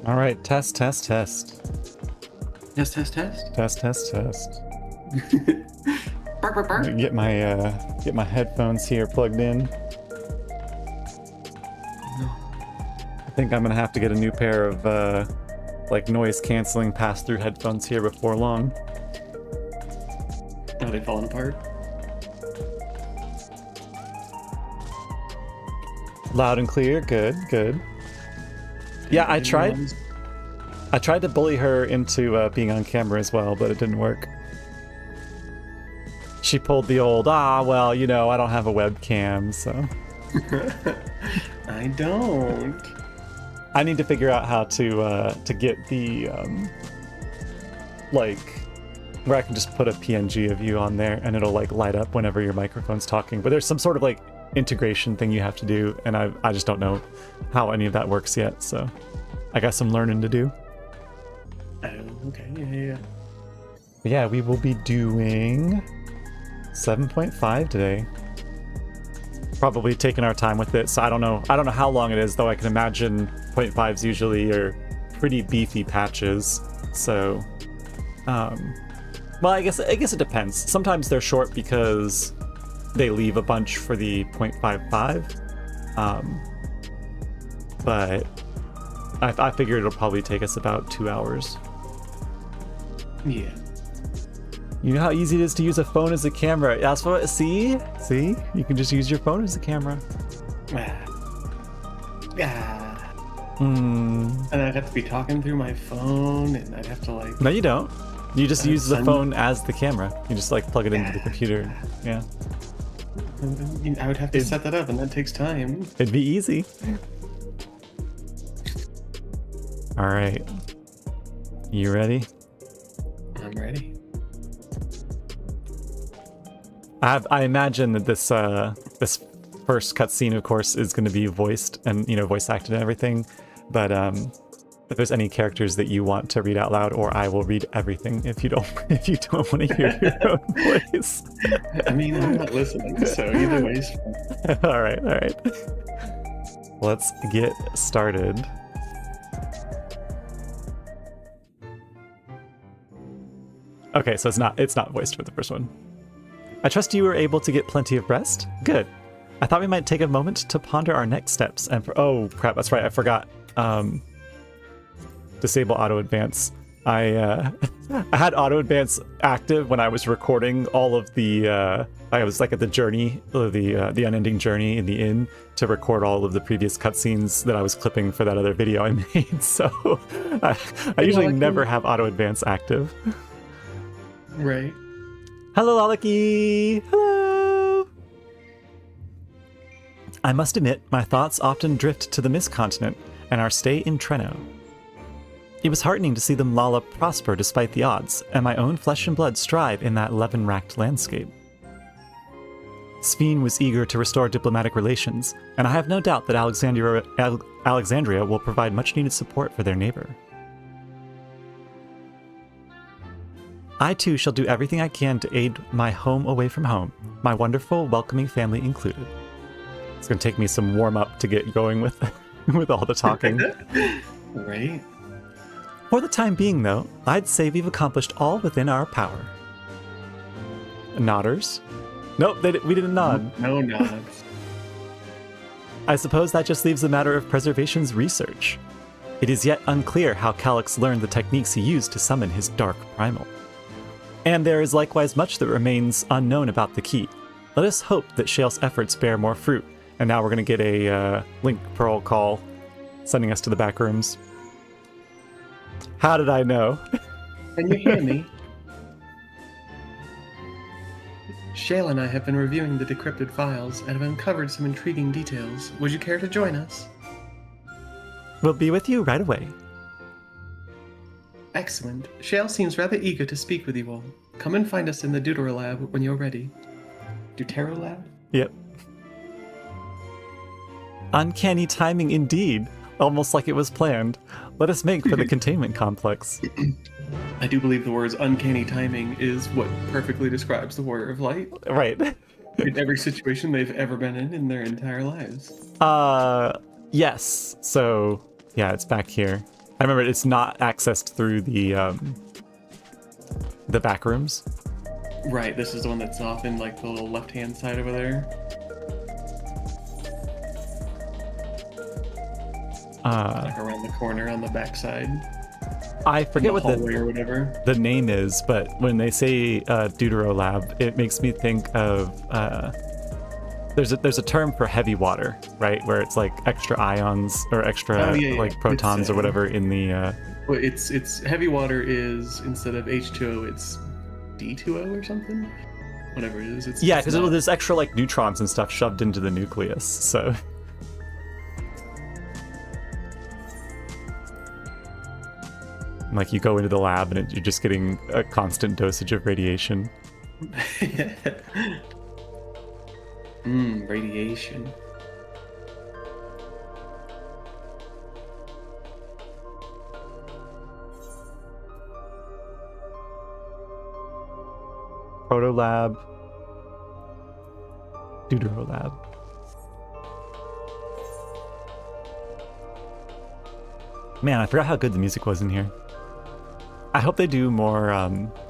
All right, test, test, test. Test, test, test. Test, test, test. Bark, bark, bark. Get my headphones here plugged in. No. I think I'm gonna have to get a new pair of like noise canceling pass-through headphones here before long. Are they falling apart? Loud and clear, good, good. Yeah, I tried to bully her into being on camera as well, but it didn't work. She pulled the old, well, you know, I don't have a webcam, so. I don't. I need to figure out how to get the, like, where I can just put a PNG of you on there and it'll, like, light up whenever your microphone's talking. But there's some sort of, like, integration thing you have to do, and I just don't know how any of that works yet, so I got some learning to do. Oh, okay, yeah. Yeah, we will be doing 7.5 today. Probably taking our time with it, so I don't know how long it is, though I can imagine 0.5s usually are pretty beefy patches. So well, I guess it depends. Sometimes they're short because they leave a bunch for the 0.55. But I figure it'll probably take us about 2 hours. Yeah. You know how easy it is to use a phone as a camera. That's what. See, you can just use your phone as a camera. And I'd have to be talking through my phone, and I'd have to like. No, you don't. You just use the phone as the camera. You just like plug it into the computer. Yeah. I would have to set that up, and that takes time. It'd be easy. All right. You ready? I'm ready. I imagine that this first cutscene, of course, is going to be voiced and voice acted and everything. But if there's any characters that you want to read out loud, or I will read everything if you don't want to hear your own voice. I mean, I'm not listening, so either way's fine. All right. Let's get started. Okay, so it's not voiced for the first one. I trust you were able to get plenty of rest? Good. I thought we might take a moment to ponder our next steps and oh crap, that's right, I forgot. Disable auto advance. I had auto advance active when I was recording all of the I was like at the journey, the unending journey in the inn, to record all of the previous cutscenes that I was clipping for that other video I made. So I usually never have auto advance active. Right. Hello, Aleki! Hello! I must admit, my thoughts often drift to the Mist Continent and our stay in Treno. It was heartening to see the Mlala prosper despite the odds, and my own flesh and blood strive in that levin-racked landscape. Sveen was eager to restore diplomatic relations, and I have no doubt that Alexandria will provide much-needed support for their neighbor. I too shall do everything I can to aid my home away from home, my wonderful, welcoming family included. It's going to take me some warm-up to get going with all the talking. Right. For the time being, though, I'd say we've accomplished all within our power. Nodders? Nope, we didn't nod. No nods. I suppose that just leaves the matter of preservation's research. It is yet unclear how Calyx learned the techniques he used to summon his dark primal. And there is likewise much that remains unknown about the key. Let us hope that Shale's efforts bear more fruit. And now we're going to get a Link Pearl call, sending us to the back rooms. How did I know? Can you hear me? Shale and I have been reviewing the decrypted files and have uncovered some intriguing details. Would you care to join us? We'll be with you right away. Excellent. Shale seems rather eager to speak with you all. Come and find us in the Deutero Lab when you're ready. Deutero Lab? Yep. Uncanny timing indeed. Almost like it was planned. Let us make for the containment complex. I do believe the words uncanny timing is what perfectly describes the Warrior of Light. Right. In every situation they've ever been in their entire lives. Yes. So, yeah, it's back here. I remember it's not accessed through the back rooms. Right, this is the one that's off in like the little left-hand side over there. Like around the corner on the back side. I forget what hallway or whatever the name is, but when they say Deutero Lab, it makes me think of there's a term for heavy water, right? Where it's like extra ions or extra like protons or whatever in the. Well, it's heavy water is instead of H2O, it's D2O or something. Whatever it is, yeah, because there's extra like neutrons and stuff shoved into the nucleus, so. Like you go into the lab and you're just getting a constant dosage of radiation. Radiation. Proto Lab. Deutero Lab. Man, I forgot how good the music was in here. I hope they do more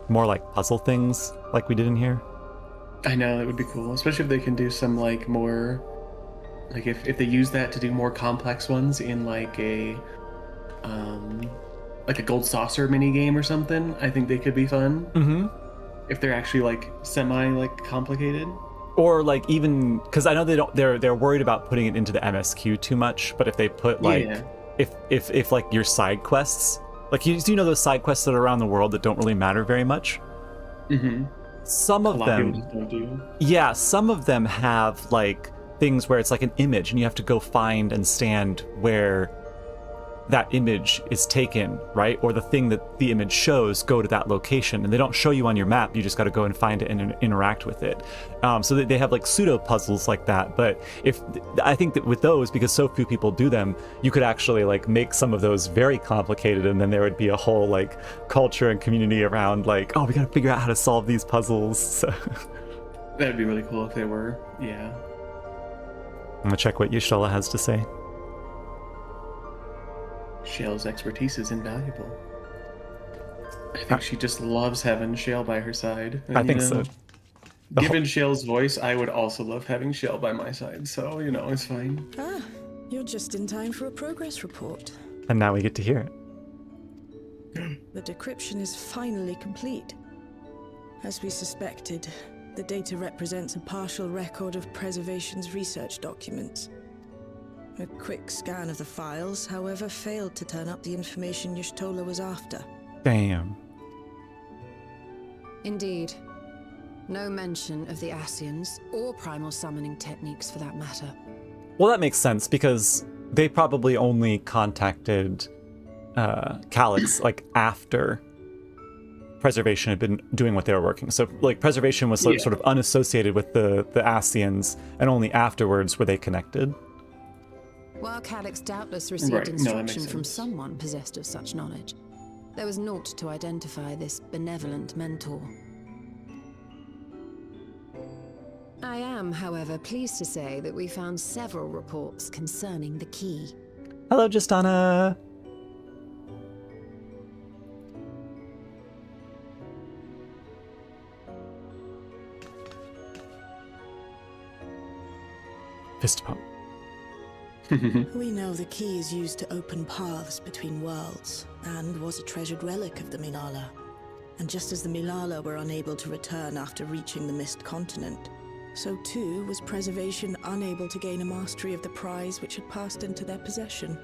like puzzle things like we did in here. I know, that would be cool, especially if they can do some like more, like if they use that to do more complex ones in like a gold saucer mini game or something. I think they could be fun. Mm-hmm. If they're actually like semi like complicated. Or like even because I know they're worried about putting it into the MSQ too much, but if they put like if like your side quests. Like, you know those side quests that are around the world that don't really matter very much? Mm-hmm. Some of them... don't do. Yeah, some of them have, like, things where it's like an image, and you have to go find and stand where that image is taken, right? Or the thing that the image shows, go to that location. And they don't show you on your map, you just got to go and find it and interact with it. So they have like pseudo puzzles like that. But I think that with those, because so few people do them, you could actually like make some of those very complicated, and then there would be a whole like culture and community around like, oh, we got to figure out how to solve these puzzles. So. That'd be really cool if they were, yeah. I'm gonna check what Yashala has to say. Shale's expertise is invaluable. I think she just loves having Shale by her side. And, I think so. Given Shale's voice, I would also love having Shale by my side, so, it's fine. Ah, you're just in time for a progress report. And now we get to hear it. The decryption is finally complete. As we suspected, the data represents a partial record of Preservation's research documents. A quick scan of the files, however, failed to turn up the information Y'shtola was after. Damn. Indeed. No mention of the Ascians, or primal summoning techniques for that matter. Well, that makes sense, because they probably only contacted Calyx, like, after Preservation had been doing what they were working. So, like, Preservation was sort of unassociated with the Ascians, and only afterwards were they connected. While Calyx doubtless received instruction from someone possessed of such knowledge, there was naught to identify this benevolent mentor. I am, however, pleased to say that we found several reports concerning the key. Hello, Justana. Fist pump. We know the key is used to open paths between worlds, and was a treasured relic of the Milala. And just as the Milala were unable to return after reaching the Mist Continent, so too was Preservation unable to gain a mastery of the prize which had passed into their possession.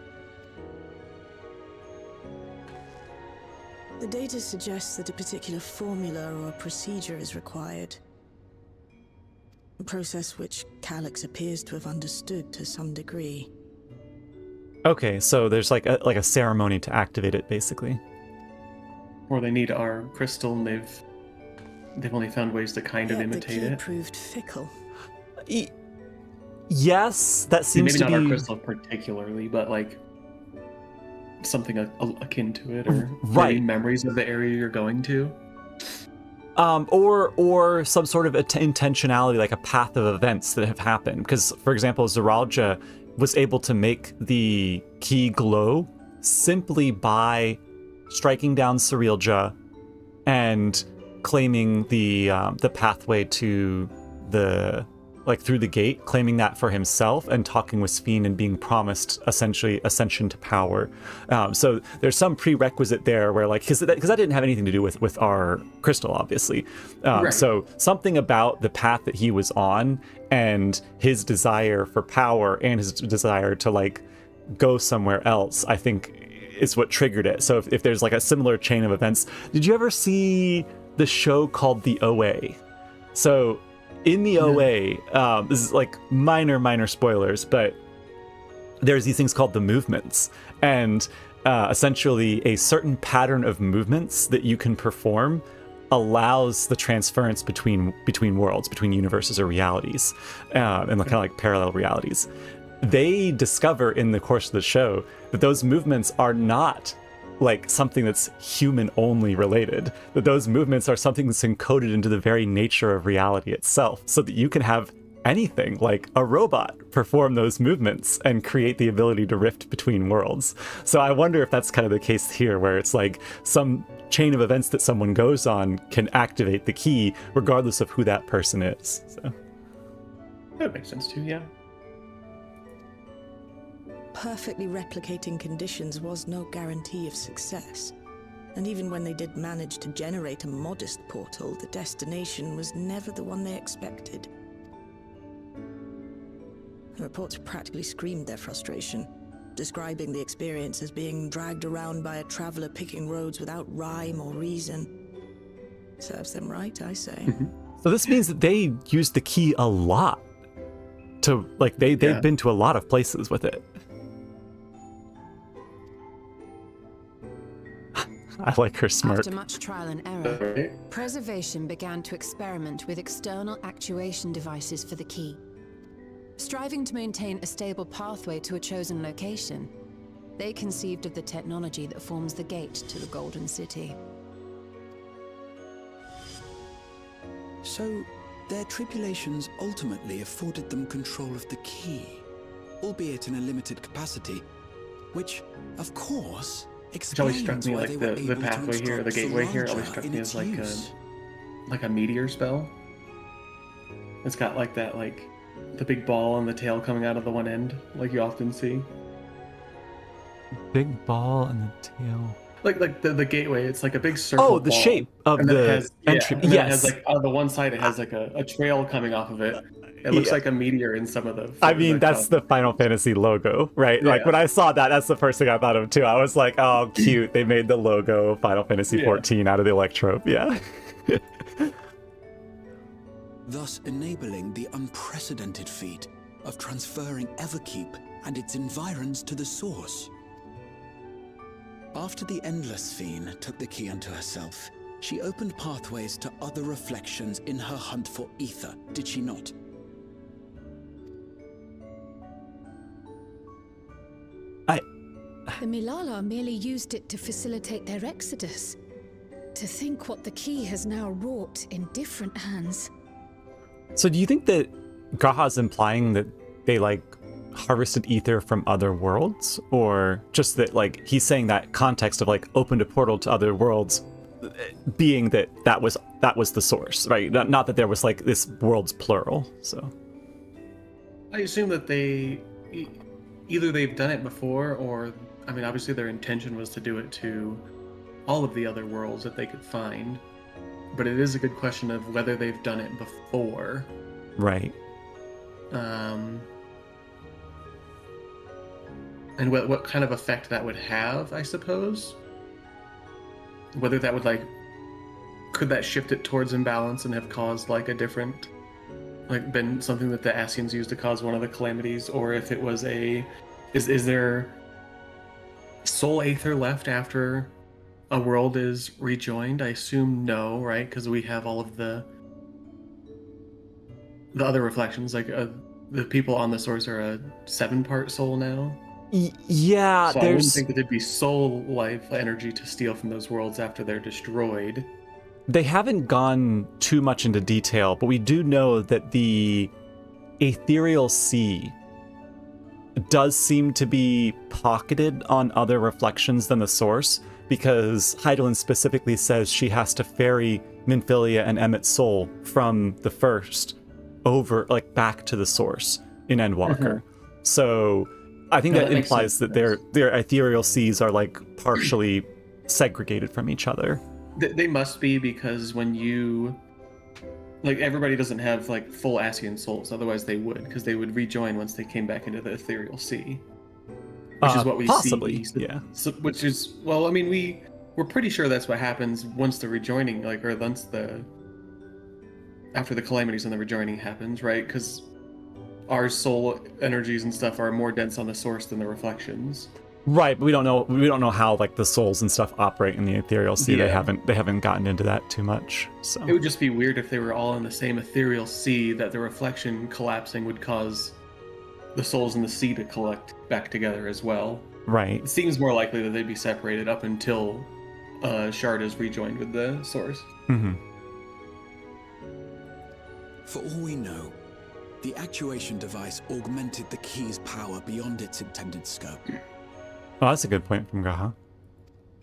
The data suggests that a particular formula or procedure is required. A process which Calyx appears to have understood to some degree. Okay, so there's like a ceremony to activate it, basically. Or they need our crystal, and they've only found ways to kind of imitate the key it. Proved fickle. Yes, that seems to be... Maybe not our crystal particularly, but like something akin to it, or right. Memories of the area you're going to. Or some sort of intentionality, like a path of events that have happened. Because, for example, Zeralja was able to make the key glow simply by striking down Cerealja and claiming the pathway to the, like, through the gate, claiming that for himself and talking with Sphene and being promised essentially ascension to power. So there's some prerequisite there where, like, because that didn't have anything to do with our crystal, obviously. Right. So something about the path that he was on and his desire for power and his desire to, like, go somewhere else, I think is what triggered it. So if there's like a similar chain of events, did you ever see the show called The OA? So in the OA, this is like minor spoilers, but there's these things called the movements, and essentially a certain pattern of movements that you can perform allows the transference between worlds, between universes or realities, and kind of like parallel realities. They discover in the course of the show that those movements are not like something that's human only related, that those movements are something that's encoded into the very nature of reality itself, so that you can have anything like a robot perform those movements and create the ability to rift between worlds. So I wonder if that's kind of the case here, where it's like some chain of events that someone goes on can activate the key regardless of who that person is. So that makes sense too, yeah. Perfectly replicating conditions was no guarantee of success. And even when they did manage to generate a modest portal, the destination was never the one they expected. The reports practically screamed their frustration, describing the experience as being dragged around by a traveler picking roads without rhyme or reason. Serves them right, I say. So this means that they used the key a lot. To, like, they've been to a lot of places with it. I like her smirk. After much trial and error, Preservation began to experiment with external actuation devices for the key. Striving to maintain a stable pathway to a chosen location, they conceived of the technology that forms the gate to the Golden City. So, their tribulations ultimately afforded them control of the key, albeit in a limited capacity, which, of course, Which always struck me like the pathway here, the gateway here, always struck me as like a meteor spell. It's got like that, like the big ball and the tail coming out of the one end, like you often see. Big ball and the tail. Like the gateway, it's like a big circle. Oh, the ball, shape of the entry. Yes. It has, like, on the one side, it has like a trail coming off of it. It looks like a meteor in some of the. I mean, that's the Final Fantasy logo, right? Yeah. Like when I saw that, that's the first thing I thought of too. I was like, oh, cute. They made the logo of Final Fantasy 14 out of the Electrope. Yeah. Thus enabling the unprecedented feat of transferring Everkeep and its environs to the source. After the Endless Sphene took the key unto herself, she opened pathways to other reflections in her hunt for ether, did she not? The Milala merely used it to facilitate their exodus. To think what the key has now wrought in different hands. So do you think that Gaha's implying that they, like, harvested ether from other worlds? Or just that, like, he's saying that context of, like, opened a portal to other worlds, being that was the source, right? Not that there was, like, this world's plural, so. I assume that either they've done it before, or, I mean, obviously their intention was to do it to all of the other worlds that they could find. But it is a good question of whether they've done it before. Right. And what kind of effect that would have, I suppose. Whether that would, like, could that shift it towards imbalance and have caused, like, a different, like, been something that the Ascians used to cause one of the calamities, or if it was is there soul aether left after a world is rejoined? I assume no, right? Because we have all of the other reflections, like the people on the source are a 7-part soul now. Yeah, so I wouldn't think that there'd be soul life energy to steal from those worlds after they're destroyed. They haven't gone too much into detail, but we do know that the ethereal sea does seem to be pocketed on other reflections than the source, because Heidelin specifically says she has to ferry Minfilia and Emmett's soul from the first over, like, back to the source in Endwalker. So I think that implies that their ethereal seas are, like, partially segregated from each other. They must be, because when you... Like, everybody doesn't have, like, full Ascian souls, otherwise they would, because they would rejoin once they came back into the ethereal sea. Which is what we possibly, see. Yeah. So, which is, well, I mean, we're pretty sure that's what happens once the rejoining, like, or once after the calamities and the rejoining happens, right? Because our soul energies and stuff are more dense on the source than the reflections. Right, but we don't know how, like, the souls and stuff operate in the ethereal sea. Yeah. They haven't gotten into that too much. So It would just be weird if they were all in the same ethereal sea, that the reflection collapsing would cause the souls in the sea to collect back together as well. Right. It seems more likely that they'd be separated up until Shard is rejoined with the source. Mm-hmm. For all we know, the actuation device augmented the key's power beyond its intended scope. Oh, that's a good point from Gaha.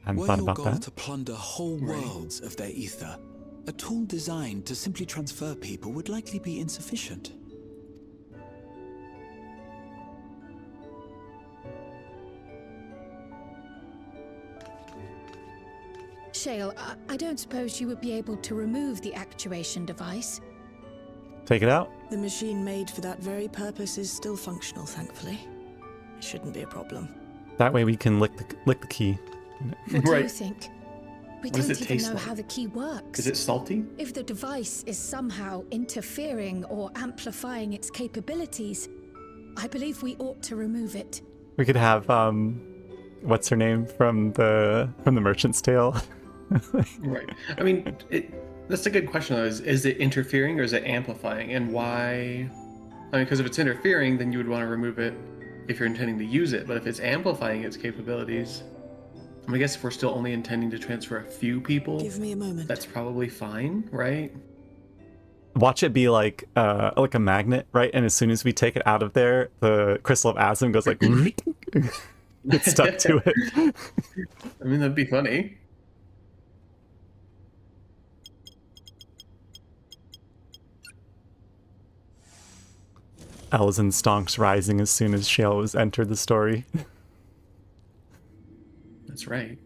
Hadn't Were thought your about goal that. to plunder whole worlds of their ether, a tool designed to simply transfer people would likely be insufficient. Shale, I don't suppose you would be able to remove the actuation device. Take it out. The machine made for that very purpose is still functional, thankfully. It shouldn't be a problem. That way we can lick the key. What do you Right. think? We What does don't it even taste know like? how the key works. Is it salty? If the device is somehow interfering or amplifying its capabilities, I believe we ought to remove it. We could have what's her name from the Merchant's Tale? Right. I mean, that's a good question, though. Is it interfering or is it amplifying? And why? I mean, because if it's interfering, then you would want to remove it if you're intending to use it. But if it's amplifying its capabilities, I guess if we're still only intending to transfer a few people, Give me a moment. that's probably fine, right? Watch it be like a magnet, right? And as soon as we take it out of there, the crystal of Azim goes like gets stuck to it. I mean, that'd be funny. Elzen stonks rising as soon as Shale has entered the story. That's right.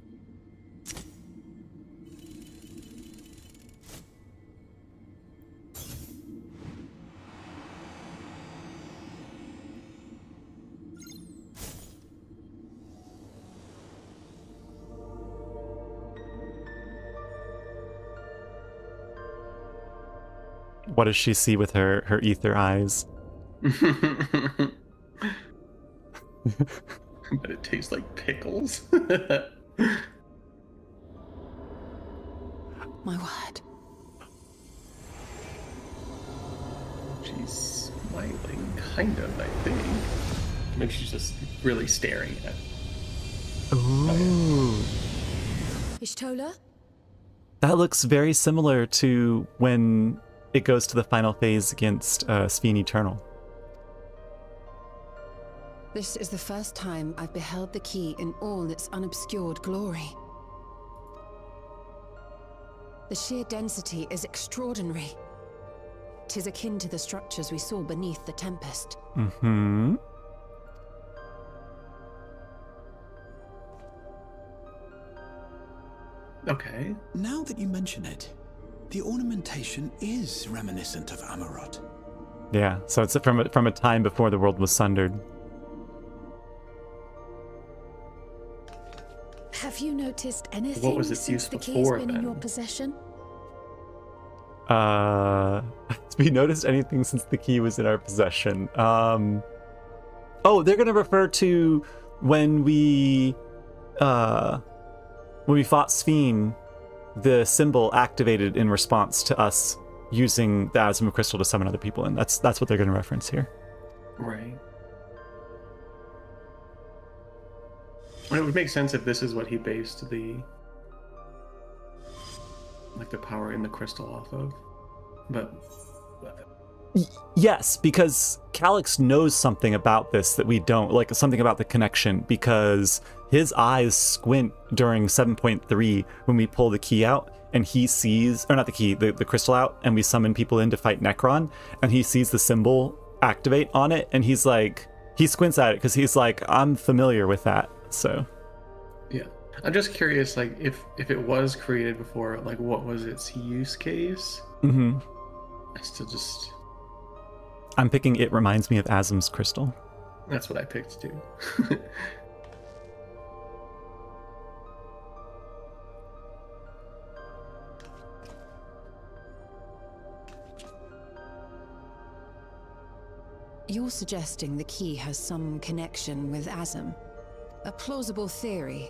What does she see with her ether eyes? But it tastes like pickles. My word. She's smiling, kind of, I think. Maybe she's just really staring at. Ooh. Ishtola? That looks very similar to when it goes to the final phase against Sphene Eternal. This is the first time I've beheld the key in all its unobscured glory. The sheer density is extraordinary. 'Tis akin to the structures we saw beneath the Tempest. Mm-hmm. Okay. Now that you mention it, the ornamentation is reminiscent of Amarot. Yeah, so it's from a time before the world was sundered. Have you noticed anything What was its since use the key's before, been in your then? possession? Have we noticed anything since the key was in our possession? Oh, they're gonna refer to when we fought Sphene, the symbol activated in response to us using the Azim Crystal to summon other people in. That's what they're gonna reference here. Right. And it would make sense if this is what he based the power in the crystal off of. But Yes, because Calyx knows something about this that we don't, like something about the connection, because his eyes squint during 7.3 when we pull the key out, and he sees, or not the key, the crystal out, and we summon people in to fight Necron, and he sees the symbol activate on it, and he's like, he squints at it because he's like, I'm familiar with that, so. Yeah. I'm just curious, like, if it was created before, like, what was its use case? Mm-hmm. I still just... I'm picking it reminds me of Azum's crystal. That's what I picked, too. You're suggesting the key has some connection with Azum. A plausible theory,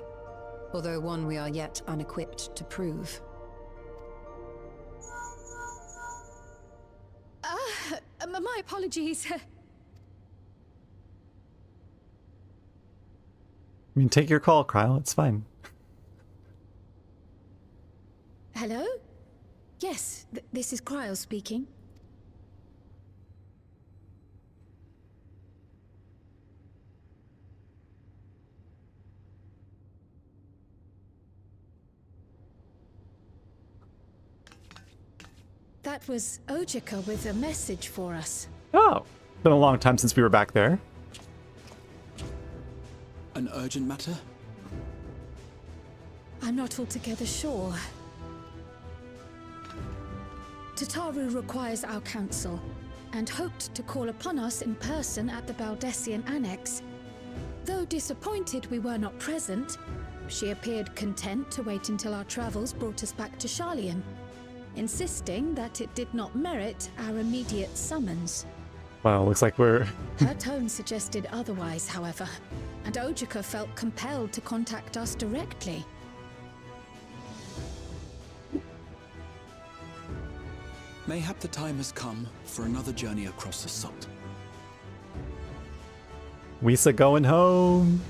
although one we are yet unequipped to prove. My apologies. I mean, take your call, Kryle. It's fine. Hello? Yes, this is Kryle speaking. That was Ojika with a message for us. Oh, been a long time since we were back there. An urgent matter? I'm not altogether sure. Tataru requires our counsel, and hoped to call upon us in person at the Baldessian Annex. Though disappointed we were not present, she appeared content to wait until our travels brought us back to Sharlayan, insisting that it did not merit our immediate summons. Well, looks like we're... Her tone suggested otherwise, however, and Ojika felt compelled to contact us directly. Mayhap the time has come for another journey across the salt. Wisa going home.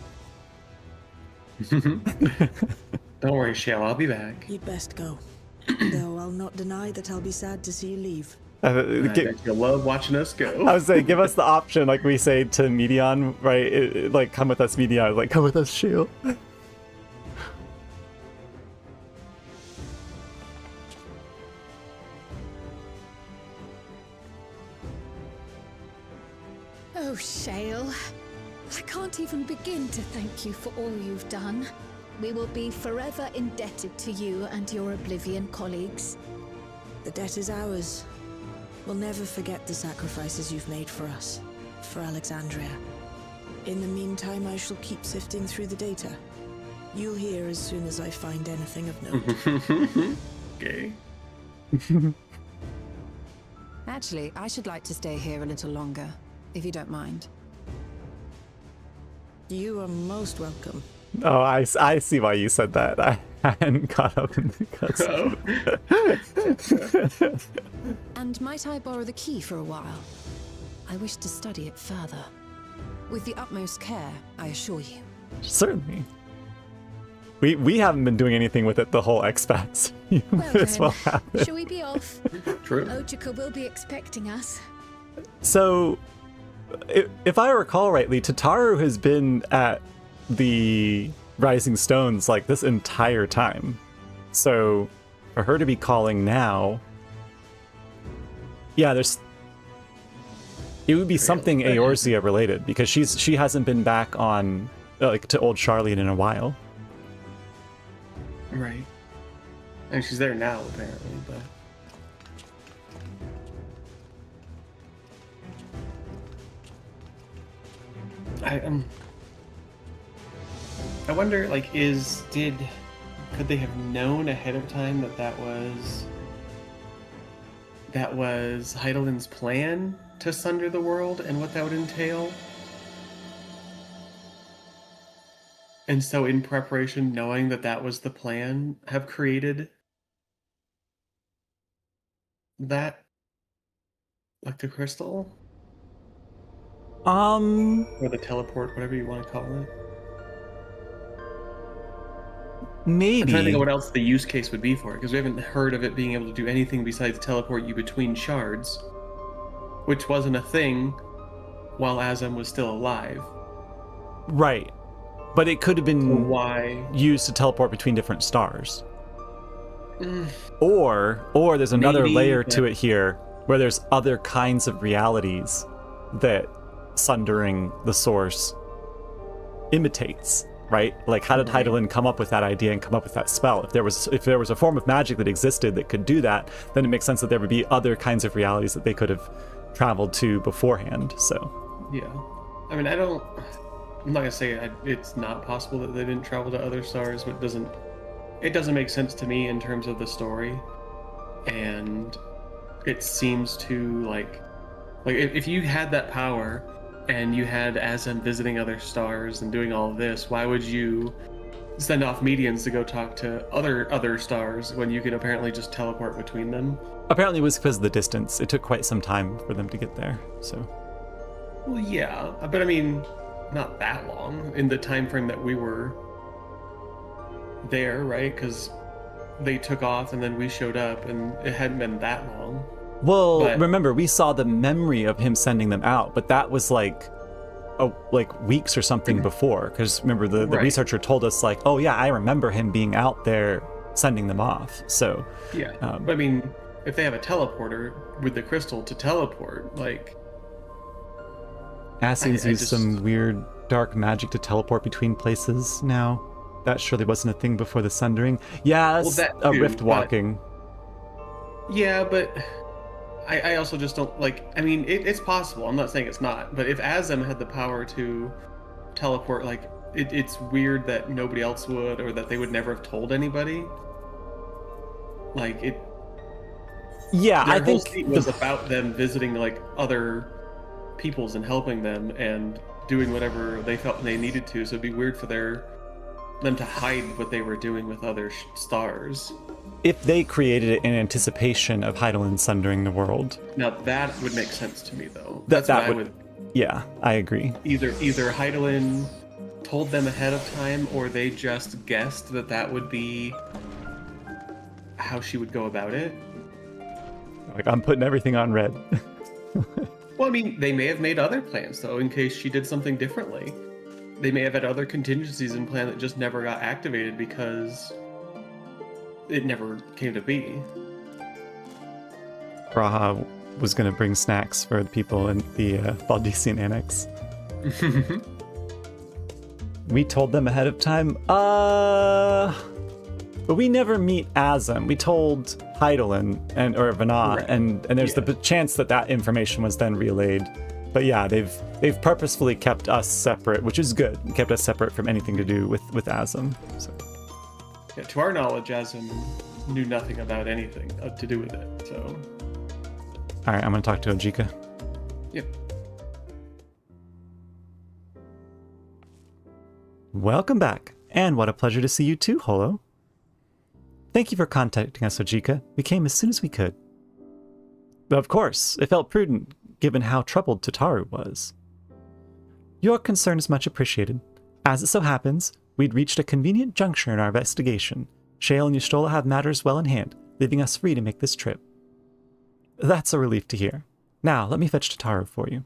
Don't worry, Shale, I'll be back. You'd best go. Though I'll not deny that I'll be sad to see you leave. I bet you'll love watching us go. I was saying, give us the option, like we say to Medion, right? Like, come with us, Medion. Like, come with us, Shield. Oh, Shale. I can't even begin to thank you for all you've done. We will be forever indebted to you and your Oblivion colleagues. The debt is ours. We'll never forget the sacrifices you've made for us, for Alexandria. In the meantime, I shall keep sifting through the data. You'll hear as soon as I find anything of note. Okay. Actually, I should like to stay here a little longer, if you don't mind. You are most welcome. Oh, I see why you said that. I hadn't caught up in the cuts. And might I borrow the key for a while? I wish to study it further. With the utmost care, I assure you. Certainly. We haven't been doing anything with it the whole expats. Well This will then, happen. shall we be off? True. Ojika will be expecting us. So, if I recall rightly, Tataru has been at the Rising Stones like this entire time. So, for her to be calling now, yeah, it would be something Eorzea related, because she hasn't been back on like to Old Sharlayan in a while. Right. And she's there now, apparently, but... I wonder, like, could they have known ahead of time that was Heidelin's plan to sunder the world and what that would entail? And so in preparation, knowing that was the plan, have created that, like the crystal? Or the teleport, whatever you want to call it. Maybe. I'm trying to think of what else the use case would be for it, because we haven't heard of it being able to do anything besides teleport you between shards. which wasn't a thing while Azem was still alive. Right. But it could have been Why? used to teleport between different stars. Or there's another Maybe, layer but- to it here where there's other kinds of realities that Sundering the Source imitates, right? Like, how did Hydaelyn come up with that idea and come up with that spell? If there was a form of magic that existed that could do that, then it makes sense that there would be other kinds of realities that they could have traveled to beforehand. So Yeah. I mean, I'm not gonna say it's not possible that they didn't travel to other stars, but it doesn't make sense to me in terms of the story. And it seems to like if you had that power and you had Azem visiting other stars and doing all of this, why would you send off medians to go talk to other stars when you can apparently just teleport between them? apparently it was because of the distance. It took quite some time for them to get there. So Well, yeah, but I mean, not that long in the time frame that we were there, right? Because they took off and then we showed up, and it hadn't been that long. well, But- remember, we saw the memory of him sending them out, but that was like weeks or something before, because remember the Right. researcher told us like, oh yeah, I remember him being out there sending them off. So Yeah, but I mean, if they have a teleporter with the crystal to teleport, like, Ascians I use just- some weird dark magic to teleport between places now. That surely wasn't a thing before the Sundering. Yeah, it's that a too, rift but- walking. yeah, but I also just don't like. I mean, it's possible. I'm not saying it's not, but if Azem had the power to teleport, like, it's weird that nobody else would, or that they would never have told anybody. Like it. Yeah, Their I whole think scene was about them visiting like other peoples and helping them and doing whatever they felt they needed to. So it'd be weird for them to hide what they were doing with other stars. if they created it in anticipation of Hydaelyn sundering the world, Now that would make sense to me, though. that That's what I would, would yeah, I agree. either Hydaelyn told them ahead of time, or they just guessed that would be how she would go about it. Like, I'm putting everything on red. Well, I mean, they may have made other plans, though, in case she did something differently. They may have had other contingencies in plan that just never got activated because it never came to be. Braha was going to bring snacks for the people in the Baldesian Annex. We told them ahead of time. But we never meet Azem. We told Hydaelyn or Vana, Right. and there's Yeah. the chance that information was then relayed. But yeah, they've purposefully kept us separate, which is good. Kept us separate from anything to do with Azem. So. Yeah, to our knowledge, Azem knew nothing about anything to do with it. So, All right, I'm gonna talk to Ojika. yep. Welcome back, and what a pleasure to see you too, Holo. Thank you for contacting us, Ojika. We came as soon as we could. Of course, it felt prudent, given how troubled Tataru was. Your concern is much appreciated. As it so happens, we'd reached a convenient juncture in our investigation. Shale and Yustola have matters well in hand, leaving us free to make this trip. That's a relief to hear. Now, let me fetch Tataru for you.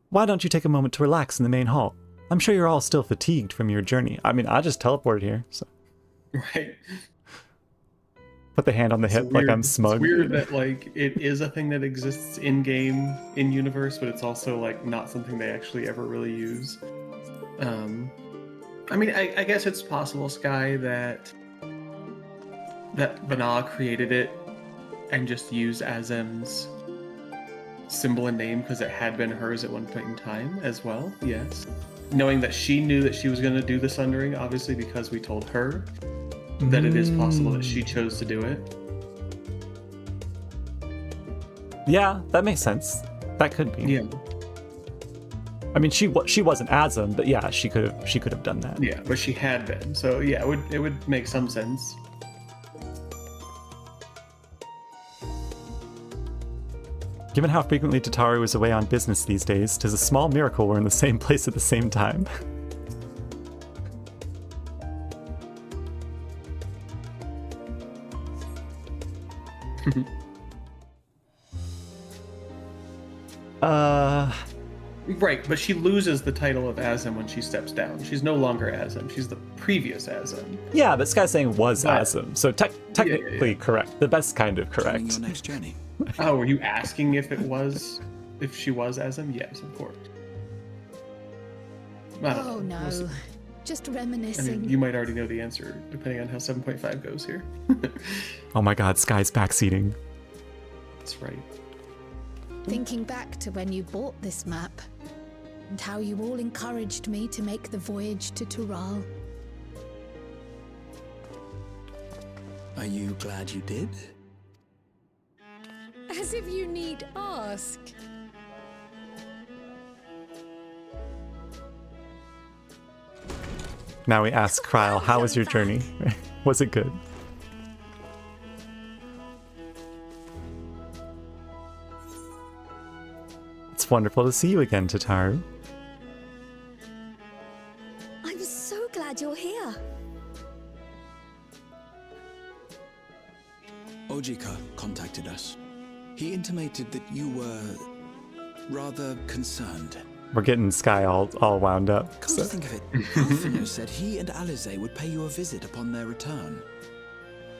Why don't you take a moment to relax in the main hall? I'm sure you're all still fatigued from your journey. I mean, I just teleported here, so Right. put the hand on the It's hip like I'm weird- smug. It's weird that like it is a thing that exists in game, in universe, but it's also like not something they actually ever really use. I mean, I guess it's possible, Sky, that Vana created it and just used Azem's symbol and name because it had been hers at one point in time as well. Yes, knowing that she knew that she was going to do the Sundering, obviously because we told her that it is possible that she chose to do it. Yeah, that makes sense. That could be. Yeah. I mean, she wasn't Azem, but yeah, she could have done that. Yeah, but she had been. So yeah, it would make some sense. Given how frequently Tataru is away on business these days, 'tis a small miracle we're in the same place at the same time. Right, but she loses the title of Azem when she steps down. She's no longer Azem. She's the previous Azem. Yeah, but Sky's saying was But- Azem, so technically correct. The best kind of Planning correct. your next journey. Oh, were you asking if she was Azem? Yes, of course. I don't Oh know. no, We'll see. just I reminiscing. mean, you might already know the answer, depending on how 7.5 goes here. Oh my god, Sky's backseating. That's right. Thinking back to when you bought this map, and how you all encouraged me to make the voyage to Tural. Are you glad you did? As if you need ask. Now we ask Kryle, how was your journey? Was it good? It's wonderful to see you again, Tataru. I'm so glad you're here. Ojika contacted us. He intimated that you were rather concerned. We're getting Sky all wound up. Come to think of it, Alfino said he and Alize would pay you a visit upon their return.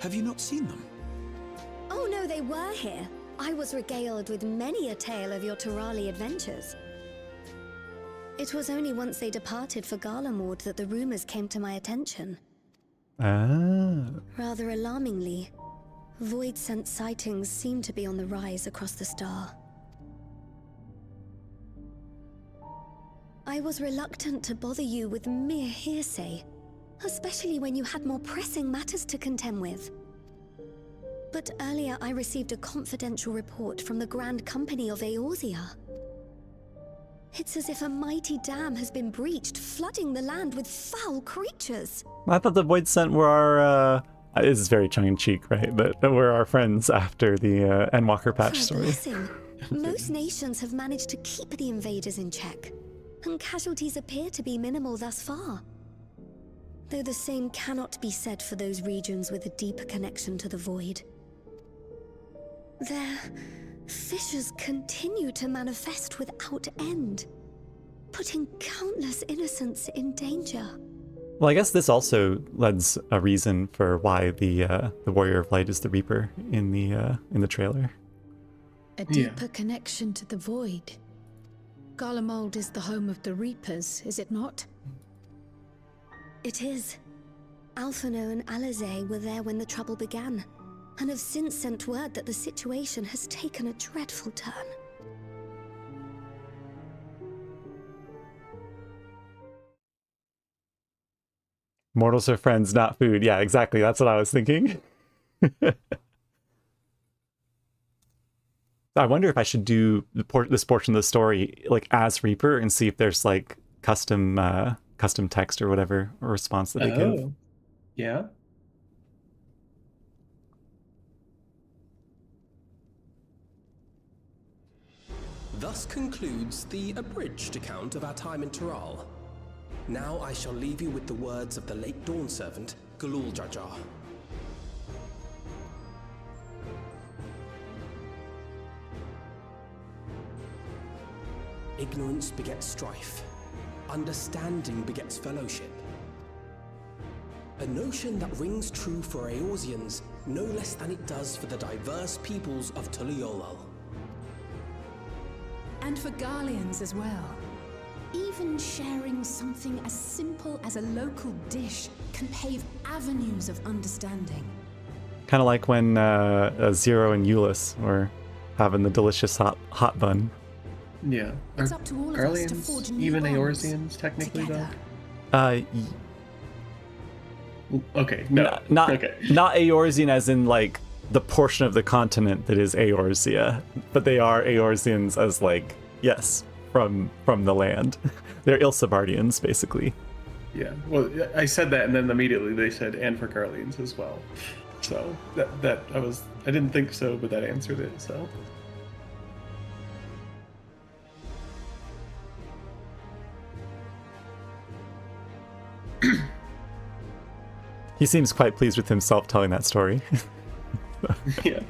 Have you not seen them? Oh no, they were here. I was regaled with many a tale of your Turali adventures. It was only once they departed for Garlemord that the rumors came to my attention. Ah. Rather alarmingly, void-sent sightings seem to be on the rise across the star. I was reluctant to bother you with mere hearsay, especially when you had more pressing matters to contend with. But earlier I received a confidential report from the Grand Company of Eorzea. It's as if a mighty dam has been breached, flooding the land with foul creatures. I thought the Void Sent were our, this is very tongue-in-cheek, right? But we're our friends after the Endwalker patch For a story. blessing, most nations have managed to keep the invaders in check, and casualties appear to be minimal thus far. Though the same cannot be said for those regions with a deeper connection to the Void. Their fissures continue to manifest without end, putting countless innocents in danger. Well, I guess this also lends a reason for why the Warrior of Light is the Reaper in the trailer. A deeper connection to the Void. Garlemald is the home of the Reapers, is it not? It is. Alphino and Alize were there when the trouble began, and have since sent word that the situation has taken a dreadful turn. Mortals are friends, not food. Yeah, exactly. That's what I was thinking. I wonder if I should do this portion of the story like as Reaper and see if there's like custom text or whatever or response that they give. Yeah. Thus concludes the abridged account of our time in Tural. Now I shall leave you with the words of the late Dawn Servant, Galul Jajar. Ignorance begets strife. Understanding begets fellowship. A notion that rings true for Eorzeans no less than it does for the diverse peoples of Tuliolal. And for Garleans as well. Even sharing something as simple as a local dish can pave avenues of understanding. Kind of like when Zero and Euless were having the delicious hot bun. Yeah. It's up to all of us to forge Garleans new even bonds Eorzeans technically together. though? Okay, no. Not okay. not Eorzean as in like the portion of the continent that is Eorzea, but they are Eorzeans as like, yes, from the land. They're Ilsavardians, basically. Yeah. Well, I said that, and then immediately they said, and for Garleans as well. So that I didn't think so, but that answered it. So. He seems quite pleased with himself telling that story. Yeah.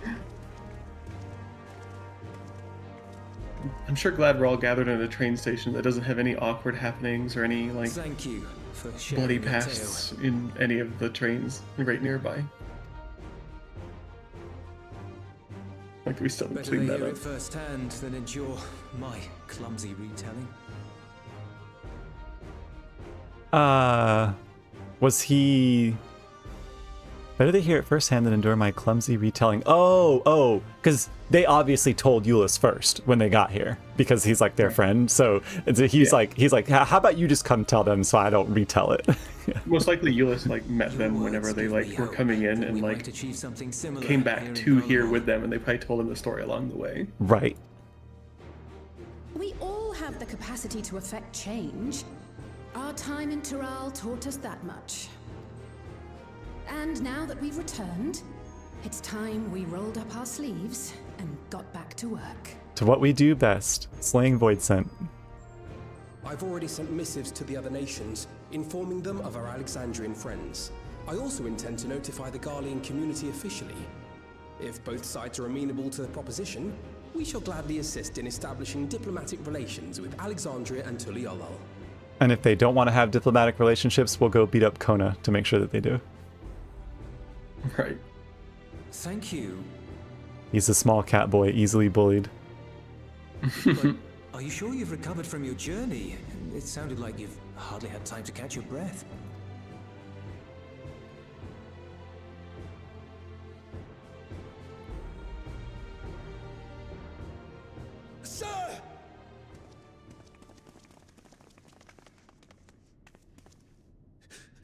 I'm sure glad we're all gathered at a train station that doesn't have any awkward happenings or any like Thank you for sharing bloody your tale. pasts in any of the trains right nearby. Like we still Better clean to that hear up. it firsthand than endure my clumsy retelling. Was he... Better to hear it firsthand than endure my clumsy retelling. Oh, because they obviously told Euless first when they got here, because he's like their friend. So he's like, how about you just come tell them so I don't retell it? Most likely Euless like met them whenever they like were coming in and like came back to here with them, and they probably told him the story along the way. Right. We all have the capacity to affect change. Our time in Tural taught us that much. And now that we've returned, it's time we rolled up our sleeves and got back to work. To what we do best, slaying Void Scent. I've already sent missives to the other nations, informing them of our Alexandrian friends. I also intend to notify the Garlean community officially. If both sides are amenable to the proposition, we shall gladly assist in establishing diplomatic relations with Alexandria and Tuliolol. And if they don't want to have diplomatic relationships, we'll go beat up Kona to make sure that they do. Right. Thank you. He's a small cat boy, easily bullied. But are you sure you've recovered from your journey? It sounded like you've hardly had time to catch your breath. Sir!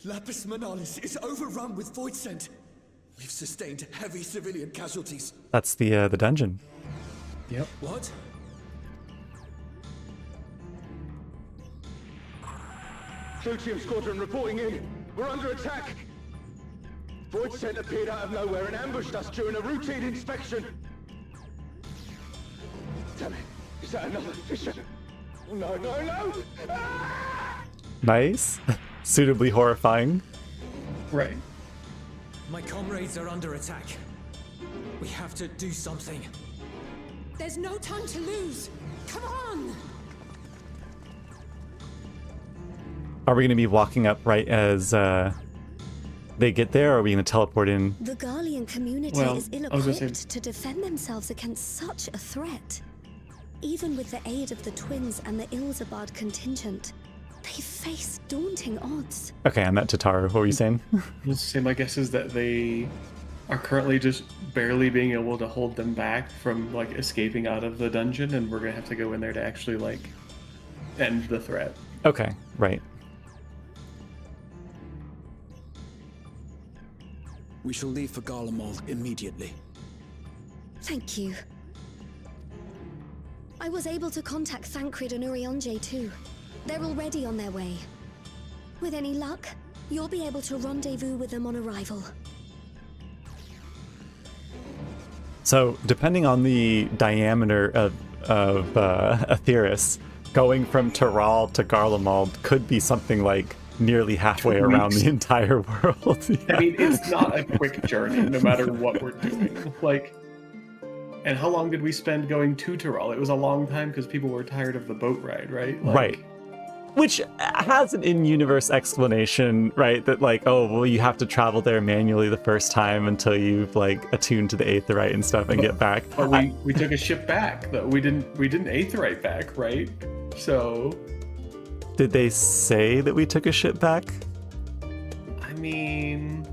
Lapis Manalis is overrun with void scent. We've sustained heavy civilian casualties. That's the dungeon. Yep. What? Tritium Squadron reporting in. We're under attack. Void scent appeared out of nowhere and ambushed us during a routine inspection. Damn it. Is that another Fisher? Oh, no, no, no! Ah! Nice. Suitably horrifying. Right. My comrades are under attack. We have to do something. There's no time to lose. Come on! Are we going to be walking up right as they get there, or are we going to teleport in? The Garlean community Well, is I was gonna say- ill-equipped to defend themselves against such a threat. Even with the aid of the twins and the Ilzabard contingent, they face daunting odds. Okay, I meant Tataru. What were you saying? Let's say my guess is that they are currently just barely being able to hold them back from like escaping out of the dungeon, and we're gonna have to go in there to actually like end the threat. Okay, right. We shall leave for Garlemald immediately. Thank you. I was able to contact Thancred and Urianger too. They're already on their way. With any luck, you'll be able to rendezvous with them on arrival. So, depending on the diameter of Aetheris, going from Tural to Garlemald could be something like nearly halfway 2 around weeks. the entire world. I mean, it's not a quick journey, no matter what we're doing. Like, and how long did we spend going to Tyrol? It was a long time because people were tired of the boat ride, right? Like, Right. Which has an in-universe explanation, right? That like, oh, well, you have to travel there manually the first time until you've like attuned to the Aetheryte and stuff and get back. But we took a ship back, though. We didn't Aetheryte back, right? So, Did they say that we took a ship back? I mean,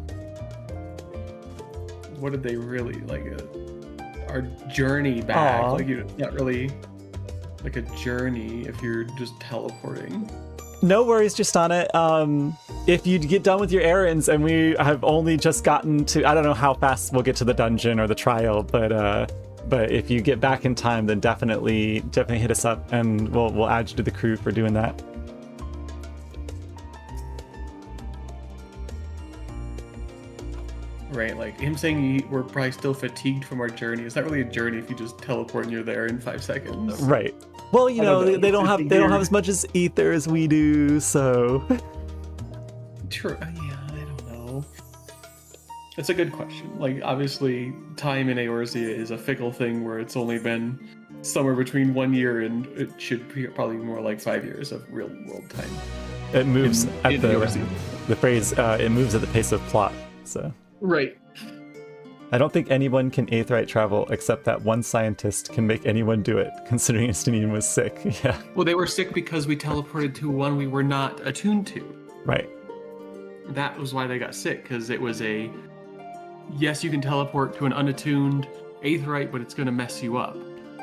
what did they really like? Our journey back, Aw. like it's not really like a journey if you're just teleporting. No worries, just on it. If you get done with your errands and we have only just gotten to, I don't know how fast we'll get to the dungeon or the trial, but if you get back in time, then definitely hit us up and we'll add you to the crew for doing that. Right, like him saying we're probably still fatigued from our journey. It's not really a journey if you just teleport and you're there in 5 seconds. Right. Well, you I know, don't know. they don't It's have just they don't have weird. as much as ether as we do, so True. Yeah, I don't know. It's a good question. Like, obviously, time in Eorzea is a fickle thing where it's only been somewhere between 1 year and it should be probably more like 5 years of real world time. It moves at the the phrase. It moves at the pace of plot. So right. I don't think anyone can Aetheryte travel except that one scientist can make anyone do it, considering Estinian was sick. Yeah. Well, they were sick because we teleported to one we were not attuned to. Right. That was why they got sick, because it was yes, you can teleport to an unattuned Aetheryte, but it's going to mess you up.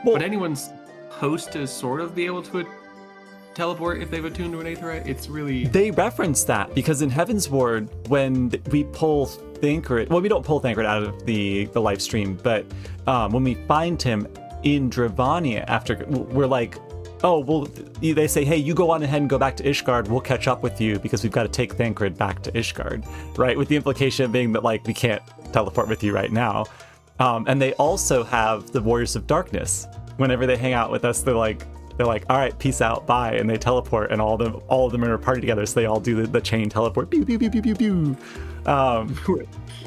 Well, but anyone's supposed to sort of be able to teleport if they've attuned to an Aetheryte. It's really... They reference that, because in Heaven's Ward, when we pull Thancred... Well, we don't pull Thancred out of the live stream, but when we find him in Dravania, after we're like, oh, well, they say, hey, you go on ahead and go back to Ishgard, we'll catch up with you, because we've got to take Thancred back to Ishgard, right? With the implication being that, like, we can't teleport with you right now. And they also have the Warriors of Darkness. Whenever they hang out with us, they're like, all right, peace out, bye, and they teleport, and all of them are in a party together, so they all do the chain teleport, pew pew pew pew pew pew.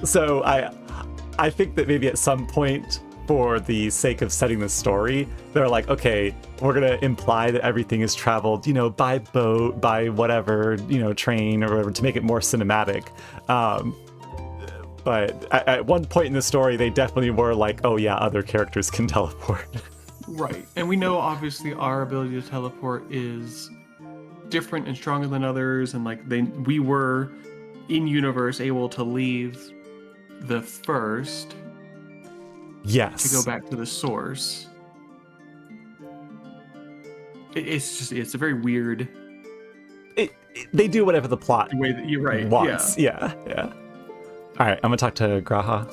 So I think that maybe at some point, for the sake of setting the story, they're like, okay, we're gonna imply that everything is traveled, by boat, by whatever, train or whatever, to make it more cinematic. But at one point in the story, they definitely were like, oh yeah, other characters can teleport. Right. And we know, obviously, our ability to teleport is different and stronger than others. And, like, we were, in universe, able to leave the first. Yes. To go back to the source. It's a very weird... They do whatever the plot the way that you're right. wants. Yeah. All right, I'm going to talk to Graha.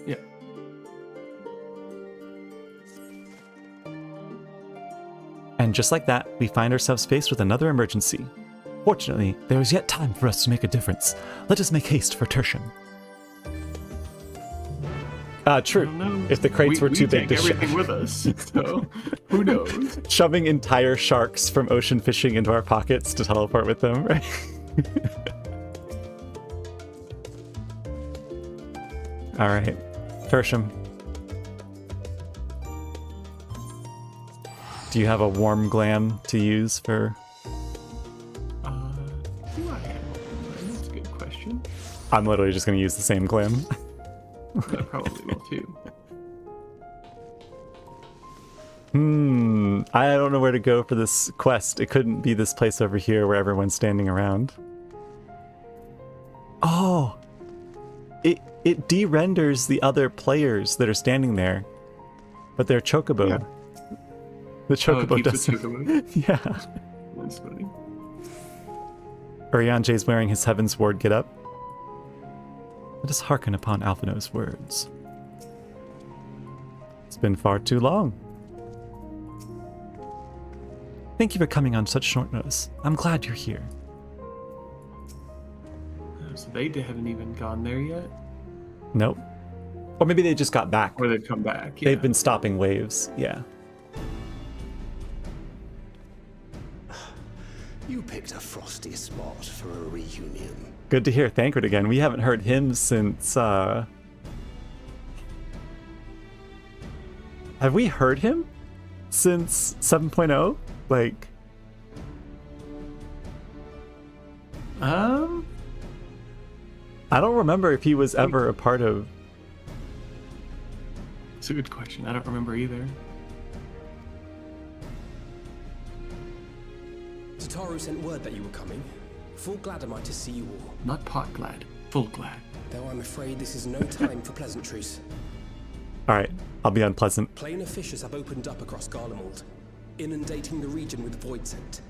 Yeah. And just like that, we find ourselves faced with another emergency. Fortunately, there is yet time for us to make a difference. Let us make haste for Tertium. True. If the crates were too big to shove. everything with us, so who knows? Shoving entire sharks from ocean fishing into our pockets to teleport with them, right? All right, Tertium. Do you have a warm glam to use for? Do I have one? That's a good question. I'm literally just going to use the same glam. I probably will too. I don't know where to go for this quest. It couldn't be this place over here where everyone's standing around. Oh! It de-renders the other players that are standing there, but their chocobo. Yeah. The chocobo doesn't. Yeah. That's funny. Urianje's wearing his Heaven's Ward get-up. Let us hearken upon Alphino's words. It's been far too long. Thank you for coming on such short notice. I'm glad you're here. So they haven't even gone there yet? Nope. Or maybe they just got back. Or they've come back. Yeah. They've been stopping waves. Yeah. You picked a frosty spot for a reunion. Good to hear Thancred again. We haven't heard him since, Have we heard him since 7.0? Like... I don't remember if he was ever a part of... It's a good question. I don't remember either. Tataru sent word that you were coming. Full glad am I to see you all. Not pot glad, full glad. Though I'm afraid this is no time for pleasantries. Alright, I'll be unpleasant. Planar fissures have opened up across Garlemald, inundating the region with void scent.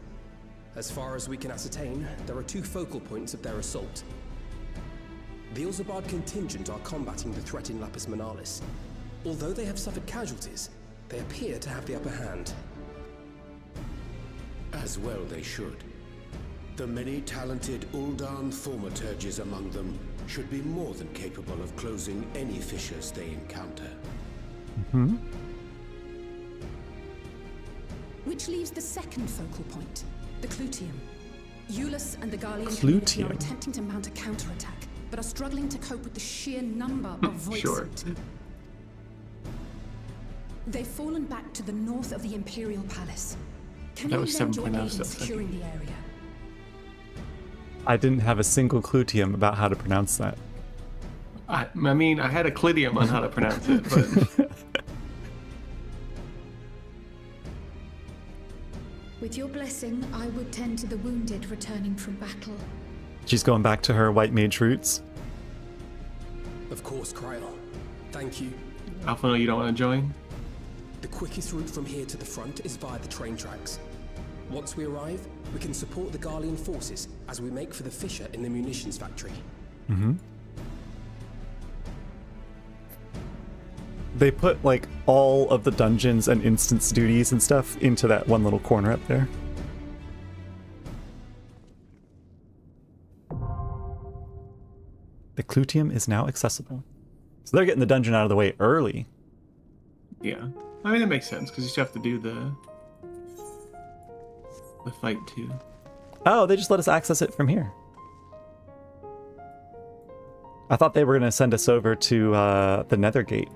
As far as we can ascertain, there are 2 focal points of their assault. The Ilzabard contingent are combating the threat in Lapis Manalis. Although they have suffered casualties, they appear to have the upper hand. As well they should. The many talented Uldan thaumaturges among them should be more than capable of closing any fissures they encounter. Which leaves the second focal point, the Clutium. Eulus and the Garlean Clutium. community are attempting to mount a counterattack, but are struggling to cope with the sheer number of void scent. They've fallen back to the north of the Imperial Palace. Can That you was lend your 7.0 aid in still securing the area? I didn't have a single clutium about how to pronounce that. I mean, I had a clidium on how to pronounce it, but With your blessing, I would tend to the wounded returning from battle. She's going back to her white mage roots. Of course, Kryl. Thank you. Alphino, you don't want to join? The quickest route from here to the front is via the train tracks. Once we arrive, we can support the Garlean forces as we make for the fissure in the munitions factory. Mm-hmm. They put like all of the dungeons and instance duties and stuff into that one little corner up there. The clutium is now accessible. So they're getting the dungeon out of the way early. Yeah. I mean, that makes sense, because you still have to do the fight, too. Oh, they just let us access it from here. I thought they were going to send us over to the Nether Gate.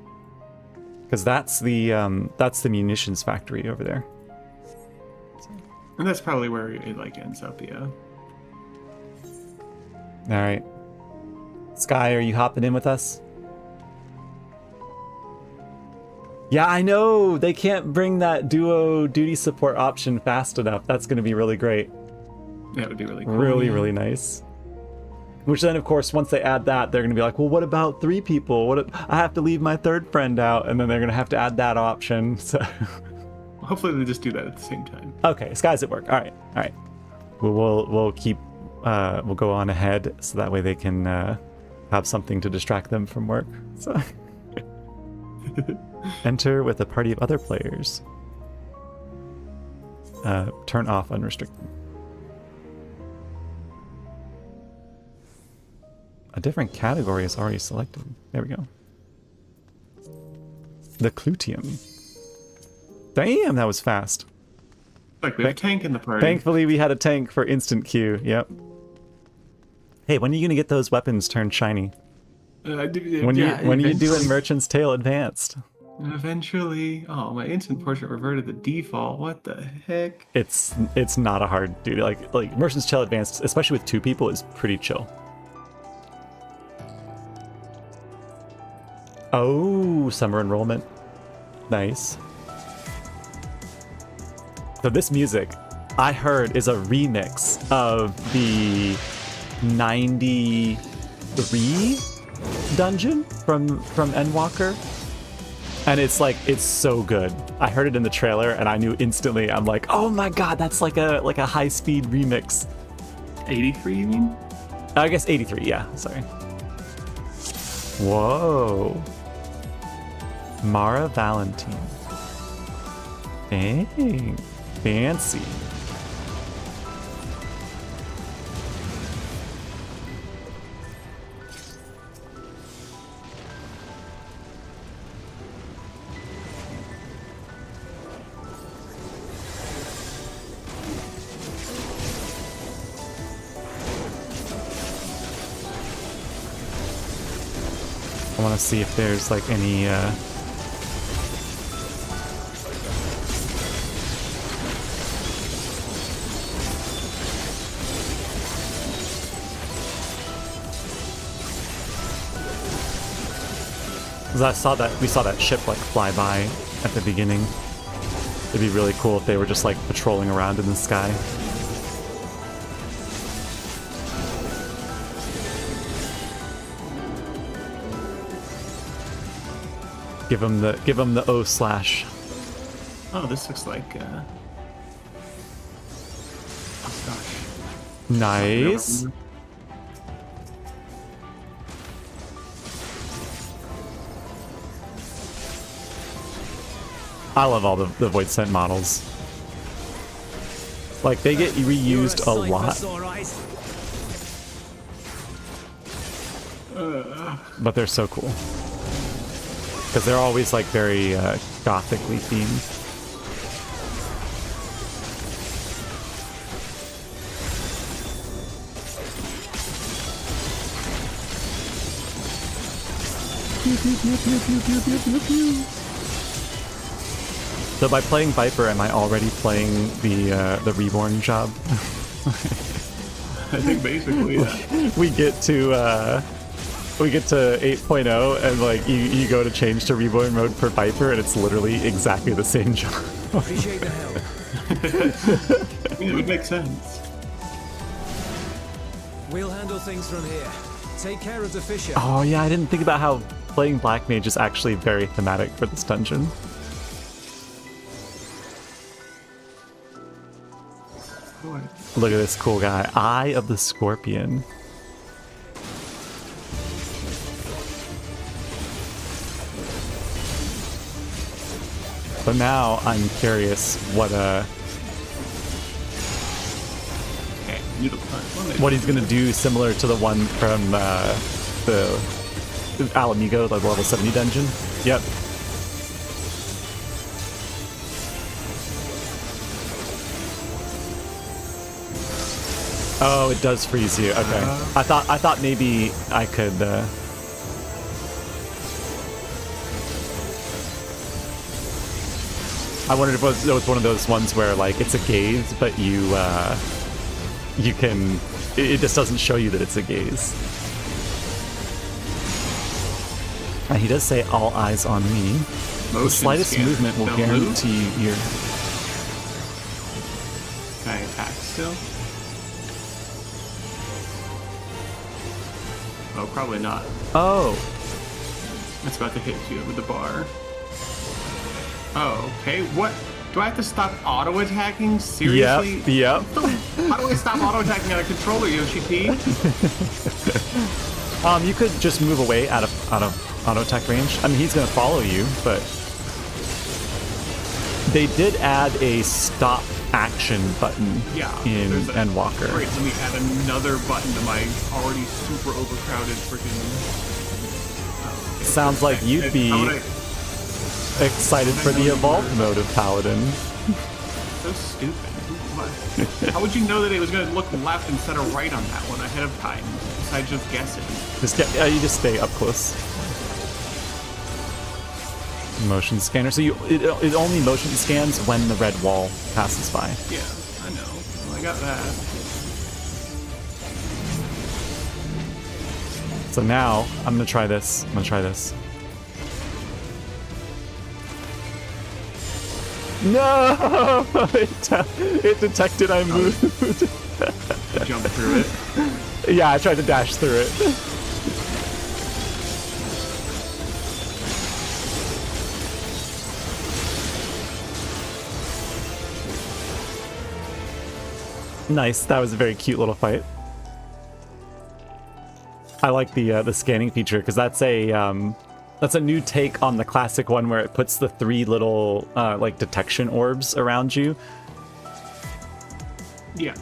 Because that's the munitions factory over there. And that's probably where it, like, ends up, yeah. Alright. Sky, are you hopping in with us? Yeah, I know! They can't bring that duo duty support option fast enough. That's going to be really great. That would be really cool. Really, yeah. really nice. Which then, of course, once they add that, they're going to be like, well, what about 3 people? What if I have to leave my 3rd friend out? And then they're going to have to add that option. So hopefully they just do that at the same time. Okay, Sky's at work. All right. We'll keep, we'll go on ahead so that way they can have something to distract them from work. So enter with a party of other players. Turn off unrestricted. A different category is already selected. There we go. The clutium. Damn, that was fast. Like, we have a tank in the party. Thankfully, we had a tank for instant Q. Yep. Hey, when are you going to get those weapons turned shiny? When are you doing Merchant's Tale Advanced? Eventually. Oh, my instant portrait reverted to default. What the heck? It's not a hard duty. Like Merchant's Tale Advanced, especially with 2 people, is pretty chill. Oh, summer enrollment. Nice. So this music, I heard, is a remix of the 93 dungeon from Endwalker. And it's so good. I heard it in the trailer and I knew instantly, I'm like, oh my god, that's like a high-speed remix. 83, you mean? I guess 83, yeah, sorry. Whoa. Mara Valentine. Dang. Fancy. I want to see if there's like any because we saw that ship like fly by at the beginning. It'd be really cool if they were just like patrolling around in the sky. Give them the O slash. Oh, this looks like oh gosh. Nice. I love all the Void Scent models. Like, they get reused a lot. But they're so cool. Because they're always, like, very gothically themed. Pew, pew, pew, pew, pew, pew, pew, pew, pew. So by playing Viper, am I already playing the Reborn job? I think basically, yeah. we get to 8.0 and like you go to change to Reborn mode for Viper and it's literally exactly the same job. Appreciate the help. I mean, it would make sense. We'll handle things from here. Take care of the Fisher. Oh yeah, I didn't think about how playing Black Mage is actually very thematic for this dungeon. Look at this cool guy. Eye of the Scorpion. But now I'm curious what he's gonna do, similar to the one from the Alamigo, like the level 70 dungeon. Yep. Oh, it does freeze you. Okay. I thought maybe I could. I wondered if it was one of those ones where like it's a gaze, but you can. It just doesn't show you that it's a gaze. And he does say, "All eyes on me." The slightest movement will guarantee your. Can I attack still? Oh, probably not. Oh. It's about to hit you with the bar. Oh, okay. What? Do I have to stop auto-attacking? Seriously? Yep. How do I stop auto-attacking on a controller, Yoshi P? You could just move away out of auto-attack range. I mean, he's gonna follow you, but they did add a stop action button in Endwalker. Great, let me add another button to my already super overcrowded freaking... Sounds like you'd be excited for the evolved mode of Paladin. So stupid. How would you know that it was going to look left instead of right on that one ahead of time, besides just guessing? You just stay up close. Motion scanner. So it only motion scans when the red wall passes by. Yeah, I know. Well, I got that. So now I'm gonna try this. No! It detected I moved. You jumped through it. Yeah, I tried to dash through it. Nice. That was a very cute little fight. I like the scanning feature because that's a new take on the classic one where it puts the 3 little like detection orbs around you. Yeah.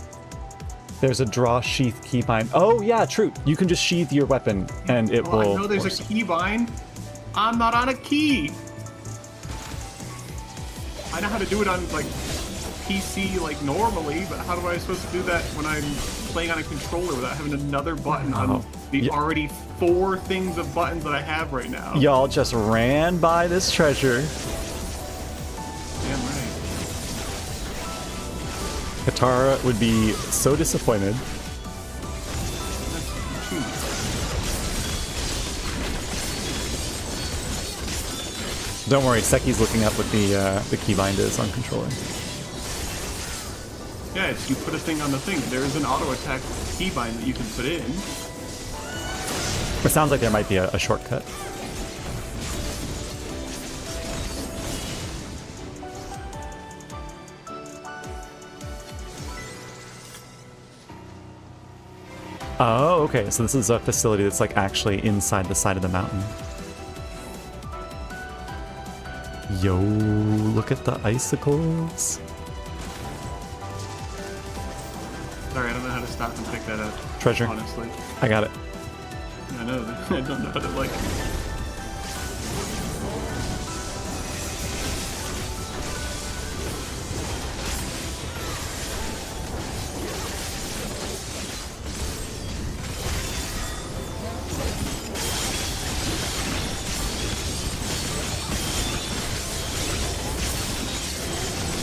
There's a draw sheath keybind. Oh yeah, true. You can just sheath your weapon and it will. I know there's a keybind. I'm not on a key. I know how to do it on like PC like normally, but how do I supposed to do that when I'm playing on a controller without having another button on the already 4 things of buttons that I have right now? Y'all just ran by this treasure. Damn right. Katara would be so disappointed. Don't worry, Seki's looking up what the keybind is on controller. Yeah, it's you put a thing on the thing. There is an auto-attack keybind that you can put in. It sounds like there might be a shortcut. Oh, okay. So this is a facility that's like actually inside the side of the mountain. Yo, look at the icicles. Sorry, I don't know how to stop and pick that up. Treasure. Honestly. I got it. I know. I don't know how to like...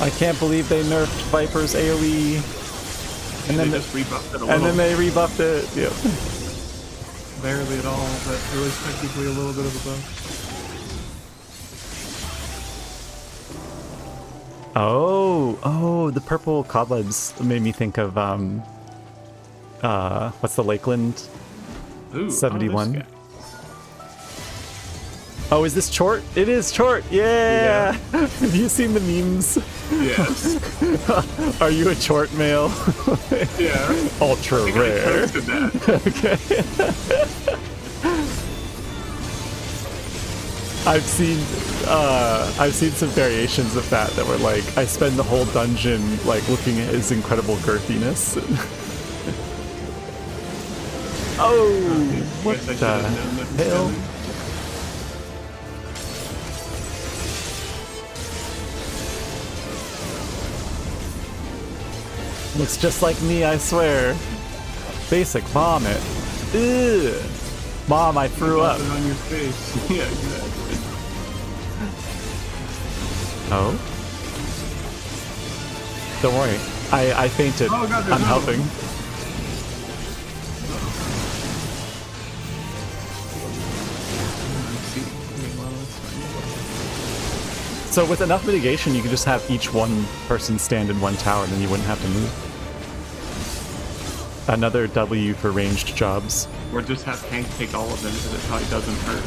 I can't believe they nerfed Viper's AoE. And then they just rebuffed it a little. And then they rebuffed it. Yep. Barely at all, but it was technically a little bit of a buff. Oh, the purple cobwebs made me think of what's the Lakeland? Ooh, 71. Oh, is this Chort? It is Chort. Yeah. Have you seen the memes? Yes. Are you a Chort male? Yeah. Ultra rare. Okay. I've seen some variations of that were like, I spend the whole dungeon like looking at his incredible girthiness. Oh, what the hell? Looks just like me, I swear. Basic vomit. Ugh. Mom, I threw up. On your face. Yeah, exactly. Oh? Don't worry. I fainted. Oh, God, I'm helping. So with enough mitigation, you could just have each one person stand in one tower, and then you wouldn't have to move. Another W for ranged jobs. Or just have Hank take all of them because it probably doesn't hurt.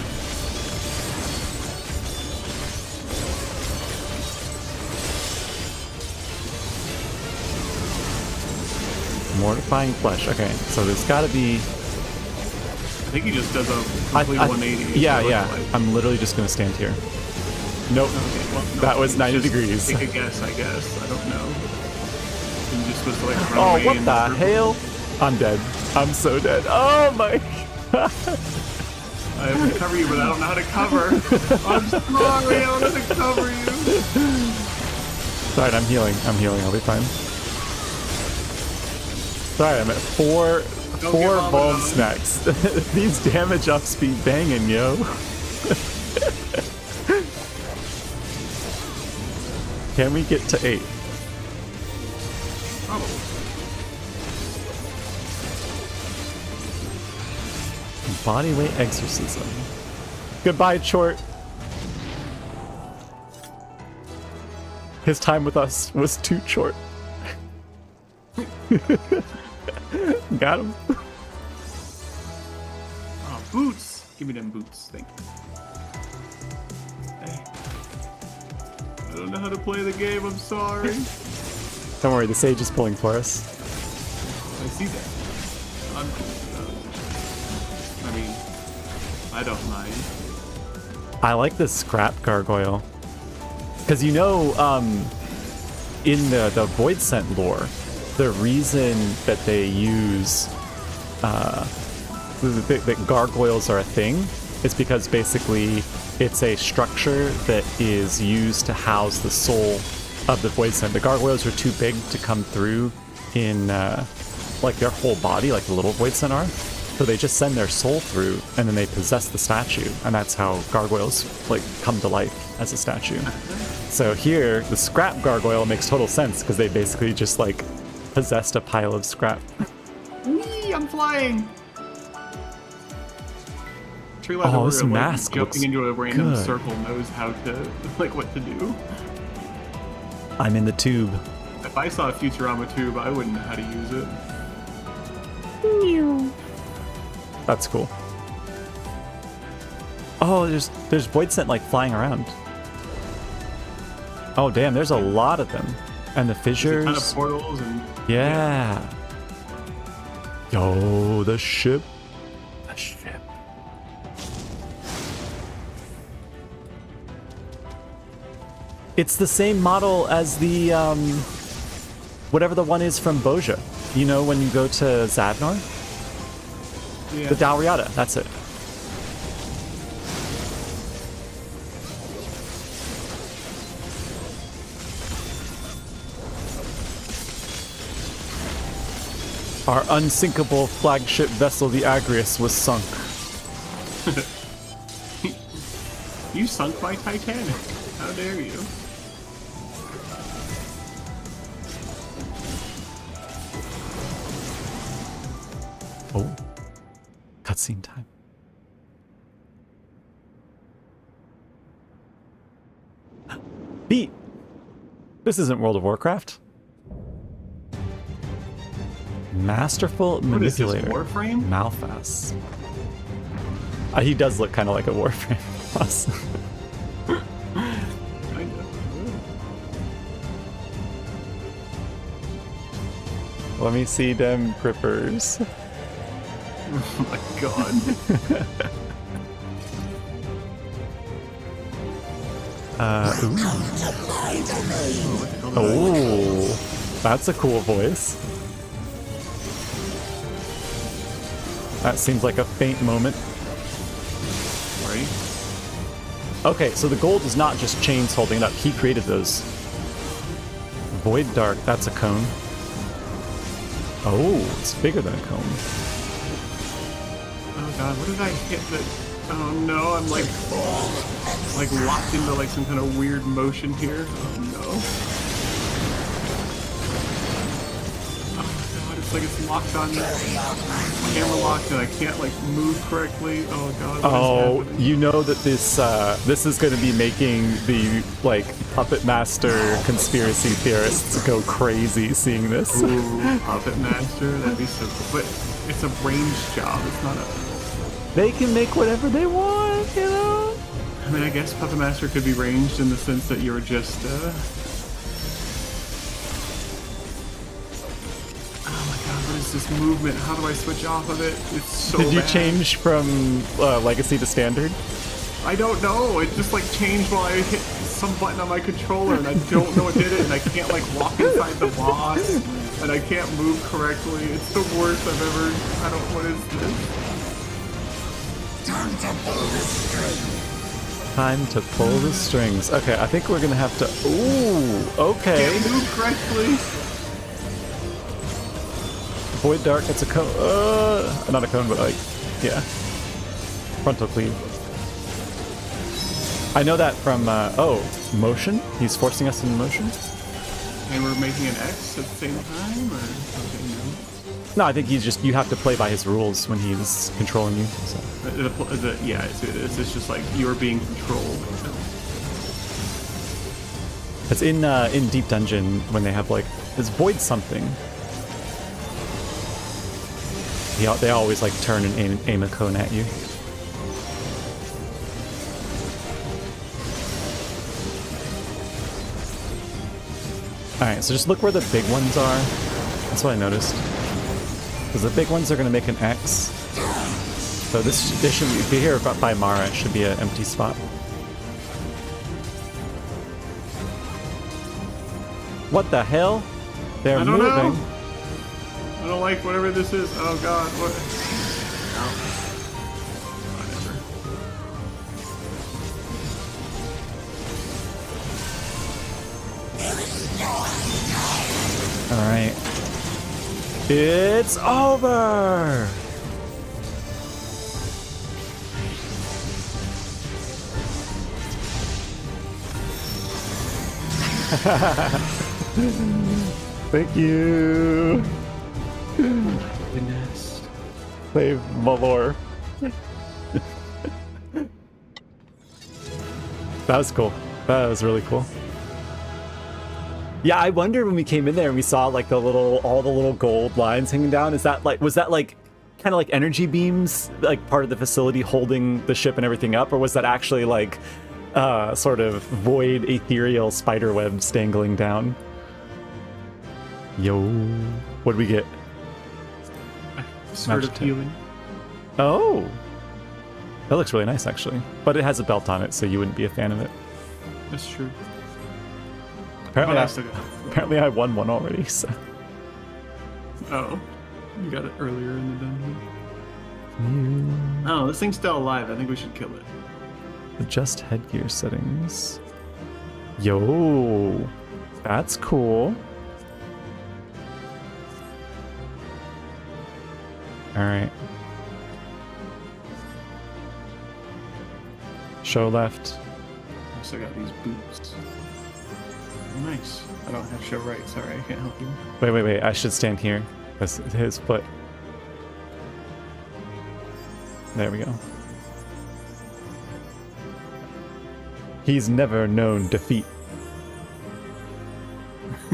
Mortifying flesh. Okay, so there's got to be. I think he just does a complete 180. Yeah. I'm literally just gonna stand here. Nope. Okay, well, no, that was 90 degrees. Take a guess, I guess. I don't know. You just supposed to like run Oh, away what and the hell? I'm dead. I'm so dead. Oh my god. I have to cover you, but I don't know how to cover. I'm sorry, I don't know how to cover you. Alright, I'm healing. I'll be fine. Sorry, I'm at four bulb snacks. These damage ups be banging, yo. Can we get to 8? Probably. Bodyweight exorcism. Goodbye, Chort. His time with us was too short. Got him. Oh, boots! Give me them boots. Thank you. Hey. I don't know how to play the game, I'm sorry. Don't worry, the sage is pulling for us. I see that. I'm cool. I mean, I don't mind. I like this scrap gargoyle. Because in the Void Scent lore, the reason that they use that gargoyles are a thing is because basically it's a structure that is used to house the soul of the Void Scent. The gargoyles are too big to come through in like their whole body, like the little Void Scent are. So they just send their soul through, and then they possess the statue, and that's how gargoyles like come to life as a statue. So here, the scrap gargoyle makes total sense because they basically just like possessed a pile of scrap. Whee! I'm flying. Oh, this mask jumping into a random circle knows how to like what to do. I'm in the tube. If I saw a Futurama tube, I wouldn't know how to use it. That's cool. Oh, there's Void Scent like flying around. Oh damn, there's a lot of them. And the fissures. There's a ton of portals and yeah. Yo, the ship. The ship. It's the same model as the whatever the one is from Boja. You know when you go to Zadnor? Yeah. The Dalriada, that's it. Our unsinkable flagship vessel, the Agrius, was sunk. You sunk my Titanic. How dare you? cutscene time. Beat! This isn't World of Warcraft. Masterful Manipulator. What is this, Warframe? Malphas. He does look kind of like a Warframe boss. Let me see them grippers. Oh my god. Oh, that's a cool voice. That seems like a faint moment. Right? Okay, so the gold is not just chains holding it up. He created those. Void Dark, that's a cone. Oh, it's bigger than a cone. Oh god, what did I hit that? Oh no, I'm like locked into like some kind of weird motion here. Oh no. Oh god, it's like it's locked on camera locked and I can't like move correctly. Oh god. Oh, you know that this is going to be making the like Puppet Master conspiracy theorists go crazy seeing this. Ooh, Puppet Master, that'd be so cool. But it's a range job, it's not a... They can make whatever they want, you know? I mean, I guess Puppet Master could be ranged in the sense that you're just, oh my god, what is this movement? How do I switch off of it? It's so Did you bad. change from Legacy to Standard? I don't know. It just like changed while I hit some button on my controller and I don't know what did it and I can't like walk inside the boss and I can't move correctly. It's the worst I've ever... what is this? Time to pull the strings. Time to pull the strings. Okay, I think we're gonna have to... Ooh, okay. Can't move correctly. Void Dark, it's a cone. Not a cone, but like, yeah. Frontal cleave. I know that from, motion? He's forcing us into motion? And we're making an X at the same time, or something? No, I think he's just, you have to play by his rules when he's controlling you, so. Yeah, it's just like you're being controlled. It's in Deep Dungeon when they have like, it's Void something. They always like turn and aim a cone at you. Alright, so just look where the big ones are. That's what I noticed. Because the big ones are going to make an X. So this should be, if you're here by Mara, it should be an empty spot. What the hell? They're I don't moving. know. I don't like whatever this is. Oh god, what? Whatever. Alright. It's over! Thank you! Goodness. Save Malor. That was cool. That was really cool. Yeah, I wonder when we came in there and we saw like all the little gold lines hanging down. Was that like kind of like energy beams, like part of the facility holding the ship and everything up, or was that actually like sort of void ethereal spider webs dangling down? Yo, what did we get? Sort of healing. Oh, that looks really nice actually, but it has a belt on it, so you wouldn't be a fan of it. That's true. Apparently I won one already, so. Oh, you got it earlier in the dungeon. Oh, this thing's still alive. I think we should kill it. Adjust headgear settings. Yo, that's cool. All right. Show left. Also got these boots. Oh, nice. I don't have show right. Sorry, I can't help you. Wait. I should stand here. That's his foot. There we go. He's never known defeat.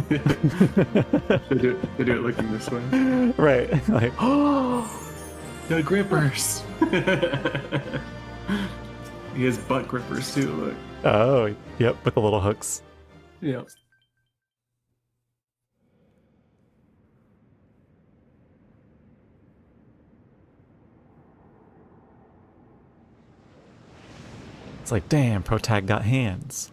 They do it looking this way. Right. Like, oh, the grippers. He has butt grippers too, look. oh, yep, with the little hooks. Yep. It's like, damn, Protag got hands.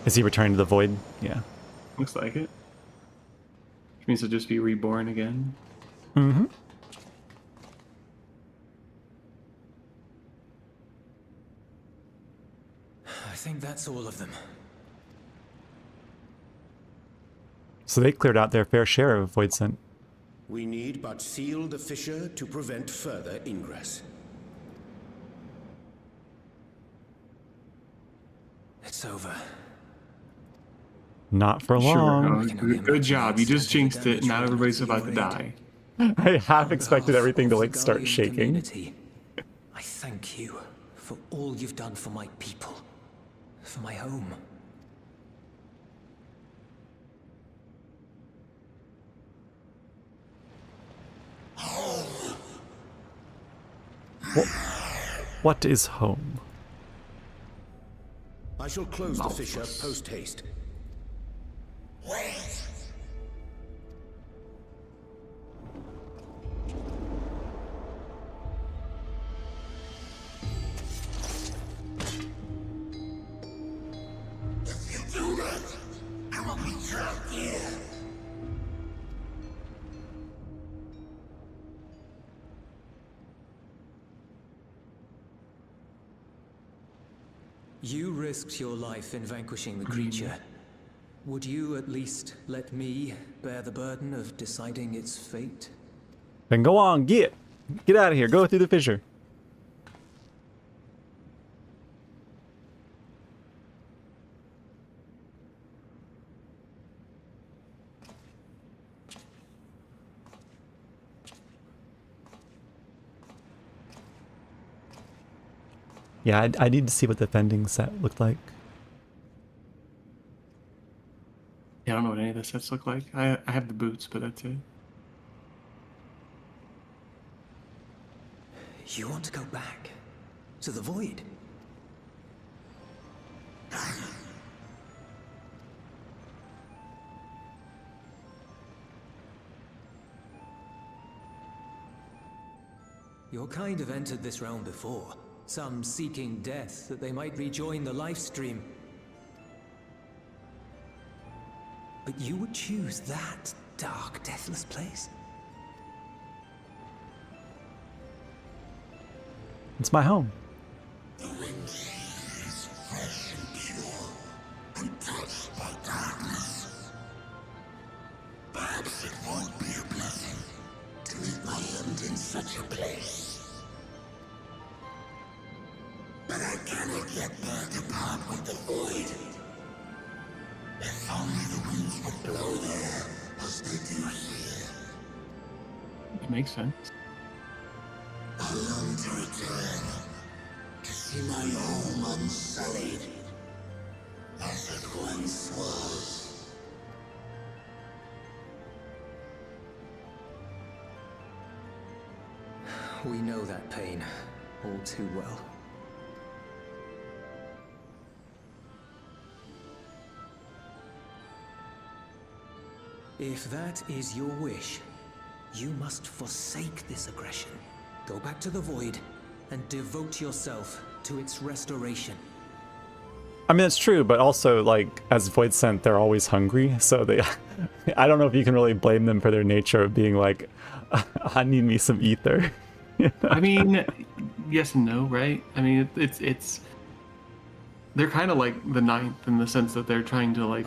Is he returning to the void? Yeah. Looks like it. Which means he'll just be reborn again. Mm-hmm. I think that's all of them. So they cleared out their fair share of void scent. We need but seal the fissure to prevent further ingress. It's over. Not for long. Sure. Good job. You just jinxed it. Now everybody's about to die. I half expected everything to like start shaking. I thank you for all you've done for my people, for my home. What is home? I shall close the fissure post-haste. If you do that, I will be trapped here. You risked your life in vanquishing the creature. Would you at least let me bear the burden of deciding its fate? Then go on, get out of here. Go through the fissure. Yeah, I need to see what the fending set looked like. Yeah, I don't know what any of the sets look like. I have the boots, but that's it. You want to go back to the void? Your kind have entered this realm before. Some seeking death that they might rejoin the life stream. But you would choose that dark, deathless place? It's my home. The wind is fresh and pure, untouched by darkness. Perhaps it won't be a blessing to meet my end in such a place. But I cannot yet bear to part with the void. If only the winds would blow there as they do here. It makes sense. I long to return, to see my home unsullied, as it once was. We know that pain all too well. If that is your wish, you must forsake this aggression. Go back to the void and devote yourself to its restoration. I mean, it's true, but also, like, as Void Sent, they're always hungry, so they... I don't know if you can really blame them for their nature of being like, I need me some ether. I mean, yes and no, right? I mean, it's they're kind of like the ninth in the sense that they're trying to, like,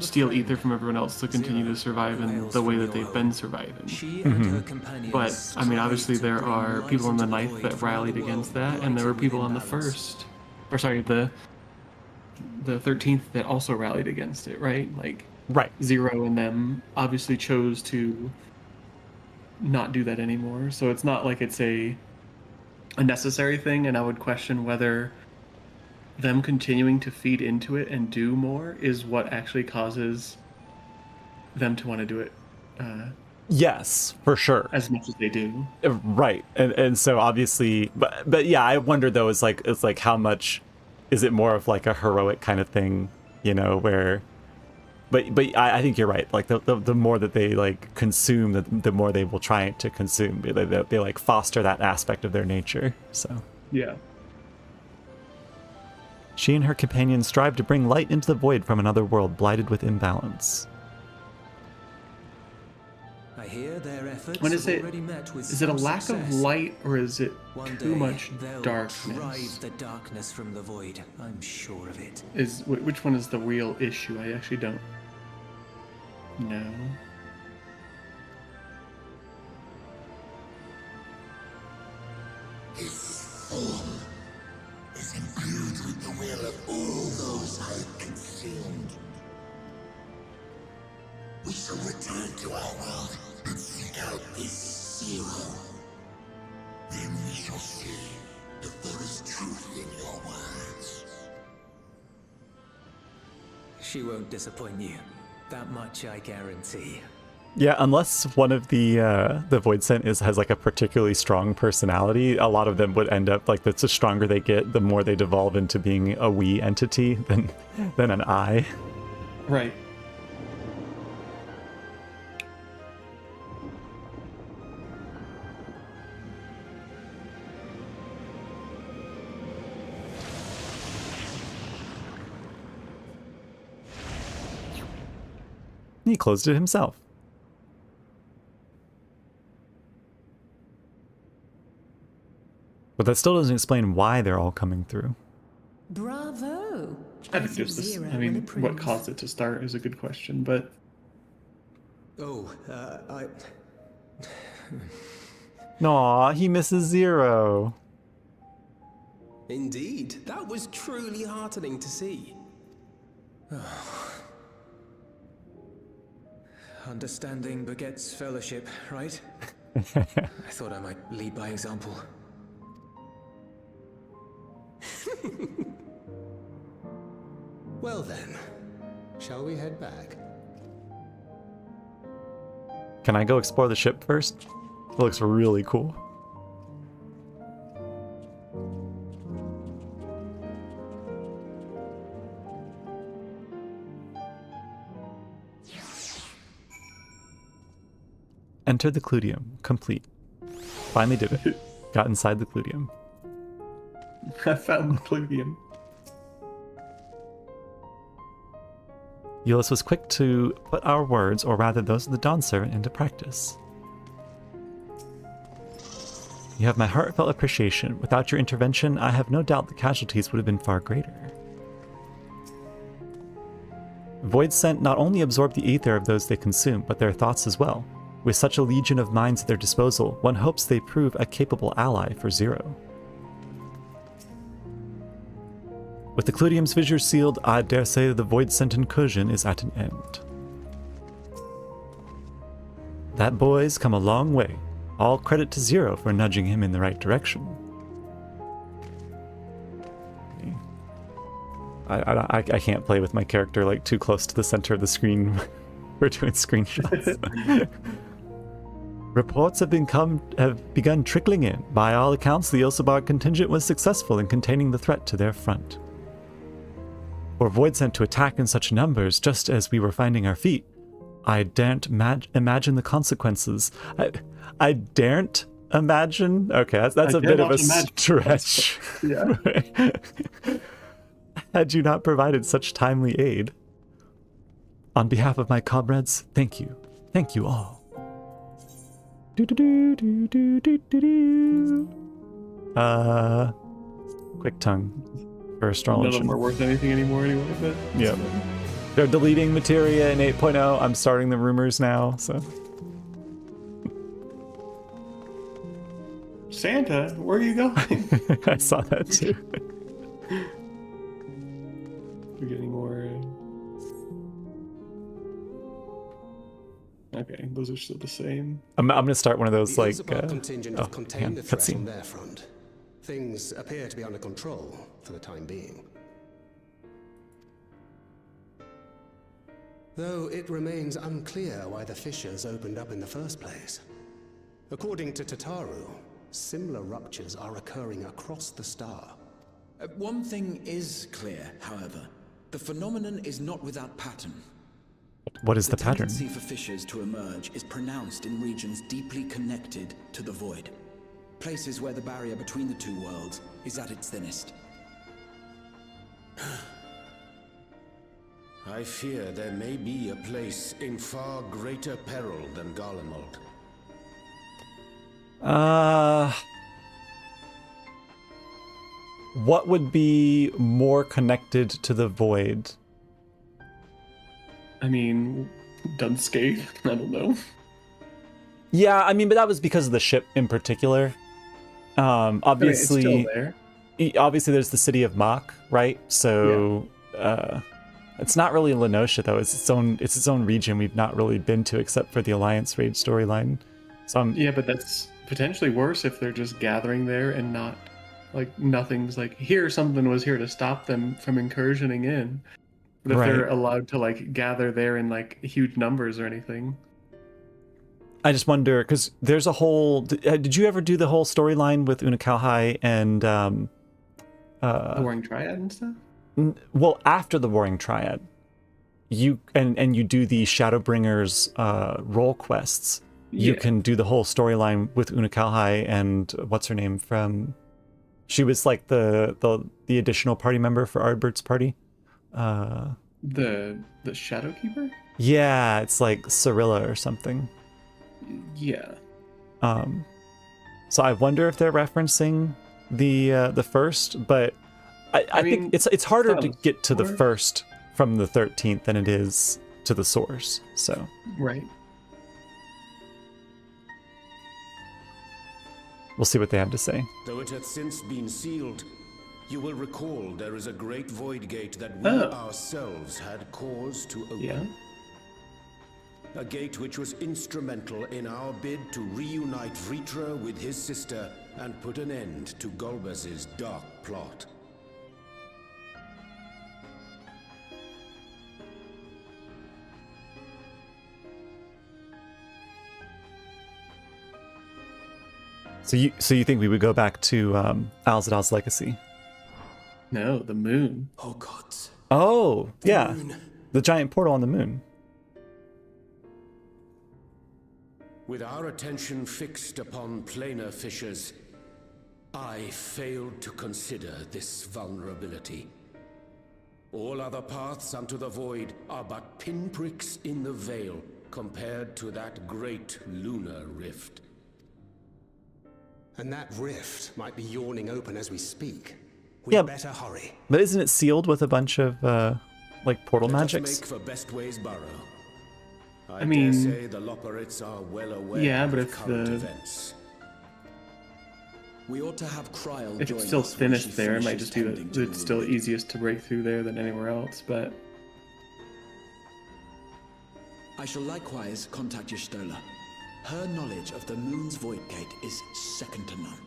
steal ether from everyone else to continue to survive in the way that they've been surviving. But, I mean, obviously there are people in the ninth that rallied against that, and there were people on the the 13th that also rallied against it, right? Like, Right. Zero and them obviously chose to not do that anymore. So it's not like it's a necessary thing, and I would question whether them continuing to feed into it and do more is what actually causes them to want to do it Yes, for sure. as much as they do. Right. And so obviously, but yeah, I wonder though, it's like how much is it more of like a heroic kind of thing, you know, where but I think you're right. Like the more that they like consume, the more they will try to consume. They like foster that aspect of their nature. So Yeah. she and her companions strive to bring light into the void from another world blighted with imbalance. I hear their efforts When is have it? already met with Is it a some lack of success. light, or is it One too day, much they'll darkness? drive the darkness from the void. I'm sure of it. Which one is the real issue? I actually don't know. His form is imbued with the will of all those I have consumed. We shall return to our world and seek out this zero. Then we shall see if there is truth in your words. She won't disappoint you. That much I guarantee. Yeah, unless one of the Void Scent has like a particularly strong personality, a lot of them would end up like the stronger they get, the more they devolve into being a we entity than an I. Right. He closed it himself. But that still doesn't explain why they're all coming through. Bravo! I think just this. I mean, what caused it to start is a good question, but Aw, he misses Zero. Indeed, that was truly heartening to see. Understanding begets fellowship, right? I thought I might lead by example. Well then, shall we head back? Can I go explore the ship first? It looks really cool. Enter the Cludium. Complete. Finally did it. Got inside the Cludium. I found the Cludium. Euless was quick to put our words, or rather those of the Dawn Servant, into practice. You have my heartfelt appreciation. Without your intervention, I have no doubt the casualties would have been far greater. Void Scent not only absorb the ether of those they consume, but their thoughts as well. With such a legion of minds at their disposal, one hopes they prove a capable ally for Zero. With the Cludium's fissure sealed, I dare say the Void Scent incursion is at an end. That boy's come a long way. All credit to Zero for nudging him in the right direction. I can't play with my character like too close to the center of the screen. We're doing screenshots. Reports have begun trickling in. By all accounts, the Ilsabar contingent was successful in containing the threat to their front. For Void Scent to attack in such numbers just as we were finding our feet, I daren't imagine the consequences. I daren't imagine? Okay, that's a bit of a stretch. Yeah. Had you not provided such timely aid. On behalf of my comrades, thank you. Thank you all. Quick tongue for astrology. None of them are worth anything anymore anyway, but... Yep. They're deleting materia in 8.0. I'm starting the rumors now, so... Santa, where are you going? I saw that too. We're getting more... Okay, those are still the same. I'm gonna start one of those The like. Ilzabar contingent have contained the threat on cutscene. their front. Things appear to be under control for the time being. Though it remains unclear why the fissures opened up in the first place. According to Tataru, similar ruptures are occurring across the star. One thing is clear, however. The phenomenon is not without pattern. What is the pattern? The tendency for fissures to emerge is pronounced in regions deeply connected to the void. Places where the barrier between the two worlds is at its thinnest. I fear there may be a place in far greater peril than Garlemald. What would be more connected to the void? I mean, Dunscape. I don't know. Yeah, I mean, but that was because of the ship in particular. Obviously, I mean, it's still there. Obviously, there's the city of Mach, right? So, it's not really Lenosha though. It's its own region we've not really been to except for the Alliance raid storyline. So yeah, but that's potentially worse if they're just gathering there and not like nothing's like here. Something was here to stop them from incursioning in. But if they're allowed to like gather there in like huge numbers or anything. I just wonder because there's a whole. Did you ever do the whole storyline with Unakalhai and the Warring Triad and stuff? Well, after the Warring Triad, you and you do the Shadowbringers role quests. You can do the whole storyline with Unakalhai and what's her name from. She was like the additional party member for Ardbert's party. The Shadowkeeper? Yeah, it's like Cyrilla or something. Yeah. So I wonder if they're referencing the first, but I mean, think it's harder to get to the first from the 13th than it is to the source. So right. We'll see what they have to say. Though it hath since been sealed, you will recall there is a great void gate that we ourselves had cause to open. Yeah. A gate which was instrumental in our bid to reunite Vritra with his sister and put an end to Golbez's dark plot. So you think we would go back to Alzadal's legacy? No, the moon. Oh gods. Oh, yeah. Moon. The giant portal on the moon. With our attention fixed upon planar fissures, I failed to consider this vulnerability. All other paths unto the void are but pinpricks in the veil compared to that great lunar rift. And that rift might be yawning open as we speak. We'd better hurry. But isn't it sealed with a bunch of like portal Let magics? us make for Bestway's burrow. I mean, dare say the Loporrits are well aware of current events. We ought to have Kryl if join it's still us when she thinnest there, it might finishes just be tending to it's still the easiest to break through there than anywhere else. But I shall likewise contact Y'shtola. Her knowledge of the moon's void gate is second to none.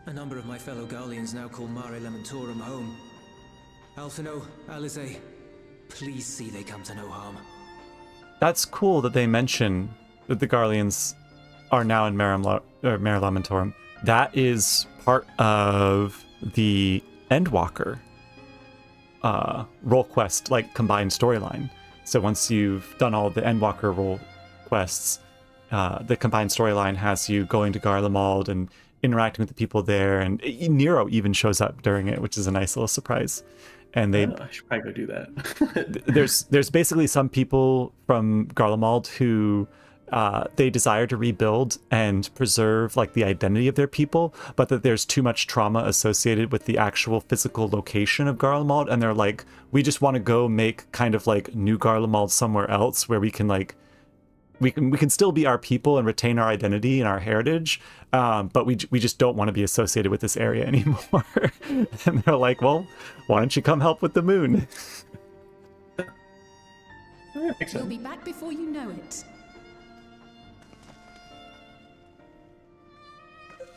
A number of my fellow Garleans now call Mare Lamentorum home. Alphino, Alize, please see they come to no harm. That's cool that they mention that the Garleans are now in Mare Lamentorum. That is part of the Endwalker role quest, like combined storyline. So once you've done all the Endwalker role quests, the combined storyline has you going to Garlemald and interacting with the people there, and Nero even shows up during it, which is a nice little surprise. And they I should probably go do that. there's basically some people from Garlemald who they desire to rebuild and preserve like the identity of their people, but that there's too much trauma associated with the actual physical location of Garlemald, and they're like, we just want to go make kind of like new Garlemald somewhere else where we can like we can still be our people and retain our identity and our heritage, but we just don't want to be associated with this area anymore. And they're like, well, why don't you come help with the moon? That makes You'll sense. be back before you know it.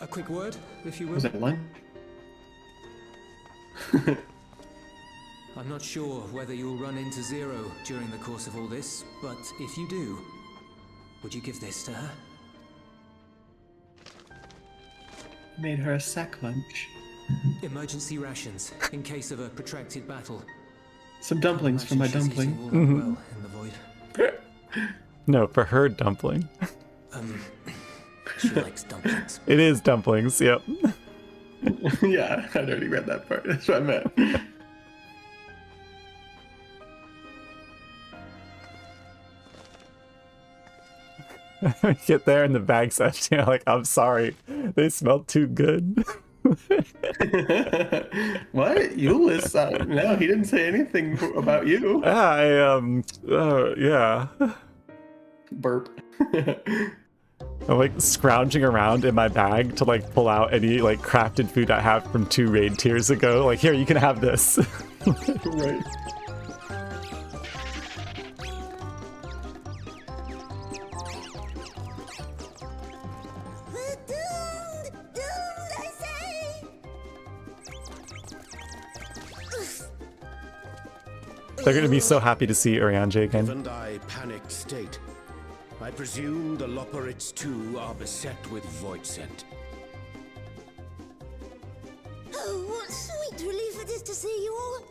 A quick word, if you will. Was that lunch? I'm not sure whether you'll run into Zero during the course of all this, but if you do, would you give this to her? Made her a sack lunch. Emergency rations, in case of a protracted battle. Some dumplings for my Imagine she's dumpling. eating all that well in the void. No, for her dumpling. She likes dumplings. It is dumplings, yep. Yeah, I'd already read that part. That's what I meant. Get there and the bag's empty. Like, I'm sorry, they smell too good. What? Euless? No, he didn't say anything about you. Yeah. Burp. I'm like scrounging around in my bag to like pull out any like crafted food I have from 2 raid tiers ago. Like, here, you can have this. Right. They're gonna be so happy to see Urianger again. Given thy panicked state, I presume the Loperids too are beset with void scent. Oh, what sweet relief it is to see you all.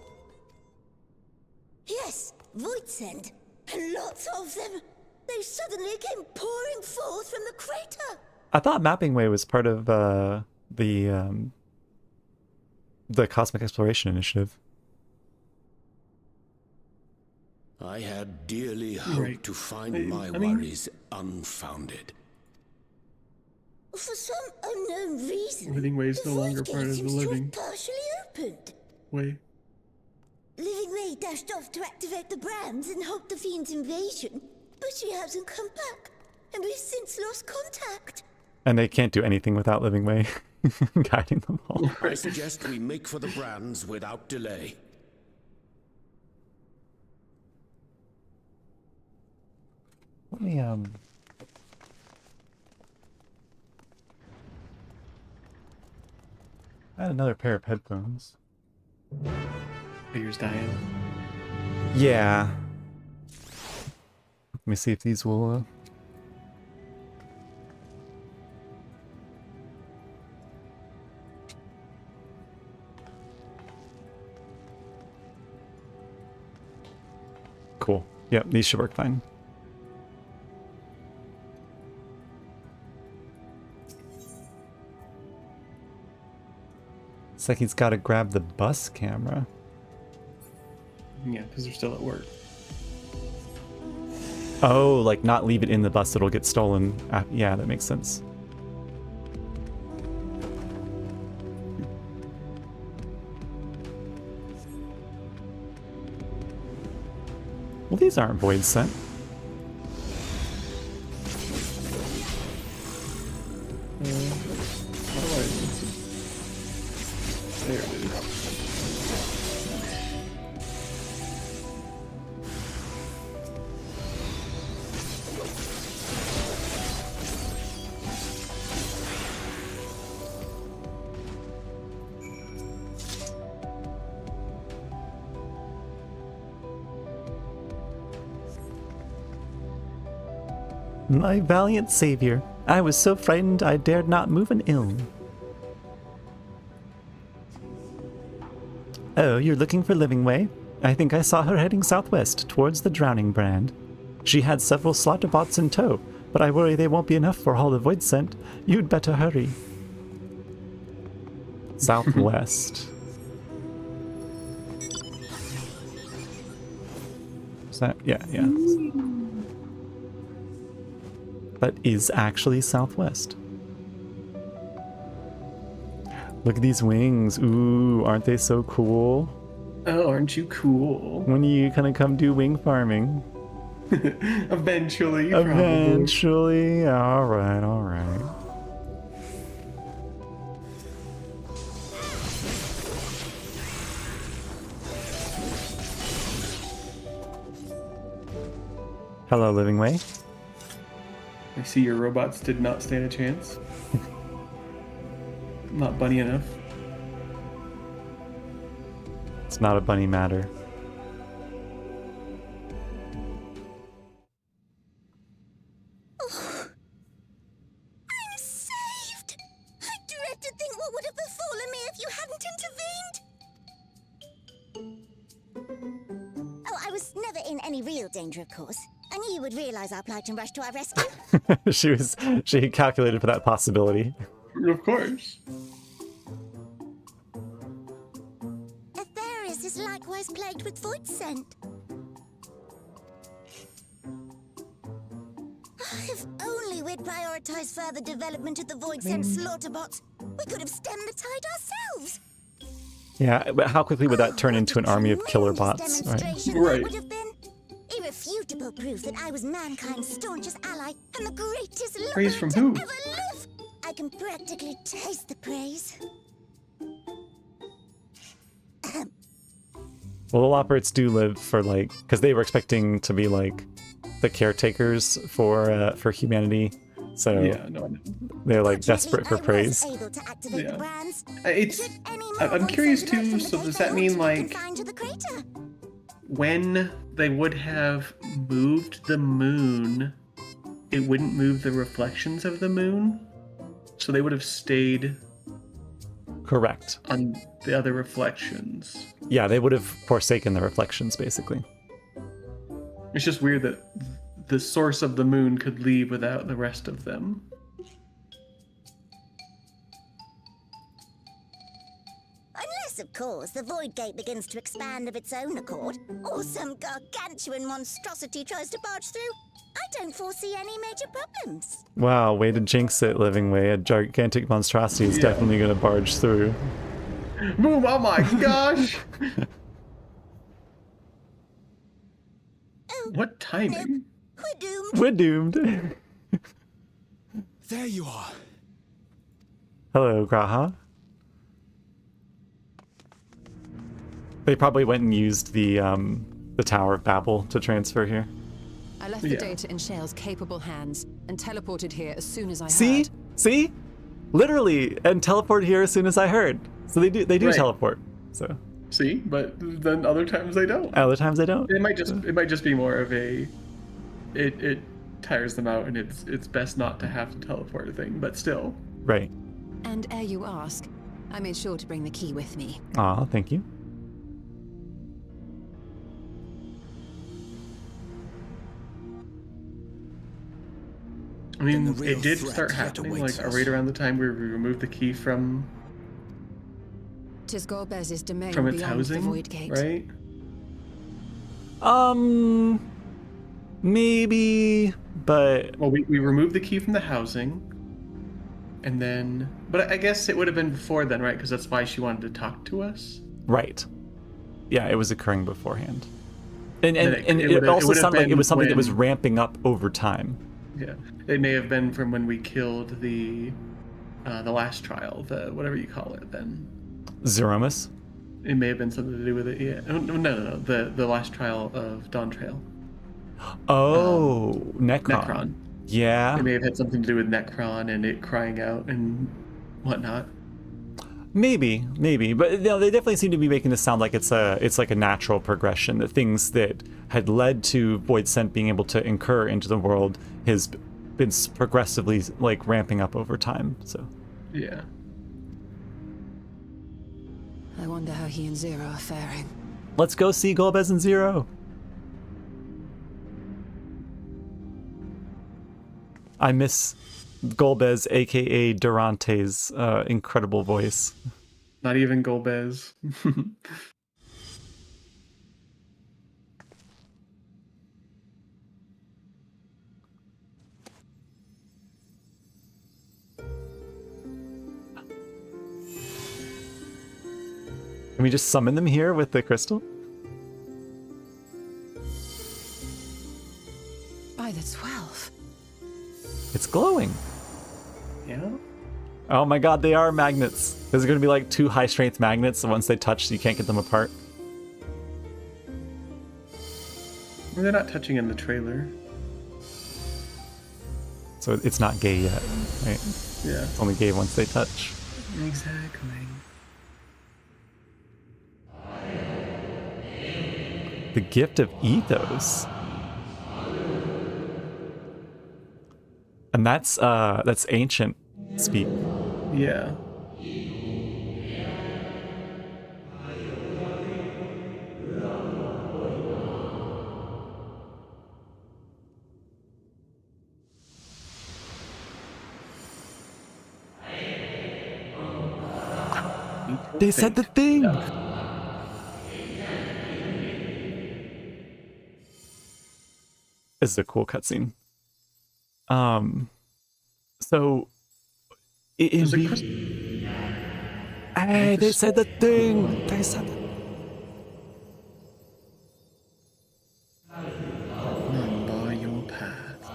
Yes, void scent, and lots of them. They suddenly came pouring forth from the crater. I thought Mapping Way was part of the Cosmic Exploration Initiative. I had dearly hoped Right. to find my worries unfounded. For some unknown reason, Living Way is the no longer void part gate of the seems to have living partially opened. way. Living Way dashed off to activate the brands and halt the fiend's invasion, but she hasn't come back, and we've since lost contact. And they can't do anything without Living Way guiding them all. I suggest we make for the brands without delay. Let me I had another pair of headphones. Figures dying. Yeah. Let me see if these will Cool. Yep, these should work fine. It's like he's got to grab the bus camera. Yeah, because they're still at work. Oh, like not leave it in the bus, it'll get stolen. Yeah, that makes sense. Well, these aren't void sent. There it is. My valiant savior, I was so frightened I dared not move an ilm. Oh, you're looking for Living Way? I think I saw her heading southwest, towards the Drowning Brand. She had several slaughter bots in tow, but I worry they won't be enough for all the void scent. You'd better hurry. Southwest. Is that, yeah. That is actually southwest. Look at these wings. Ooh, aren't they so cool? Oh, aren't you cool? When are you gonna come do wing farming? Eventually, probably. Eventually. Alright, alright. Hello, Living Way. I see your robots did not stand a chance. Not bunny enough. It's not a bunny matter. Oh, I'm saved! I dread to think what would have befallen me if you hadn't intervened. Oh, I was never in any real danger, of course. I knew you would realize our plight and rush to our rescue. She calculated for that possibility. Of course. Etheris is likewise plagued with void scent. If only we'd prioritized further development of the void scent slaughter bots, we could have stemmed the tide ourselves. Yeah, but how quickly would that turn into an army of killer bots? Right. Would have been irrefutable proof that I was mankind's staunchest ally and the greatest Praise from liberator who? ever live. I can practically taste the praise. Well, the Loperates do live for, like, because they were expecting to be, like, the caretakers for humanity. So yeah, no, they're, like, desperate for praise. Yeah. I'm curious, too, so does that mean, like, when they would have moved the moon, it wouldn't move the reflections of the moon? So they would have stayed... Correct. On the other reflections. Yeah, they would have forsaken the reflections, basically. It's just weird that the source of the moon could leave without the rest of them. Unless, of course, the Void Gate begins to expand of its own accord, or some gargantuan monstrosity tries to barge through. I don't foresee any major problems. Wow, way to jinx it, Living Way. A gigantic monstrosity is definitely going to barge through. Boom, oh my gosh! What timing? We're doomed. We're doomed. There you are. Hello, Graha. They probably went and used the Tower of Babel to transfer here. I left the data in Shale's capable hands and teleported here as soon as I See? heard. See? Literally, and teleported here as soon as I heard. So they do right. Teleport. So. See, but then other times they don't. Other times they don't. It might just be more of a it tires them out and it's best not to have to teleport a thing, but still. Right. And ere you ask, I made sure to bring the key with me. Aw, thank you. I mean, it did start happening like right around the time we removed the key from 'Tis Golbez's domain from its beyond housing, the Void Gate. right? Maybe, but... Well, we removed the key from the housing, and then... But I guess it would have been before then, right? Because that's why she wanted to talk to us? Right. Yeah, it was occurring beforehand. And it also sounded like it was something that was ramping up over time. Yeah. It may have been from when we killed the last trial, the whatever you call it then. Zeromus? It may have been something to do with it, yeah. No. The last trial of Dawn Trail. Oh, Necron. Yeah. It may have had something to do with Necron and it crying out and whatnot. Maybe, but you know, they definitely seem to be making this sound like it's like a natural progression. That things that had led to Void Scent being able to incur into the world has been progressively like ramping up over time. So. Yeah. I wonder how he and Zero are faring. Let's go see Golbez and Zero. I miss Golbez, aka Durante's incredible voice. Not even Golbez. Can we just summon them here with the crystal? By the 12. It's glowing. Yeah. Oh my god, they are magnets. There's going to be like 2 high-strength magnets, so once they touch, you can't get them apart. They're not touching in the trailer. So it's not gay yet, right? Yeah. It's only gay once they touch. Exactly. The gift of ethos. And that's ancient speak. Yeah. They said the thing! This is a cool cutscene. So... Hey, they said the thing! They said the... Remember your path.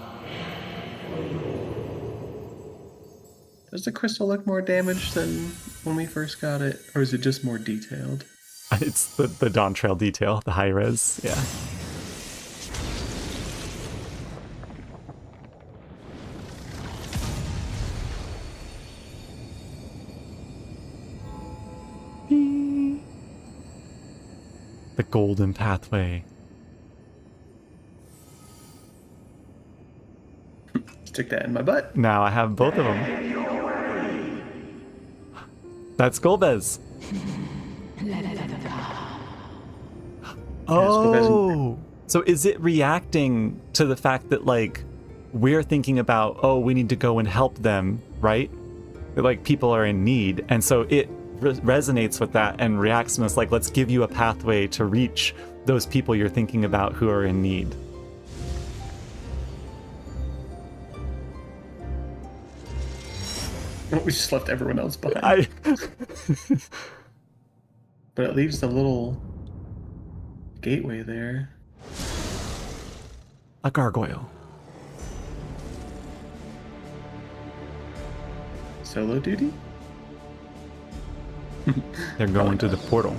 Does the crystal look more damaged than when we first got it? Or is it just more detailed? It's the Dawn Trail detail, the high res, yeah. The golden pathway. Stick that in my butt. Now I have both of them. That's Golbez. Oh, so is it reacting to the fact that, like, we're thinking about, oh, we need to go and help them, right? That, like, people are in need, and so it resonates with that and reacts and it's like, let's give you a pathway to reach those people you're thinking about who are in need. We just left everyone else behind. But it leaves the little gateway there. A gargoyle. Solo duty? They're going to the portal.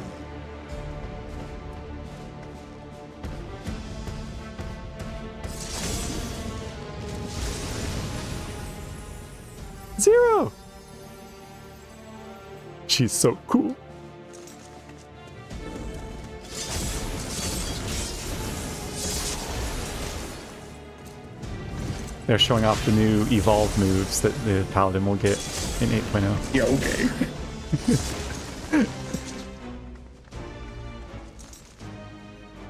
Zero! She's so cool. They're showing off the new evolve moves that the Paladin will get in 8.0. Yeah, okay.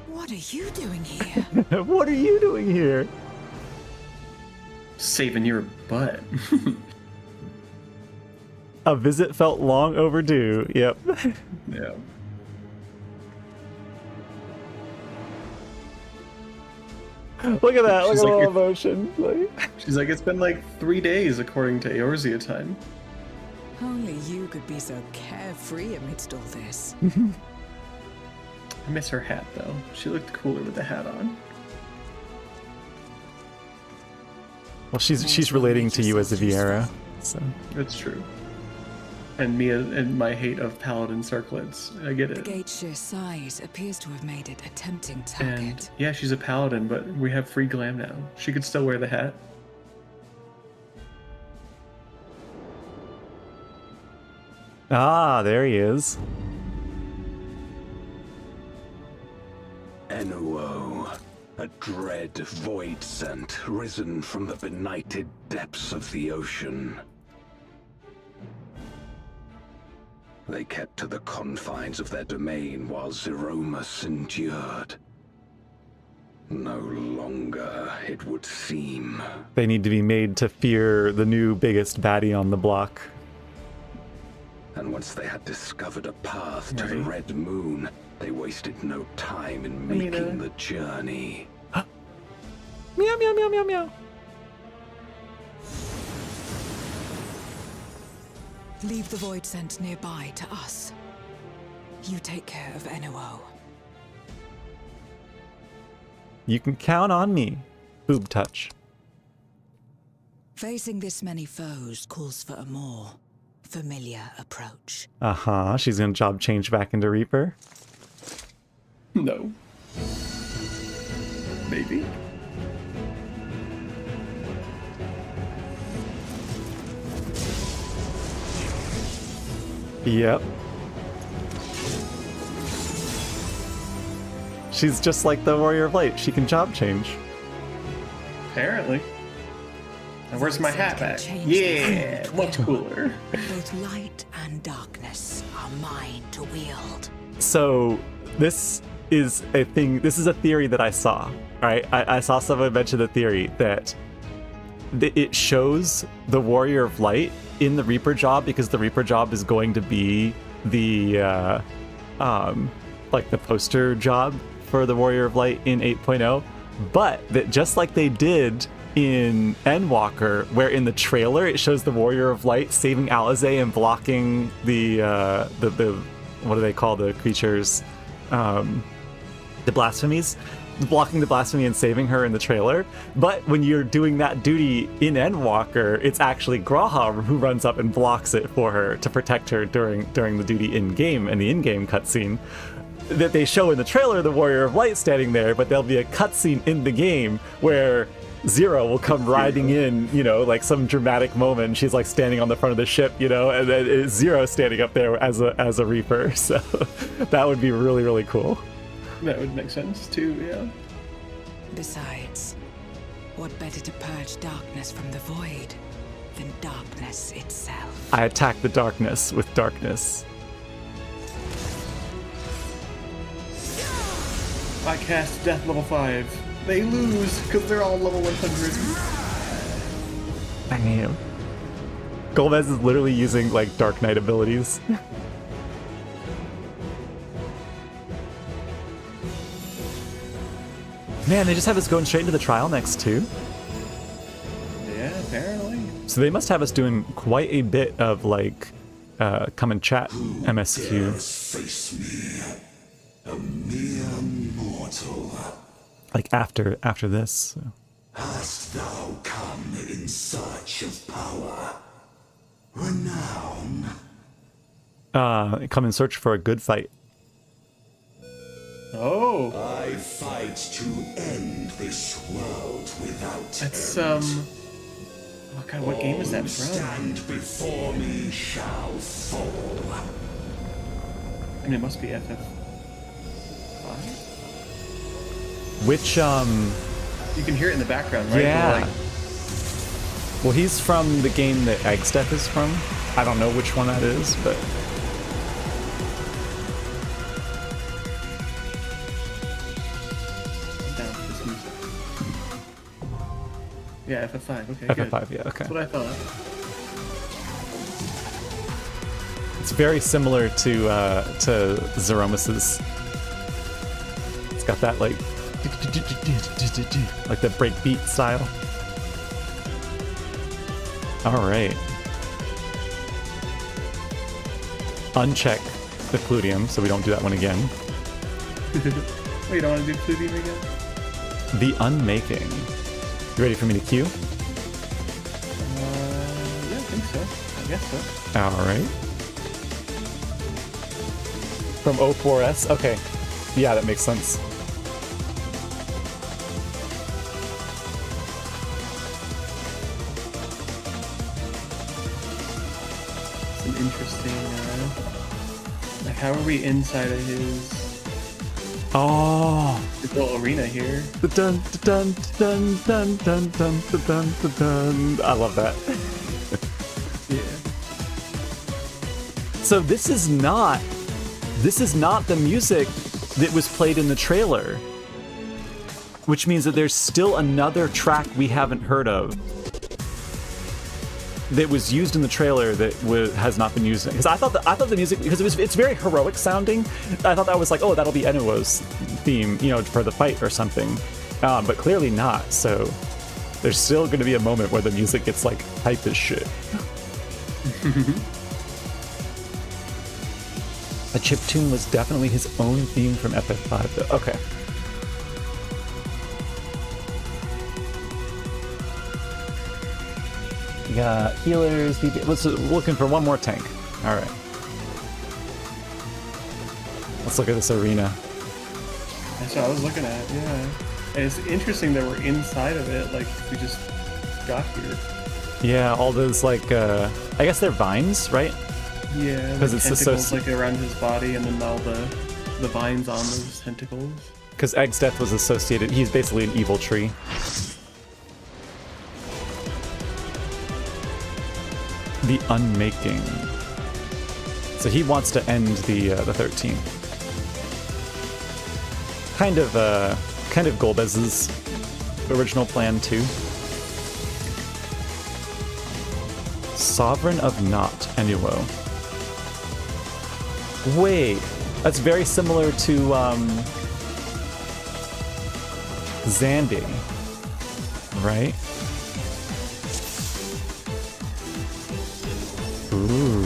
What are you doing here? What are you doing here? Saving your butt. A visit felt long overdue. Yep. Yeah. Look at that. Look She's at like, all emotion. She's like, it's been like 3 days according to Eorzea time. Only you could be so carefree amidst all this. I miss her hat though. She looked cooler with the hat on. Well, she's relating to you as a Viera, so That's true. And Mia and my hate of paladin circlets. I get The it. gate's sheer size appears to have made it a tempting target. And yeah, she's a paladin, but we have free glam now. She could still wear the hat. ah, there he is. Enuo, a dread void scent risen from the benighted depths of the ocean. They kept to the confines of their domain while Zeromus endured. No longer, it would seem. They need to be made to fear the new biggest baddie on the block. And once they had discovered a path to the Red Moon, they wasted no time in making the journey. Meow, meow, meow, meow, meow. Leave the void scent nearby to us. You take care of Enuo. You can count on me. Boob touch. Facing this many foes calls for a more familiar approach. Uh-huh, she's gonna job change back into Reaper. No. Maybe. Yep. She's just like the Warrior of Light. She can job change. Apparently. And where's my hat back? Yeah, much cooler. Both light and darkness are mine to wield. So this is a thing. This is a theory that I saw. Right? I saw someone mention the theory that it shows the Warrior of Light in the Reaper job because the Reaper job is going to be the like the poster job for the Warrior of Light in 8.0, but that just like they did in Endwalker, where in the trailer it shows the Warrior of Light saving Alizé and blocking the what do they call the creatures, the blasphemies, blocking the blasphemy and saving her in the trailer. But when you're doing that duty in Endwalker, it's actually Graham who runs up and blocks it for her to protect her during the duty in game and the in-game cutscene. That they show in the trailer the Warrior of Light standing there, but there'll be a cutscene in the game where Zero will come riding in, you know, like some dramatic moment. She's like standing on the front of the ship, you know, and then it's Zero standing up there as a Reaper. So that would be really, really cool. That would make sense too, yeah. Besides, what better to purge darkness from the void than darkness itself? I attack the darkness with darkness. I cast Death level 5. They lose because they're all level 100. Damn. Golbez is literally using like Dark Knight abilities. Man, they just have us going straight into the trial next too. Yeah, apparently. So they must have us doing quite a bit of like come and chat MSQ. Face me, a mere mortal. Like after this. So. Hast thou come in search of power, renown? Come and search for a good fight. Oh. I fight to end this world without That's end. Oh god, what game is that from? Stand before me shall fall. I mean, it must be FF5. Which You can hear it in the background, right? Yeah. Like, well, he's from the game that Eggstep is from. I don't know which one that is, but I'm down for this music. Yeah, FF5. Okay, FF5, good. yeah, okay. That's what I thought. It's very similar to Zeromus's. It's got that like that breakbeat style. All right. Uncheck the Cludium, so we don't do that one again. Wait, you don't want to do Cludium again? The Unmaking. You ready for me to queue? Yeah, I think so. I guess so. All right. From O4S? Okay. Yeah, that makes sense. It's an interesting, like, how are we inside of his little arena here? Dun dun dun dun dun dun dun dun dun. I love that. Yeah. So this is not the music that was played in the trailer, which means that there's still another track we haven't heard of that was used in the trailer that has not been used. Because I thought the music, because it's very heroic sounding. I thought that was like, oh, that'll be Enuo's theme, you know, for the fight or something. But clearly not. So there's still going to be a moment where the music gets like hype as shit. A chiptune was definitely his own theme from FF5, though. Okay. We got healers. Let's looking for one more tank. All right. Let's look at this arena. That's what I was looking at. Yeah, and it's interesting that we're inside of it. Like we just got here. Yeah, all those like I guess they're vines, right? Yeah, because it's tentacles like around his body, and then all the vines on those tentacles. Because Egg's death was associated. He's basically an evil tree. The Unmaking. So he wants to end the 13th. Kind of Golbez's original plan too. Sovereign of Not Annuo. Wait, that's very similar to Zandy, right? Ooh.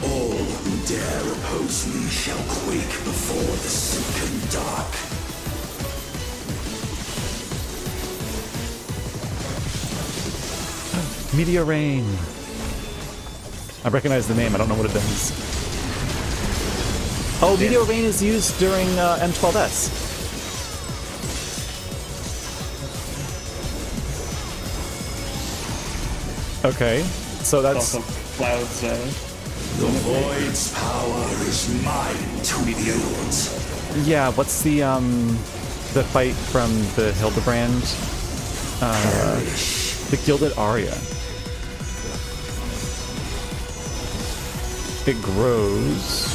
All who dare oppose me shall quake before the silken dark. Meteor Rain. I recognize the name, I don't know what it does. Oh, Meteor Rain is used during M12S. Okay, so that's... Also Cloud's, The Void's power is mine to wield. Yeah, what's the fight from the Hildebrand? The Gilded Aria. It grows.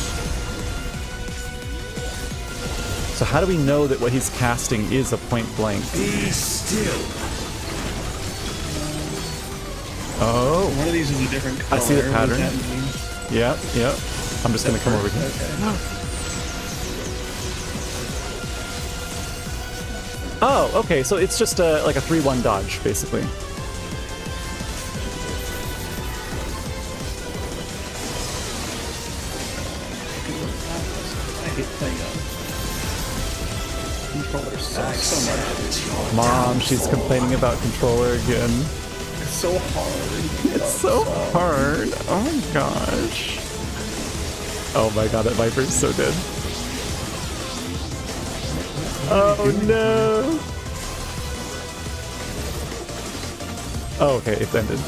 So how do we know that what he's casting is a point blank? Be still. Oh. One of these is a different color. I see the pattern. What does that mean? Yep, yep. I'm just gonna come over here. Okay. Oh, okay, so it's just like a 3-1 dodge, basically. I hate playing controllers so much. Mom, she's complaining about controller again. It's so hard. It's so hard. Oh my gosh. Oh my god, that Viper's so dead. Oh no! Oh, okay, it ended.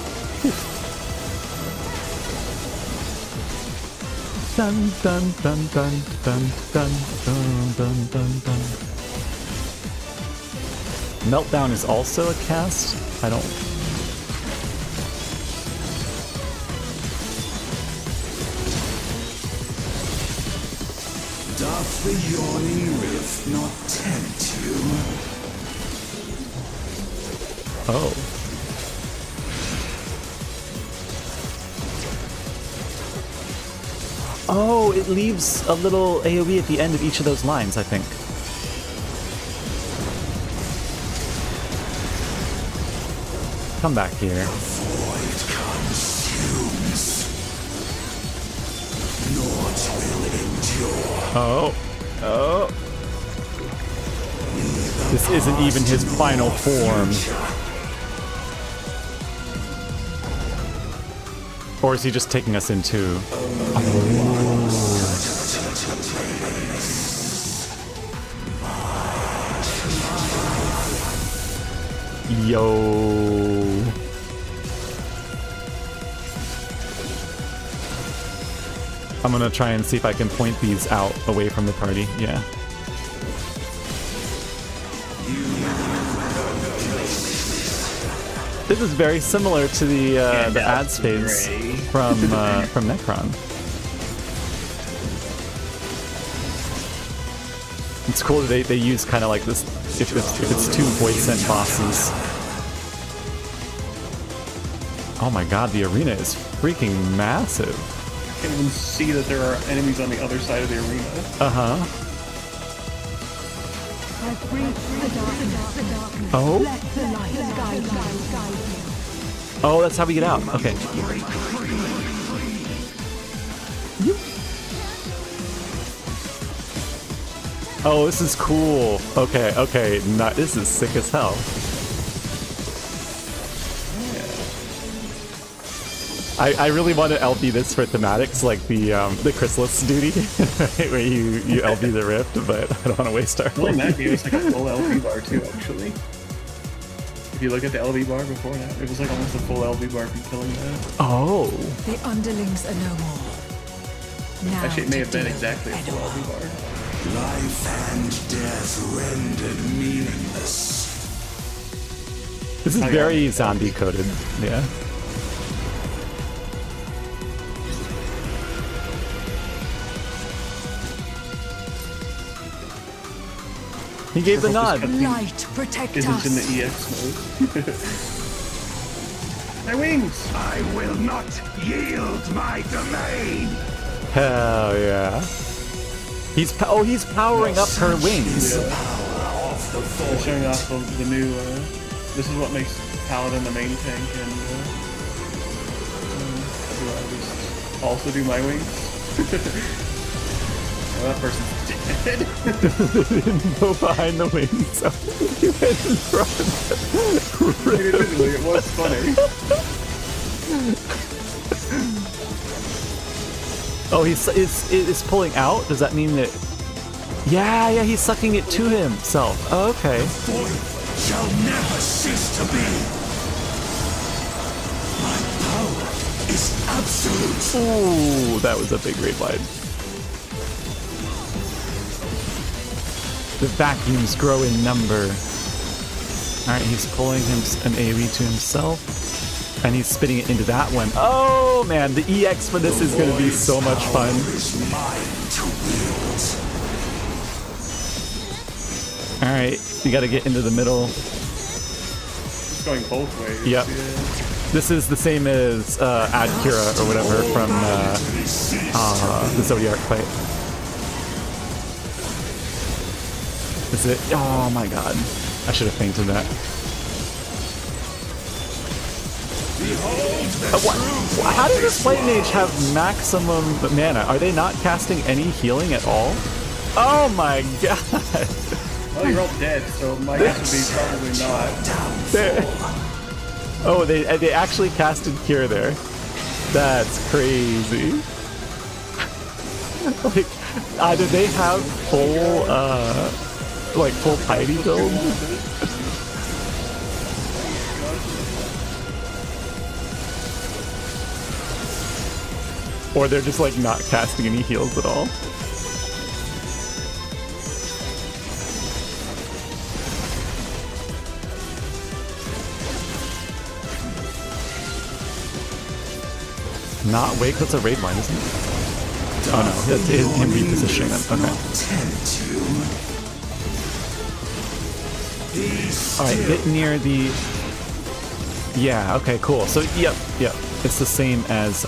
Dun dun dun dun dun dun dun dun dun dun. Meltdown is also a cast? I don't... Doth the yawning rift not tempt you? Oh. Oh, it leaves a little AoE at the end of each of those lines, I think. Come back here. The void consumes. Naught will endure. Oh. Oh. This isn't even his final form. Or is he just taking us into... Yo. I'm gonna try and see if I can point these out away from the party. Yeah. This is very similar to the ads phase from Necron. It's cool that they use kind of like this if it's two void sent bosses. Oh my god, the arena is freaking massive. You can't even see that there are enemies on the other side of the arena. Uh-huh. Oh? Oh, that's how we get out. Okay. Oh, this is cool. Okay, okay. This is sick as hell. I really want to LB this for thematics, like the Chrysalis duty, right, where you LB the rift, but I don't want to waste our. Well, in that game, it's like a full LB bar too, actually. If you look at the LV bar before that, it was like almost a full LV bar from killing that. Oh. The underlings are no more. Now Actually, it may have been to exactly a full LV bar. Life and death rendered meaningless. This is very zombie coded, yeah. He gave the nod. Light protect Isn't us. in the EX mode. My wings! I will not yield my domain! Hell yeah. He's powering up her wings. Yeah. They're showing off the new, this is what makes Paladin the main tank, and do I just also do my wings? Oh, that person's dead. They didn't go behind the wings, so he went in front. Admittedly, it was funny. Oh, it's pulling out? Does that mean that... Yeah, he's sucking it to himself. Oh, okay. The void shall never cease to be. My power is absolute. Ooh, that was a big raid line. The vacuums grow in number. Alright, he's pulling an AoE to himself. And he's spitting it into that one. Oh man, the EX for this is gonna be so much fun. Alright, you gotta get into the middle. It's going both ways. Yep. Yeah. This is the same as Adkira or whatever from the Zodiac fight. Is it? Oh my god. I should have fainted that. How does this White Mage have maximum mana? Are they not casting any healing at all? Oh my god. Well, you're all dead, so my guess would be probably not. Oh, they actually casted Cure there. That's crazy. Like, either they have full, full piety build. Or they're just like not casting any heals at all. Not wait, that's a raid line, isn't it? Oh no, that's him repositioning them. Okay. Alright, get near the... Yeah, okay, cool. So, yep. It's the same as,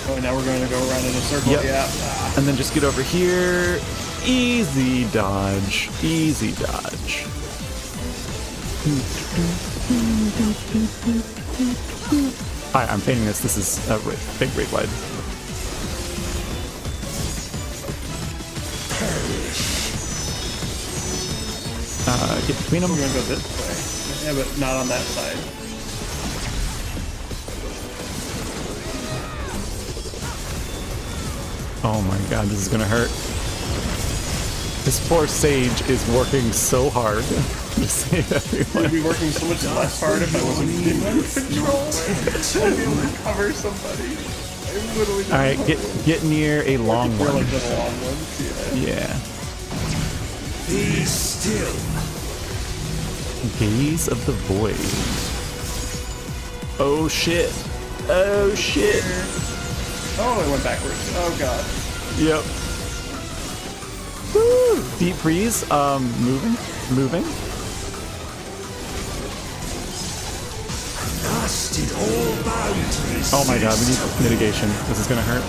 Oh, now we're going to go around in a circle, yeah. And then just get over here. Easy dodge. Easy dodge. Hi, I'm painting this. This is a big raid wide. Get between them. We're going to go this way. Yeah, but not on that side. Oh my god, this is gonna hurt. This poor Sage is working so hard. Just say everyone. I'd be working so much less hard if I wasn't in my control. I'd be able to cover somebody. Alright, get near a long one. Like the long ones, yeah. Be still. Gaze of the Void. Oh shit. Oh shit. Oh, it went backwards. Oh god. Yep. Woo! Deep freeze. Moving. Oh my god, we need mitigation. This is gonna hurt.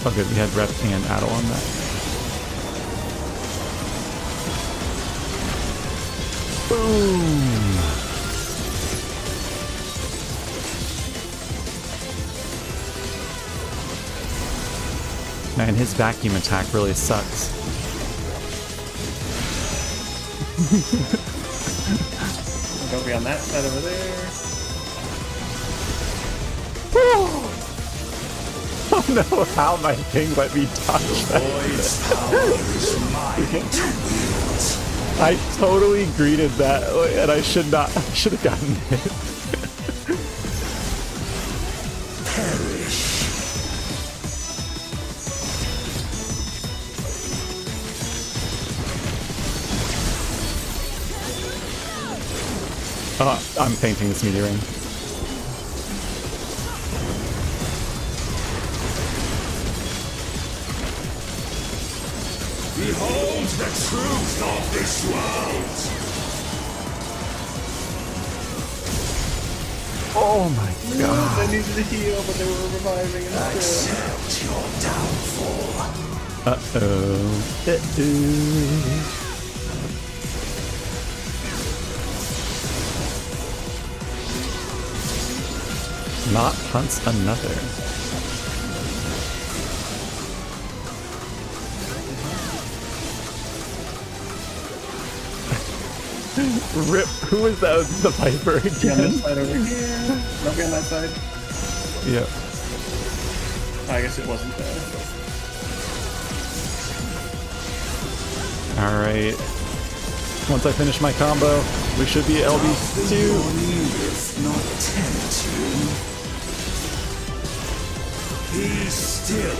Oh good, we had Rep and Adel on that. Boom! Man, his vacuum attack really sucks. Don't be on that side over there. Oh don't know how my thing let me dodge that. I totally greeted that, and I should have gotten it. Perish. I'm fainting this meteor ring. Behold the truth of this world! Oh my god. They needed to heal, but they were reviving instead. Accept your downfall. Uh-oh. Uh-oh. Not hunts another. Rip, who was that? The Viper again? Yeah, this side over here. Don't be on that side. Yep. I guess it wasn't there. Alright. Once I finish my combo, we should be LB2. Not tempt you. Be still.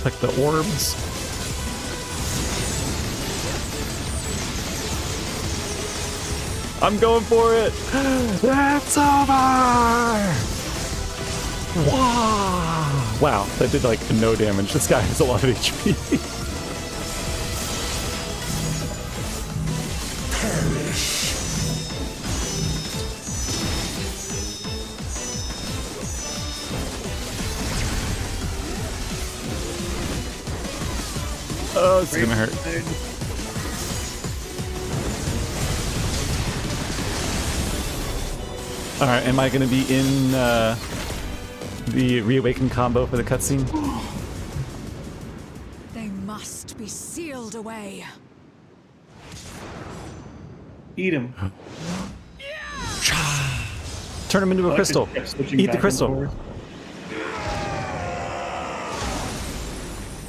Like the orbs. I'm going for it! It's over! Wow! Wow, that did like no damage. This guy has a lot of HP. Perish. Oh, it's gonna hurt. Alright, am I gonna be in the reawaken combo for the cutscene? They must be sealed away. Eat him. Turn him into a crystal. Eat the crystal.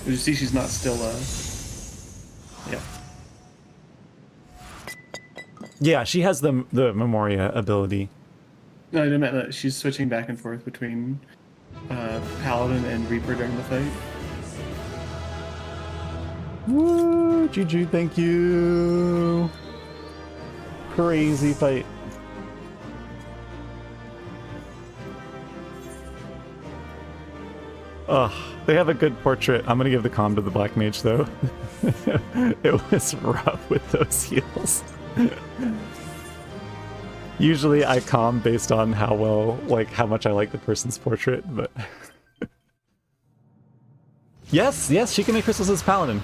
You see she's not still, yeah. Yeah, she has the Memoria ability. No, I meant that she's switching back and forth between Paladin and Reaper during the fight. Woo! GG, thank you! Crazy fight. Ugh, they have a good portrait. I'm gonna give the comm to the Black Mage though. It was rough with those heals. Usually I comm based on how well, like how much I like the person's portrait, but... Yes, she can make crystals as Paladin.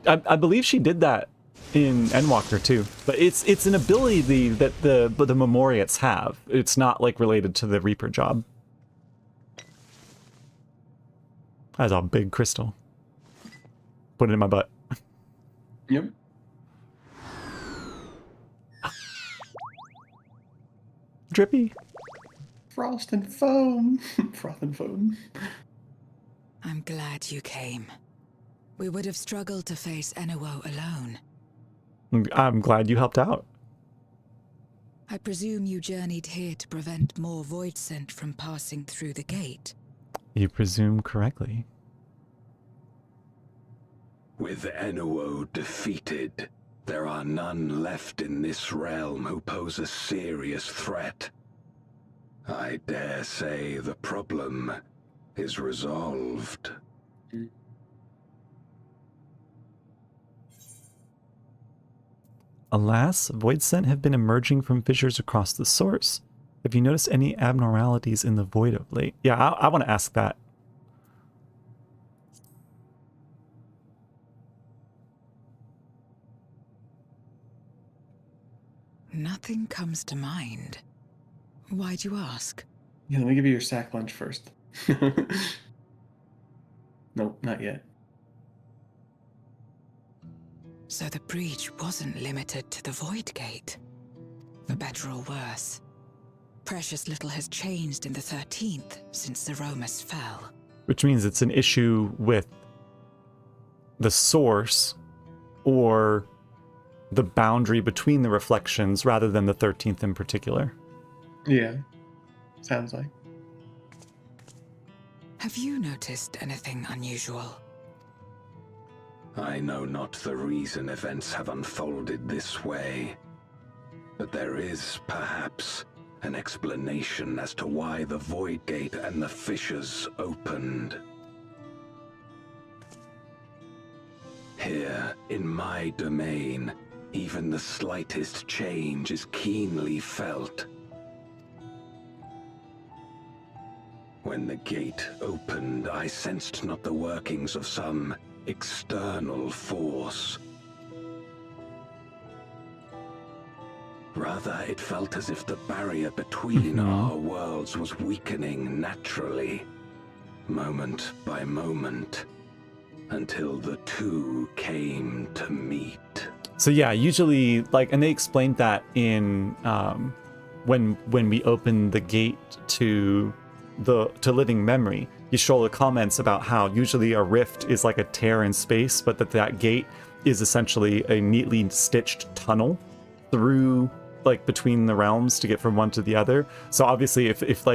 I believe she did that in Endwalker too, but it's an ability that the Memoriats have. It's not like related to the Reaper job. That's a big crystal. Put it in my butt. Yep. Drippy. Frost and foam. Froth and foam. I'm glad you came. We would have struggled to face Enuo alone. I'm glad you helped out. I presume you journeyed here to prevent more Void Scent from passing through the gate. You presume correctly. With Enuo defeated, there are none left in this realm who pose a serious threat. I dare say the problem is resolved. Alas, Void Scent have been emerging from fissures across the source. Have you noticed any abnormalities in the Void of late? Yeah, I want to ask that. Nothing comes to mind. Why'd you ask? Yeah, let me give you your sack lunch first. Nope, not yet. So the breach wasn't limited to the Void Gate. For better or worse. Precious little has changed in the 13th since the Romus fell. Which means it's an issue with the source or the boundary between the reflections rather than the 13th in particular. Yeah, sounds like. Have you noticed anything unusual? I know not the reason events have unfolded this way, but there is, perhaps, an explanation as to why the Void Gate and the fissures opened. Here, in my domain, even the slightest change is keenly felt. When the gate opened, I sensed not the workings of some external force. Rather, it felt as if the barrier between our worlds was weakening naturally, moment by moment, until the two came to meet. So yeah, usually, like, and they explained that in when we open the gate to living memory. Yashola comments about how usually a rift is like a tear in space, but that gate is essentially a neatly stitched tunnel through, like, between the realms to get from one to the other. So obviously, if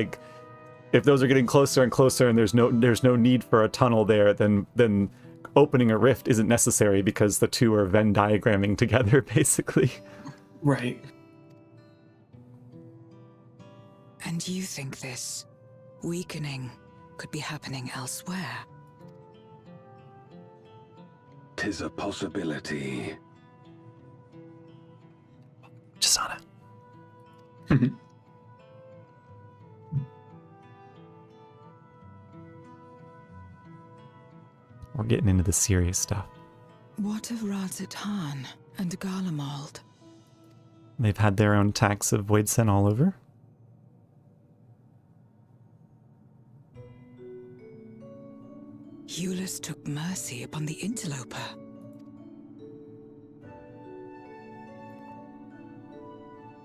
those are getting closer and closer, and there's no need for a tunnel there, then opening a rift isn't necessary because the two are Venn diagramming together, basically. Right. And you think this weakening could be happening elsewhere? 'Tis a possibility. Chisana. We're getting into the serious stuff. What of Razatan and Garlemald? They've had their own attacks of Voidsen all over. Eulus took mercy upon the interloper.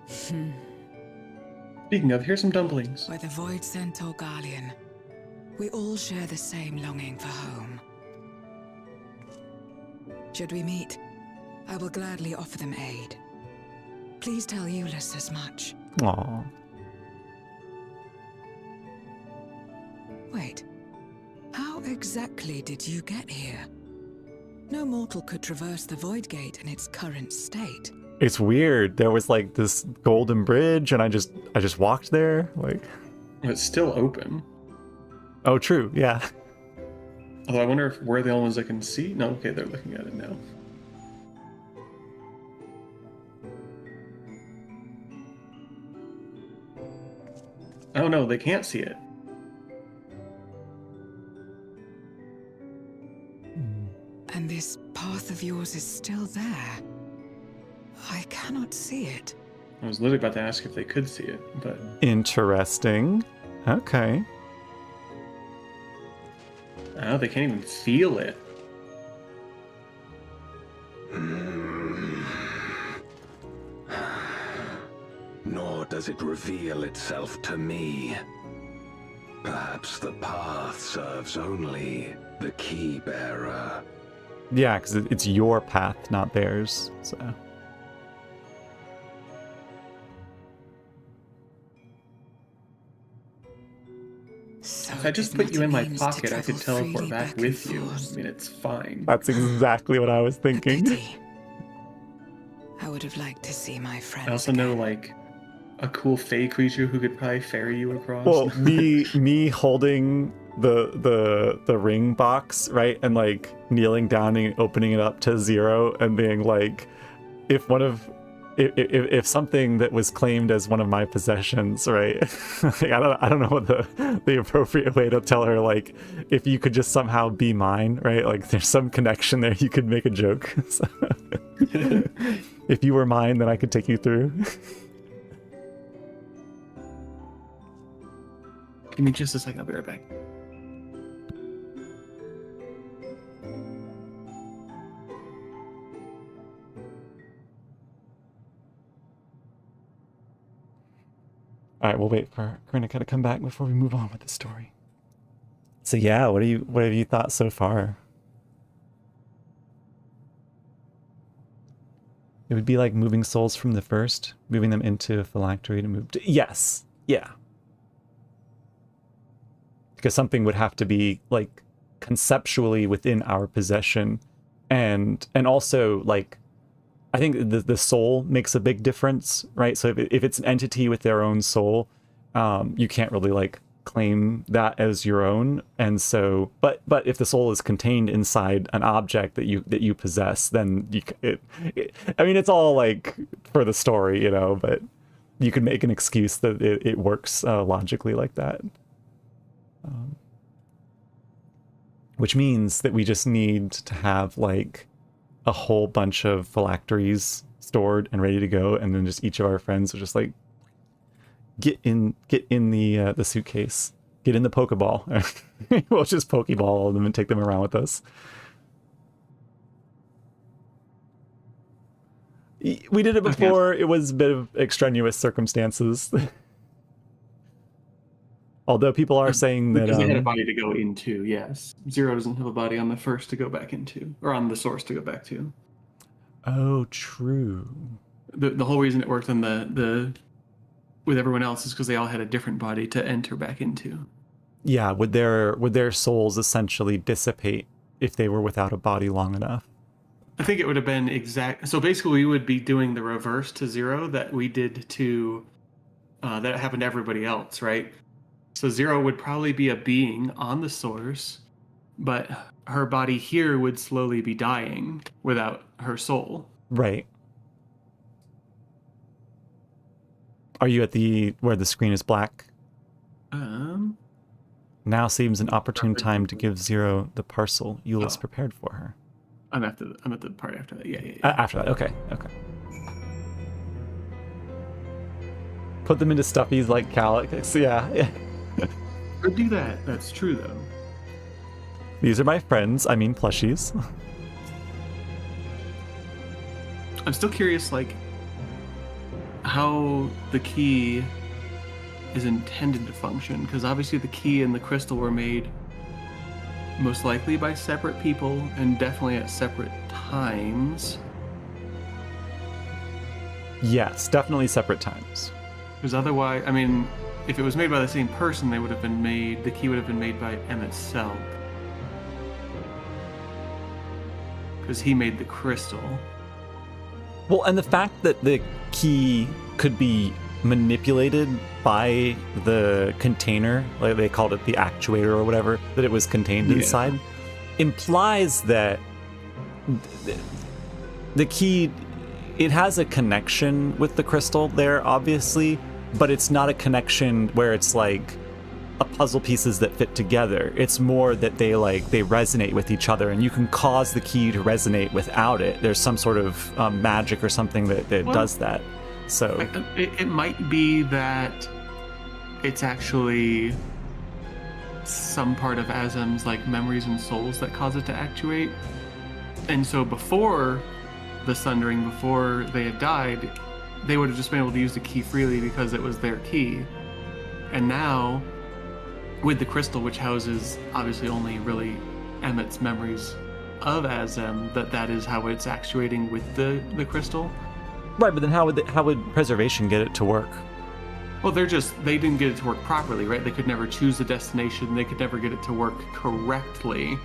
Speaking of, here's some dumplings. Whether Voidsen or Garlean, we all share the same longing for home. Should we meet, I will gladly offer them aid. Please tell Eulus as much. Aww. Wait, how exactly did you get here? No mortal could traverse the Void Gate in its current state. It's weird. There was like this golden bridge, and I just walked there. Like, It's still open. oh, true, yeah. Although I wonder if we're the only ones that can see. No, okay, they're looking at it now. Oh no, they can't see it. And this path of yours is still there. I cannot see it. I was literally about to ask if they could see it, but... Interesting. Okay. Oh, they can't even feel it. Nor does it reveal itself to me. Perhaps the path serves only the key bearer. Yeah, because it's your path, not theirs. So. If I just put you in my pocket, I could teleport back with you. I mean, it's fine. That's exactly what I was thinking. I would have liked to see my friends. I also know, like, a cool fey creature who could probably ferry you across. Well, me holding the ring box, right, and like kneeling down and opening it up to 0 and being like, if something that was claimed as one of my possessions, right? Like, I don't know what the appropriate way to tell her, like, if you could just somehow be mine, right? Like, there's some connection there. You could make a joke. So, if you were mine, then I could take you through. Give me just a second. I'll be right back. All right, we'll wait for Karinica to come back before we move on with the story. So yeah, what have you thought so far? It would be like moving souls from the first, moving them into a phylactery to move to... Yes, yeah. Because something would have to be, like, conceptually within our possession. And also, like, I think the soul makes a big difference, right? So if it's an entity with their own soul, you can't really, like, claim that as your own. And so, but if the soul is contained inside an object that you possess, then I mean, it's all like for the story, you know, but you could make an excuse that it works logically like that. Which means that we just need to have like a whole bunch of phylacteries stored and ready to go, and then just each of our friends will just like get in the suitcase, get in the Pokeball. We'll just Pokeball all of them and take them around with us. We did it before. It was a bit of extraneous circumstances. Although people are saying that because they had a body to go into. Yes, Zero doesn't have a body on the first to go back into, or on the source to go back to. Oh, true. The whole reason it worked on the with everyone else is because they all had a different body to enter back into. Yeah, would their souls essentially dissipate if they were without a body long enough? I think it would have been exact. So basically, we would be doing the reverse to Zero that we did to that happened to everybody else, right? So Zero would probably be a being on the source, but her body here would slowly be dying without her soul. Right. Are you at where the screen is black? Now seems an opportune time to give Zero the parcel Euless prepared for her. I'm at the part after that. Yeah. After that, okay. Put them into stuffies like Calyx. Yeah. Could do that. That's true, though. These are my friends. I mean plushies. I'm still curious, like, how the key is intended to function, because obviously the key and the crystal were made most likely by separate people and definitely at separate times. Yes, definitely separate times. Because otherwise, I mean, if it was made by the same person, the key would have been made by Emmett Selk. Because he made the crystal. Well, and the fact that the key could be manipulated by the container, like they called it the actuator or whatever, that it was contained inside, implies that the key, it has a connection with the crystal there, obviously, but it's not a connection where it's like a puzzle pieces that fit together. It's more that they resonate with each other, and you can cause the key to resonate without it. There's some sort of magic or something that does that. So it might be that it's actually some part of Azem's like memories and souls that cause it to actuate. And so before the Sundering, before they had died, they would have just been able to use the key freely because it was their key. And now, with the crystal, which houses obviously only really Emmett's memories of Azem, that is how it's actuating with the crystal. Right, but then how would preservation get it to work? Well, they didn't get it to work properly, right? They could never choose the destination. They could never get it to work correctly.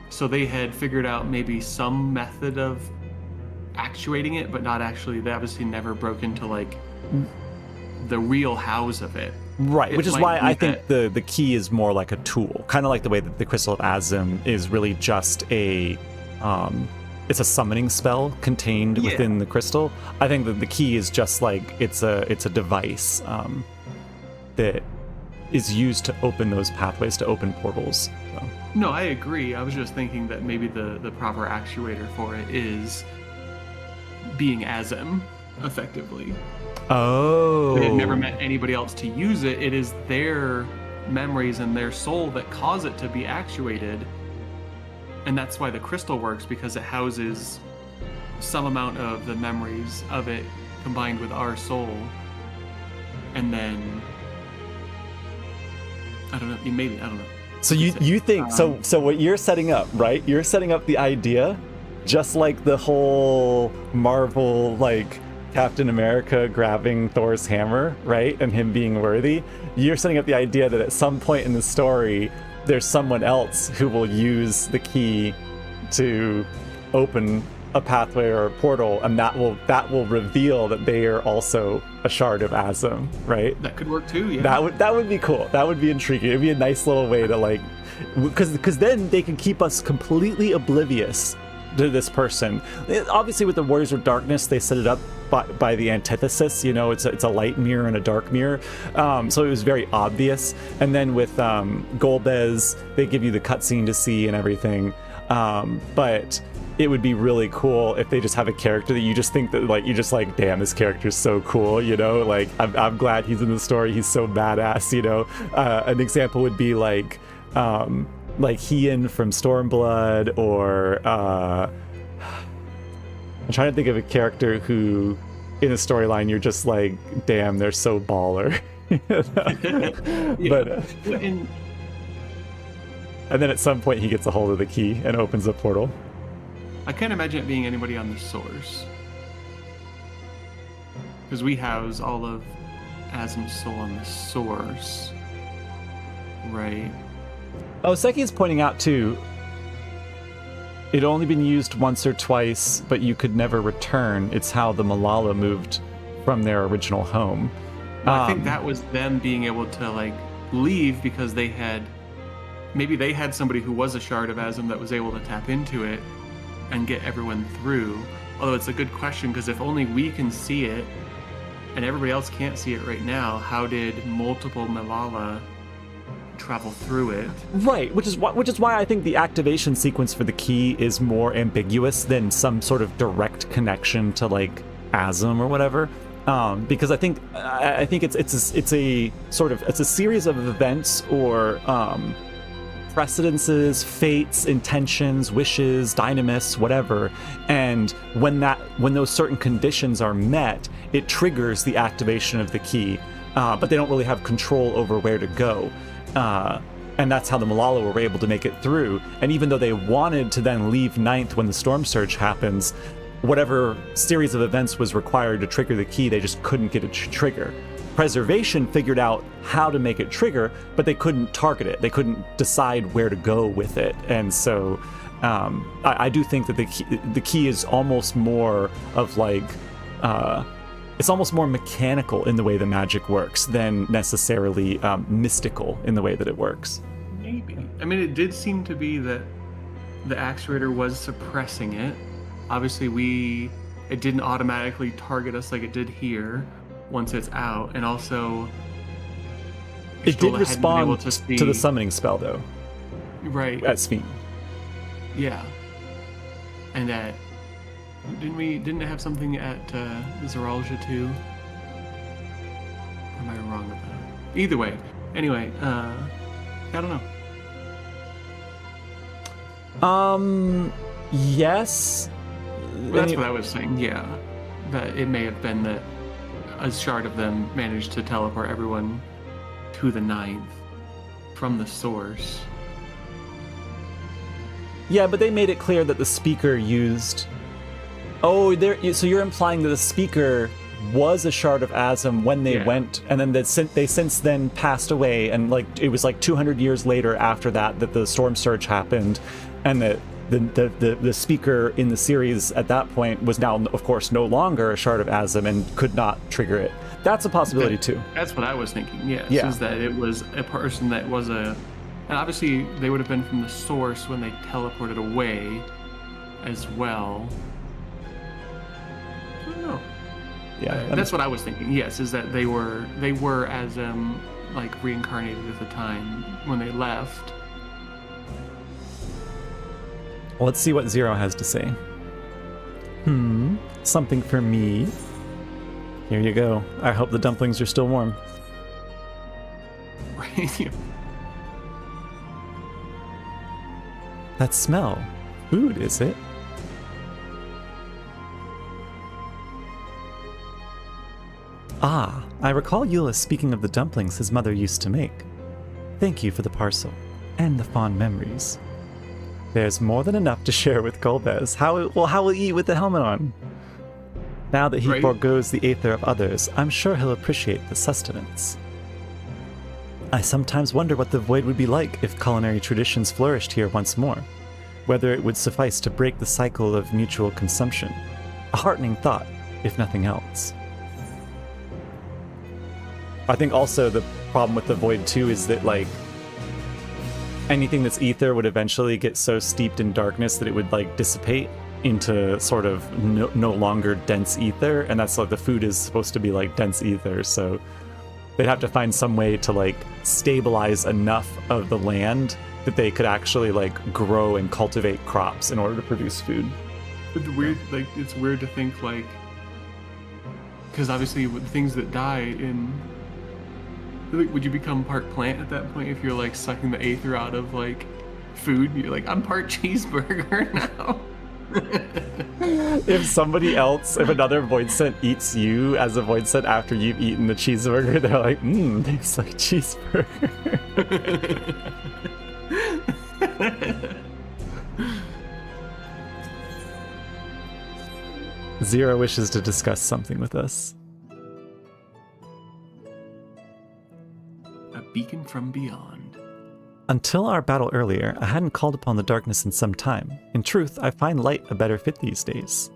So they had figured out maybe some method of actuating it, but not actually. They obviously never broke into like the real house of it. Right, which is why I think the key is more like a tool, kind of like the way that the Crystal of Azem is really just it's a summoning spell contained within the crystal. I think that the key is just like it's a device that is used to open those pathways, to open portals. So. No, I agree. I was just thinking that maybe the proper actuator for it is being Azem, effectively. Oh. They had never met anybody else to use it. It is their memories and their soul that cause it to be actuated. And that's why the crystal works, because it houses some amount of the memories of it combined with our soul. And then I don't know. Maybe, I don't know. So you think so what you're setting up, right? You're setting up the idea, just like the whole Marvel like Captain America grabbing Thor's hammer, right? And him being worthy. You're setting up the idea that at some point in the story, there's someone else who will use the key to open a pathway or a portal, and that will reveal that they are also a shard of Azim, right? That could work too, yeah. That would be cool. That would be intriguing. It'd be a nice little way to like, because then they can keep us completely oblivious to this person. Obviously, with the Warriors of Darkness, they set it up by the antithesis. You know, it's a light mirror and a dark mirror, so it was very obvious. And then with Golbez, they give you the cutscene to see and everything, but it would be really cool if they just have a character that you just think that like, you just like, damn, this character's so cool, you know, like I'm glad he's in the story, he's so badass, you know. An example would be like Hien from Stormblood, or I'm trying to think of a character who in a storyline you're just like, damn, they're so baller. But and then at some point he gets a hold of the key and opens a portal. I can't imagine it being anybody on the Source, because we house all of Azim's soul on the Source, right? Oh, Seki is pointing out too, it'd only been used once or twice, but you could never return. It's how the Malala moved from their original home. Well, I think that was them being able to like leave because they had somebody who was a shard of Azim that was able to tap into it and get everyone through. Although it's a good question, because if only we can see it and everybody else can't see it right now, how did multiple Malala travel through it? Right, which is why I think the activation sequence for the key is more ambiguous than some sort of direct connection to like Azim or whatever. Because I think it's a series of events or precedences, fates, intentions, wishes, dynamis, whatever, and when those certain conditions are met, it triggers the activation of the key, but they don't really have control over where to go, and that's how the Malala were able to make it through. And even though they wanted to then leave Ninth when the storm surge happens, whatever series of events was required to trigger the key, they just couldn't get it to trigger. Preservation figured out how to make it trigger, but they couldn't target it. They couldn't decide where to go with it. And so I do think that the key is almost more of like, it's almost more mechanical in the way the magic works than necessarily mystical in the way that it works. Maybe. I mean, it did seem to be that the actuator was suppressing it. Obviously, it didn't automatically target us like it did here once it's out, and also it did respond to the summoning spell though, right, at Sphene. Yeah, and didn't it have something at Zeralja too? Or am I wrong about it? Either way, anyway, I don't know. Yes, well, that's what I was saying. Yeah, that it may have been that a shard of them managed to teleport everyone to the Ninth from the Source. Yeah, but they made it clear that the speaker used... Oh, so you're implying that the speaker was a shard of Azim when they went, and then they since then passed away, and like it was like 200 years later after that the storm surge happened, and that the speaker in the series at that point was now, of course, no longer a shard of Azim and could not trigger it. That's a possibility too. That's what I was thinking, yes. Yeah. Is that it was a person that was and obviously they would have been from the Source when they teleported away as well. I don't know. Yeah. That's what I was thinking, yes, is that they were Azim, like reincarnated at the time when they left. Well, let's see what Zero has to say. Something for me. Here you go. I hope the dumplings are still warm. Right. That smell. Food, is it? Ah, I recall Eula speaking of the dumplings his mother used to make. Thank you for the parcel, and the fond memories. There's more than enough to share with Golbez. How will he eat with the helmet on? Now that he forgoes the aether of others, I'm sure he'll appreciate the sustenance. I sometimes wonder what the void would be like if culinary traditions flourished here once more, whether it would suffice to break the cycle of mutual consumption. A heartening thought, if nothing else. I think also the problem with the void too is that, like, anything that's ether would eventually get so steeped in darkness that it would, like, dissipate into sort of no longer dense ether, and that's like the food is supposed to be like dense ether, so they'd have to find some way to, like, stabilize enough of the land that they could actually, like, grow and cultivate crops in order to produce food. It's weird, like, it's weird to think, like, because obviously with things that die in, like, would you become part plant at that point if you're, like, sucking the aether out of, like, food? You're like, I'm part cheeseburger now. If another void scent eats you as a void scent after you've eaten the cheeseburger, they're like, tastes like cheeseburger. Zero wishes to discuss something with us. A beacon from beyond. Until our battle earlier, I hadn't called upon the darkness in some time. In truth, I find light a better fit these days.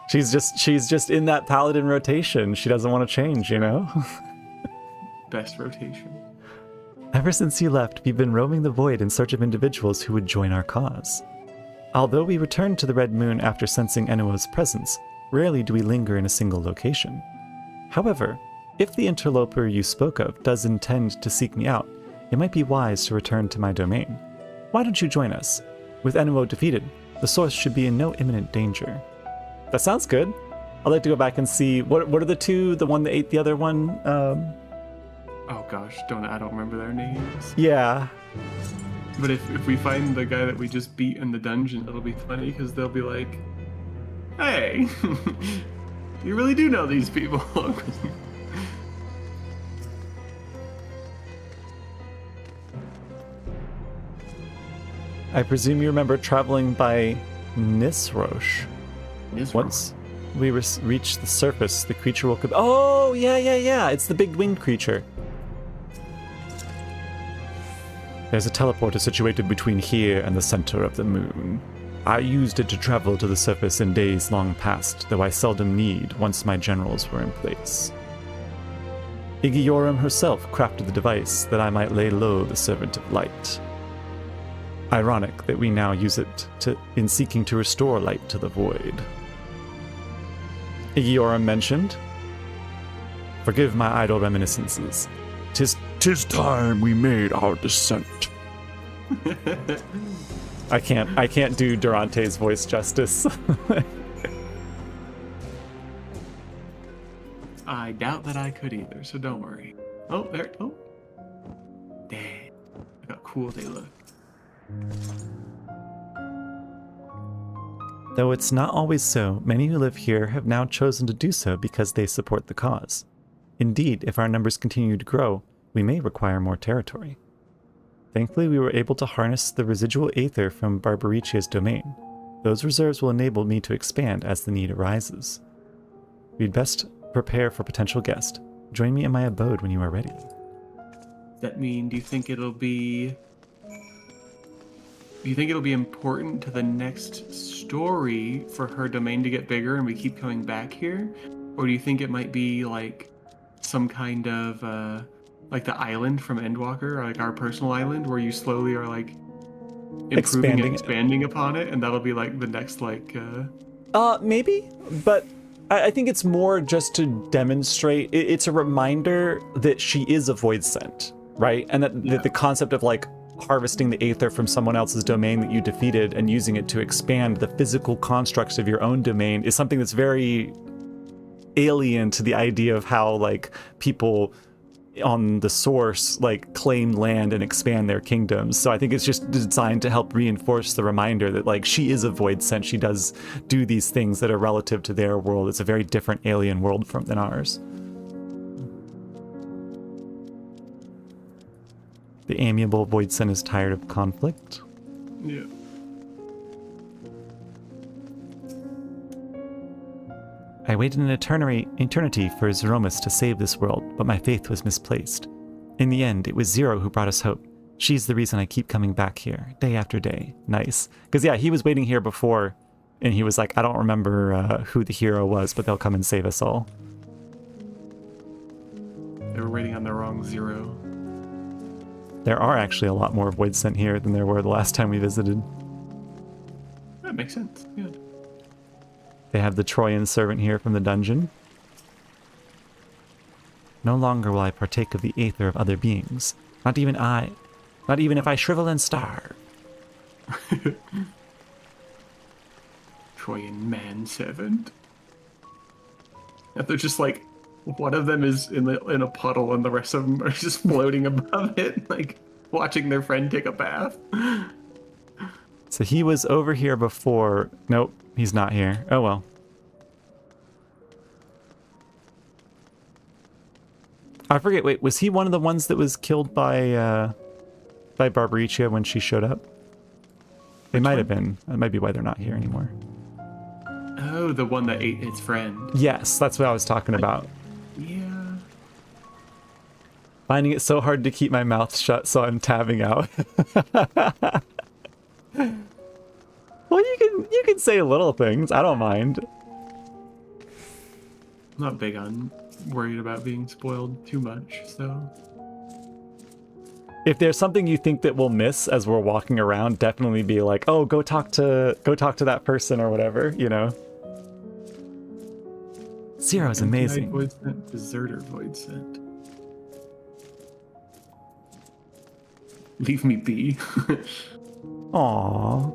She's just in that paladin rotation. She doesn't want to change, you know? Best rotation. Ever since you left, we've been roaming the void in search of individuals who would join our cause. Although we returned to the Red Moon after sensing Enuo's presence, rarely do we linger in a single location. However, if the interloper you spoke of does intend to seek me out, it might be wise to return to my domain. Why don't you join us? With Enuo defeated, the source should be in no imminent danger. That sounds good. I'd like to go back and see, what are the two? The one that ate the other one? Oh gosh, I don't remember their names. Yeah. But if we find the guy that we just beat in the dungeon, it'll be funny, because they'll be like, hey, you really do know these people. I presume you remember traveling by Nisrosh. Once we reached the surface, the creature woke up. Oh, yeah. It's the big winged creature. There's a teleporter situated between here and the center of the moon. I used it to travel to the surface in days long past, though I seldom need once my generals were in place. Igiorum herself crafted the device that I might lay low the Servant of Light. Ironic that we now use it in seeking to restore light to the void. Igiorum mentioned, forgive my idle reminiscences. Tis time we made our descent. I can't do Durante's voice justice. I doubt that I could either, so don't worry. Oh, there. Oh. Dang. Look how cool they look. Though it's not always so, many who live here have now chosen to do so because they support the cause. Indeed, if our numbers continue to grow, we may require more territory. Thankfully, we were able to harness the residual aether from Barbaricia's domain. Those reserves will enable me to expand as the need arises. We'd best prepare for potential guest. Join me in my abode when you are ready. Does that mean, do you think it'll be important to the next story for her domain to get bigger and we keep coming back here? Or do you think it might be like some kind of like the island from Endwalker, or like our personal island, where you slowly are like improving and expanding upon it, and that'll be like the next like maybe, but I think it's more just to demonstrate. It's a reminder that she is a void scent, right? And that the concept of like harvesting the aether from someone else's domain that you defeated and using it to expand the physical constructs of your own domain is something that's very alien to the idea of how like people on the source like claim land and expand their kingdoms. So I think it's just designed to help reinforce the reminder that like she is a void scent. She does do these things that are relative to their world. It's a very different alien world than ours. The amiable Voidson is tired of conflict. Yeah. I waited an eternity for Zeromus to save this world, but my faith was misplaced. In the end, it was Zero who brought us hope. She's the reason I keep coming back here, day after day. Nice. Because yeah, he was waiting here before, and he was like, I don't remember who the hero was, but they'll come and save us all. They were waiting on the wrong Zero. There are actually a lot more Voidsent here than there were the last time we visited. That makes sense, yeah. They have the Trojan servant here from the dungeon. No longer will I partake of the aether of other beings. Not even I. Not even if I shrivel and starve. Trojan manservant. And they're just like, one of them is in a puddle and the rest of them are just floating above it, like watching their friend take a bath. So he was over here before. Nope, he's not here. Oh well. I forget, wait, was he one of the ones that was killed by Barbaricia when she showed up? They might have been. That might be why they're not here anymore. Oh, the one that ate its friend. Yes, that's what I was talking about. Yeah. Finding it so hard to keep my mouth shut, so I'm tabbing out. Well, you can say little things. I don't mind. I'm not big on worried about being spoiled too much, so. If there's something you think that we'll miss as we're walking around, definitely be like, oh, go talk to that person or whatever, you know. Zero's amazing. Voidsent, deserter Voidsent. Leave me be. Aww.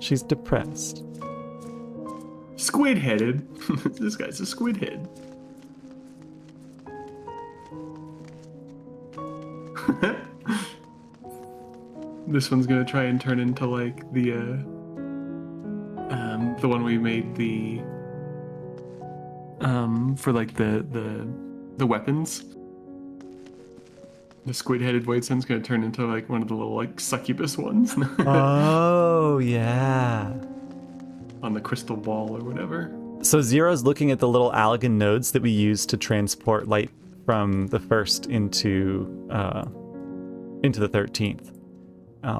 She's depressed. Squid-headed. This guy's a squid head. This one's gonna try and turn into like the one we made the for like the weapons. The squid-headed Voidsent's gonna turn into like one of the little like succubus ones. Oh yeah. On the crystal ball or whatever. So Zero's looking at the little Allagan nodes that we use to transport light from the first into the 13th.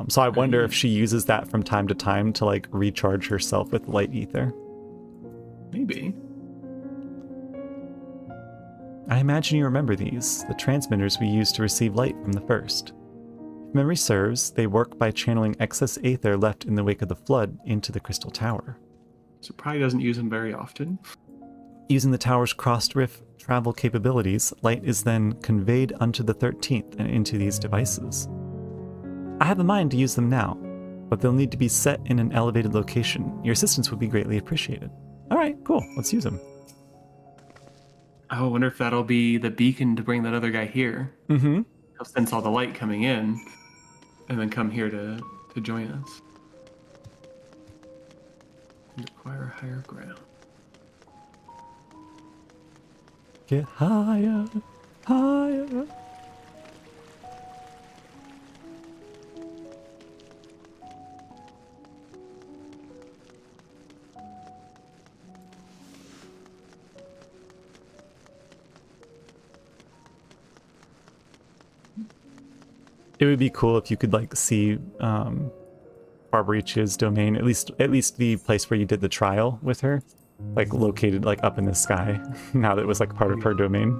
So I wonder if she uses that from time to time to like recharge herself with light ether. Maybe. I imagine you remember these, the transmitters we used to receive light from the first. If memory serves, they work by channeling excess aether left in the wake of the flood into the crystal tower. So probably doesn't use them very often. Using the tower's cross-rift travel capabilities, light is then conveyed unto the 13th and into these devices. I have the mind to use them now, but they'll need to be set in an elevated location. Your assistance would be greatly appreciated. Alright, cool, let's use them. I wonder if that'll be the beacon to bring that other guy here. Mm-hmm. He'll sense all the light coming in, and then come here to join us. Acquire higher ground. Get higher, higher. It would be cool if you could like see Barbaricia's domain, at least the place where you did the trial with her, like located like up in the sky. Now that it was like part of her domain.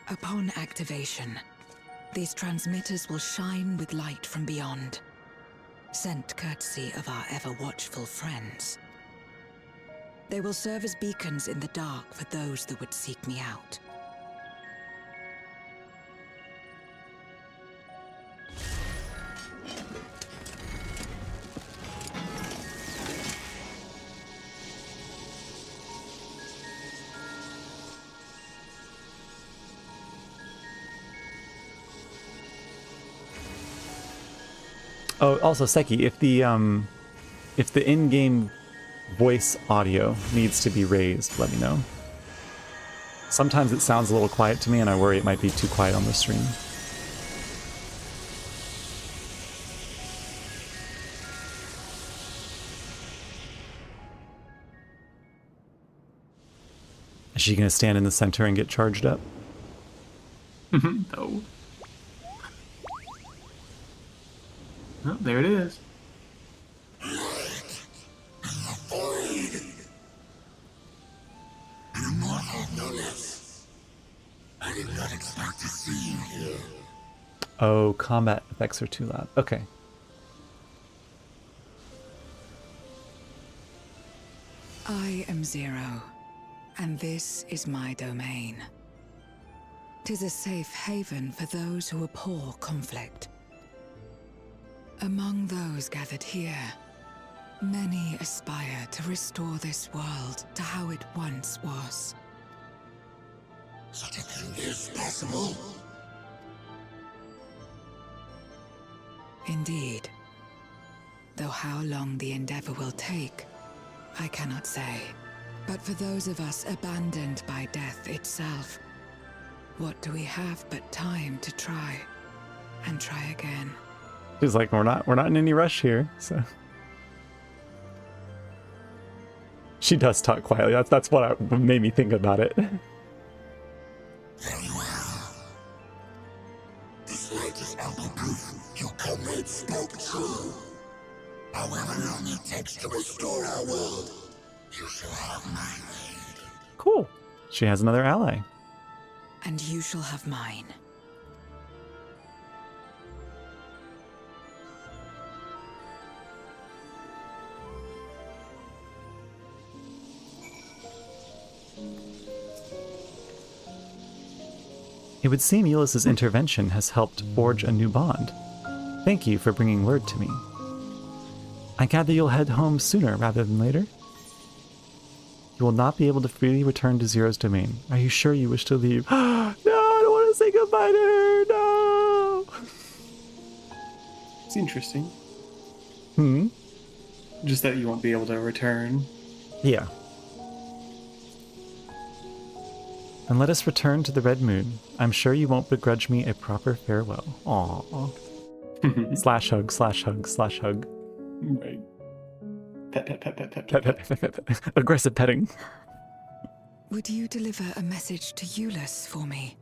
Upon activation, these transmitters will shine with light from beyond, sent courtesy of our ever-watchful friends. They will serve as beacons in the dark for those that would seek me out. Oh, also Seki, if the in-game voice audio needs to be raised, let me know. Sometimes it sounds a little quiet to me, and I worry it might be too quiet on the stream. Is she gonna stand in the center and get charged up? No. Oh, there it is. I did not expect to see you here. Oh, combat effects are too loud. Okay. I am Zero, and this is my domain. 'Tis a safe haven for those who abhor conflict. Among those gathered here, many aspire to restore this world to how it once was. Such a thing is possible. Indeed. Though how long the endeavor will take, I cannot say. But for those of us abandoned by death itself, what do we have but time to try and try again? She's like, we're not in any rush here, so. She does talk quietly. That's what made me think about it. Very well. This light is ample proof your comrade spoke true. However long it takes to restore our world, you shall have my aid. Cool. She has another ally. And you shall have mine. It would seem Eulis's intervention has helped forge a new bond. Thank you for bringing word to me. I gather you'll head home sooner rather than later? You will not be able to freely return to Zero's domain. Are you sure you wish to leave? No, I don't want to say goodbye to her. No. It's interesting. Hmm? Just that you won't be able to return. Yeah. And let us return to the Red Moon. I'm sure you won't begrudge me a proper farewell. Aww. Slash hug, slash hug, slash hug. Right. Pet, pet, pet, pet, pet, Pet, pet, pet, pet, pet. Aggressive petting. Would you deliver a message to Eulis for me?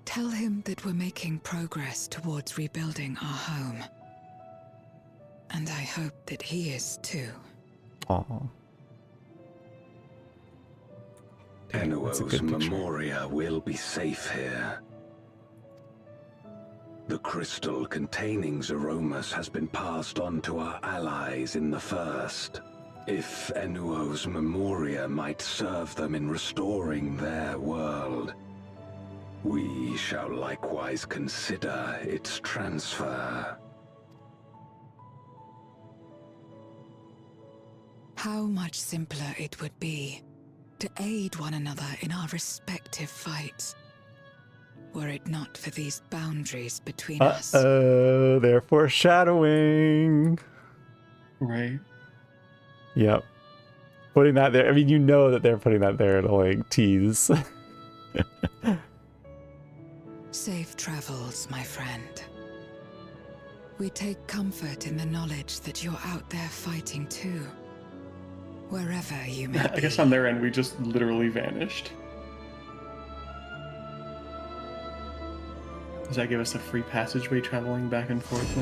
Tell him that we're making progress towards rebuilding our home. And I hope that he is too. Aww. Enuo's Memoria will be safe here. The crystal containing Zeromus has been passed on to our allies in the First. If Enuo's Memoria might serve them in restoring their world, we shall likewise consider its transfer. How much simpler it would be to aid one another in our respective fights, were it not for these boundaries between us. Uh-oh, they're foreshadowing. Right. Yep. Putting that there, I mean, you know that they're putting that there to, like, tease. Safe travels, my friend. We take comfort in the knowledge that you're out there fighting too. Wherever you may I guess on their end, we just literally vanished. Does that give us a free passageway traveling back and forth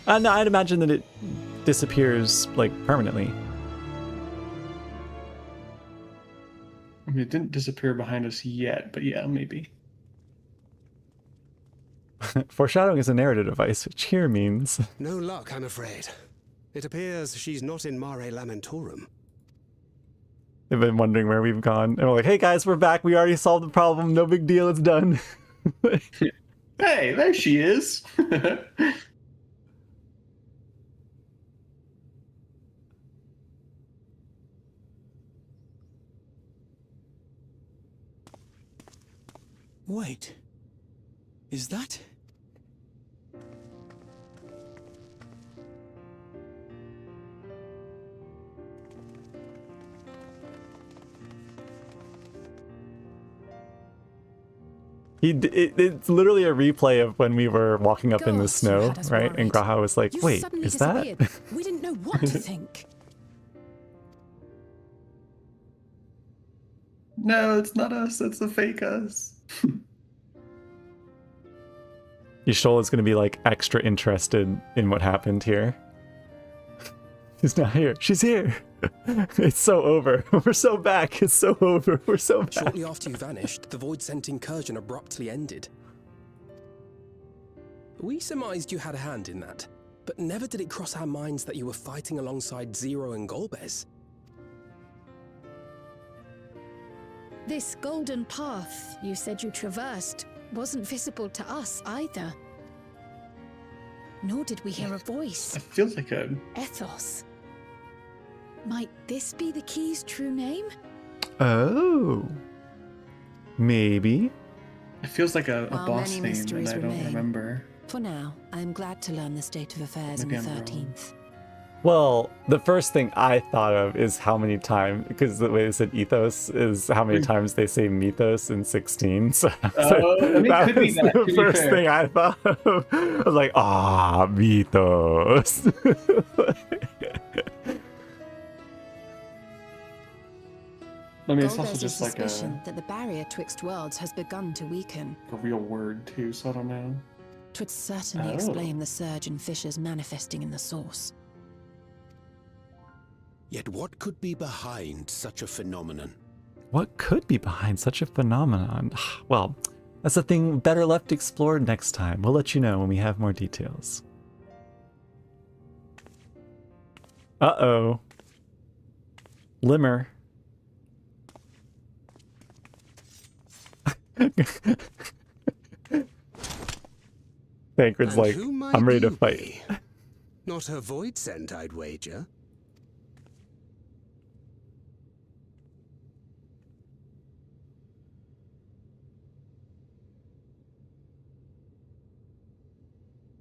now? No, I'd imagine that it disappears, like, permanently. I mean, it didn't disappear behind us yet, but yeah, maybe. Foreshadowing is a narrative device, which here means... No luck, I'm afraid. It appears she's not in Mare Lamentorum. They've been wondering where we've gone. And we're like, hey guys, we're back. We already solved the problem. No big deal. It's done. Hey, there she is. Wait. Is that... It's literally a replay of when we were walking up in the Gods, you snow, had us right? worried. And Graha was like, You wait, suddenly is that? disappeared. We didn't know what to think. No, it's not us. It's the fake us. Y'shtola is going to be like extra interested in what happened here. She's not here. She's here. It's so over. We're so back. It's so over. We're so back. Shortly after you vanished, the Void-sent incursion abruptly ended. We surmised you had a hand in that, but never did it cross our minds that you were fighting alongside Zero and Golbez. This golden path you said you traversed wasn't visible to us either. Nor did we hear a voice. It feels like a... Ethos. Might this be the key's true name? Oh. Maybe. It feels like a While boss many name, mysteries and I don't remain, remember. For now, I am glad to learn the state of affairs Maybe in the I'm wrong. 13th. Well, the first thing I thought of is how many times, because the way they said ethos is how many times they say mythos in 16. So that could be was that, to the be first fair. thing I thought of. I was like, mythos. I mean, it's Golbez's also just like suspicion that the barrier twixt worlds has begun to weaken. a real word, too, so I don't know. Twould certainly Oh. explain the surge in fissures manifesting in the source. Yet what could be behind such a phenomenon? What could be behind such a phenomenon? Well, that's a thing better left explored next time. We'll let you know when we have more details. Uh-oh. Limmer. Thancred's like, who might I'm ready to you fight. be? Not a Void-sent, I'd wager.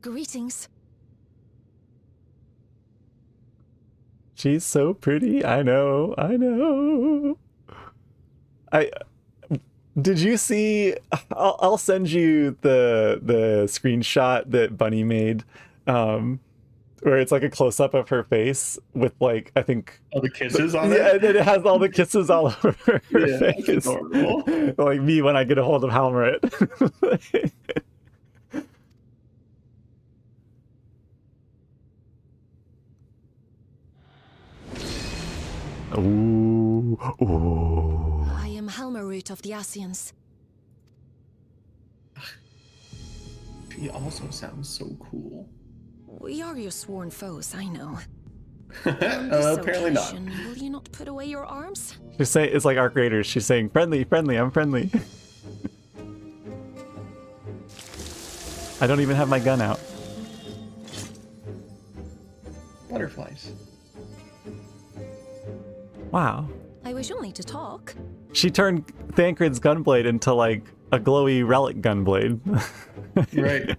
Greetings. She's so pretty. I know. I know. Did you see? I'll send you the screenshot that Bunny made, where it's like a close up of her face with like I think all the kisses on it. Yeah, and then it has all the kisses all over her Yeah, face. that's adorable. Like me when I get a hold of Halmaret. Ooh, ooh. I am Helmarut of the Asians. She also sounds so cool. We are your sworn foes, I know. Apparently not. Will you not put away your arms? She's saying it's like Arc Raiders. She's saying friendly, friendly. I'm friendly. I don't even have my gun out. Butterflies. Wow. I wish only to talk. She turned Thancred's gunblade into like a glowy relic gunblade. Right.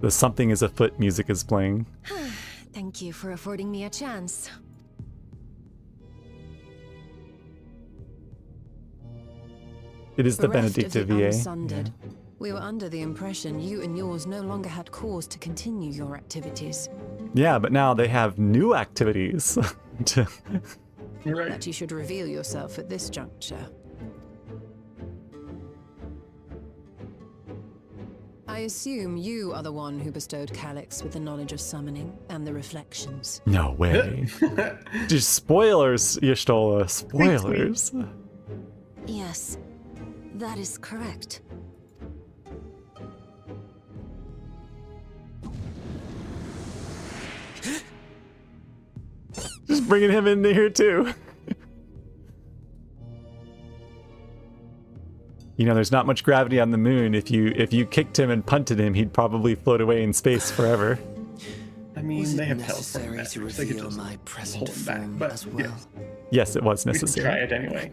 The something is afoot music is playing. Thank you for affording me a chance. It is the Bereft of Benedicta the VA. Unsundered, we were under the impression you and yours no longer had cause to continue your activities. Yeah, but now they have new activities. That you should reveal yourself at this juncture. I assume you are the one who bestowed Calyx with the knowledge of summoning and the reflections. No way. Just spoilers, Y'shtola. Spoilers. Yes, that is correct. Just bringing him in here too. You know, there's not much gravity on the moon. If you kicked him and punted him, he'd probably float away in space forever. I mean, Was they it have necessary teleporters. to They could reveal just my pull present him back, form but as well? yes, Yes, it was we can necessary. try it anyway.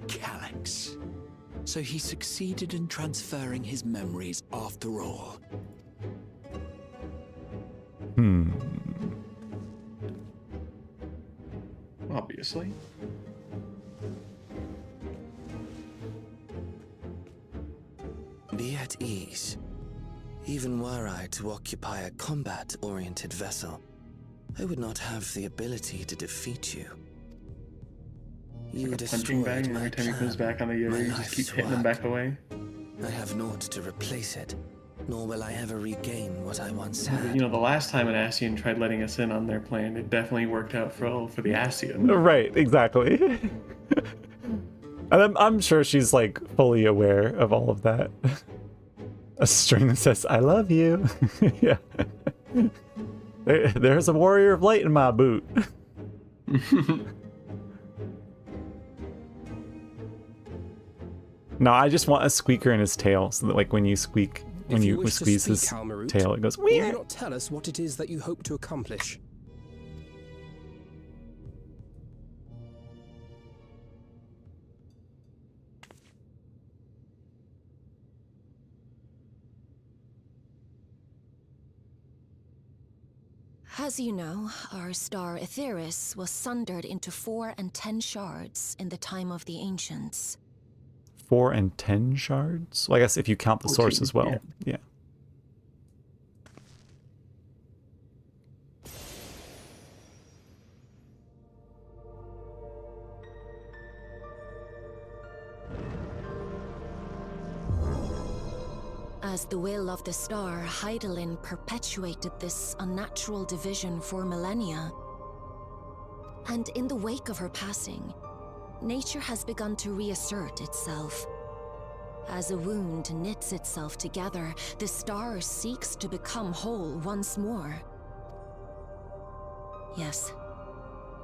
Calyx. So he succeeded in transferring his memories after all. Obviously. Be at ease. Even were I to occupy a combat-oriented vessel, I would not have the ability to defeat you. You Like a punching bag, and every time he comes back on the Yuri, you just keep hitting him back away. I have naught to replace it, nor will I ever regain what I once had. You know, the last time an Ascian tried letting us in on their plan, it definitely worked out for the Ascian. Right, exactly. And I'm sure she's like fully aware of all of that. A string that says, I love you. Yeah. There's a warrior of light in my boot. No, I just want a squeaker in his tail so that like when you squeak, when you squeeze his tail, it goes, will you not tell us what it is that you hope to accomplish? As you know, our star Aetheris was sundered into 4 and 10 shards in the time of the Ancients. 4 and 10 shards? Well, I guess if you count the 14, source as well. Yeah. As the will of the star, Hydaelyn perpetuated this unnatural division for millennia. And in the wake of her passing, nature has begun to reassert itself. As a wound knits itself together, the star seeks to become whole once more. Yes,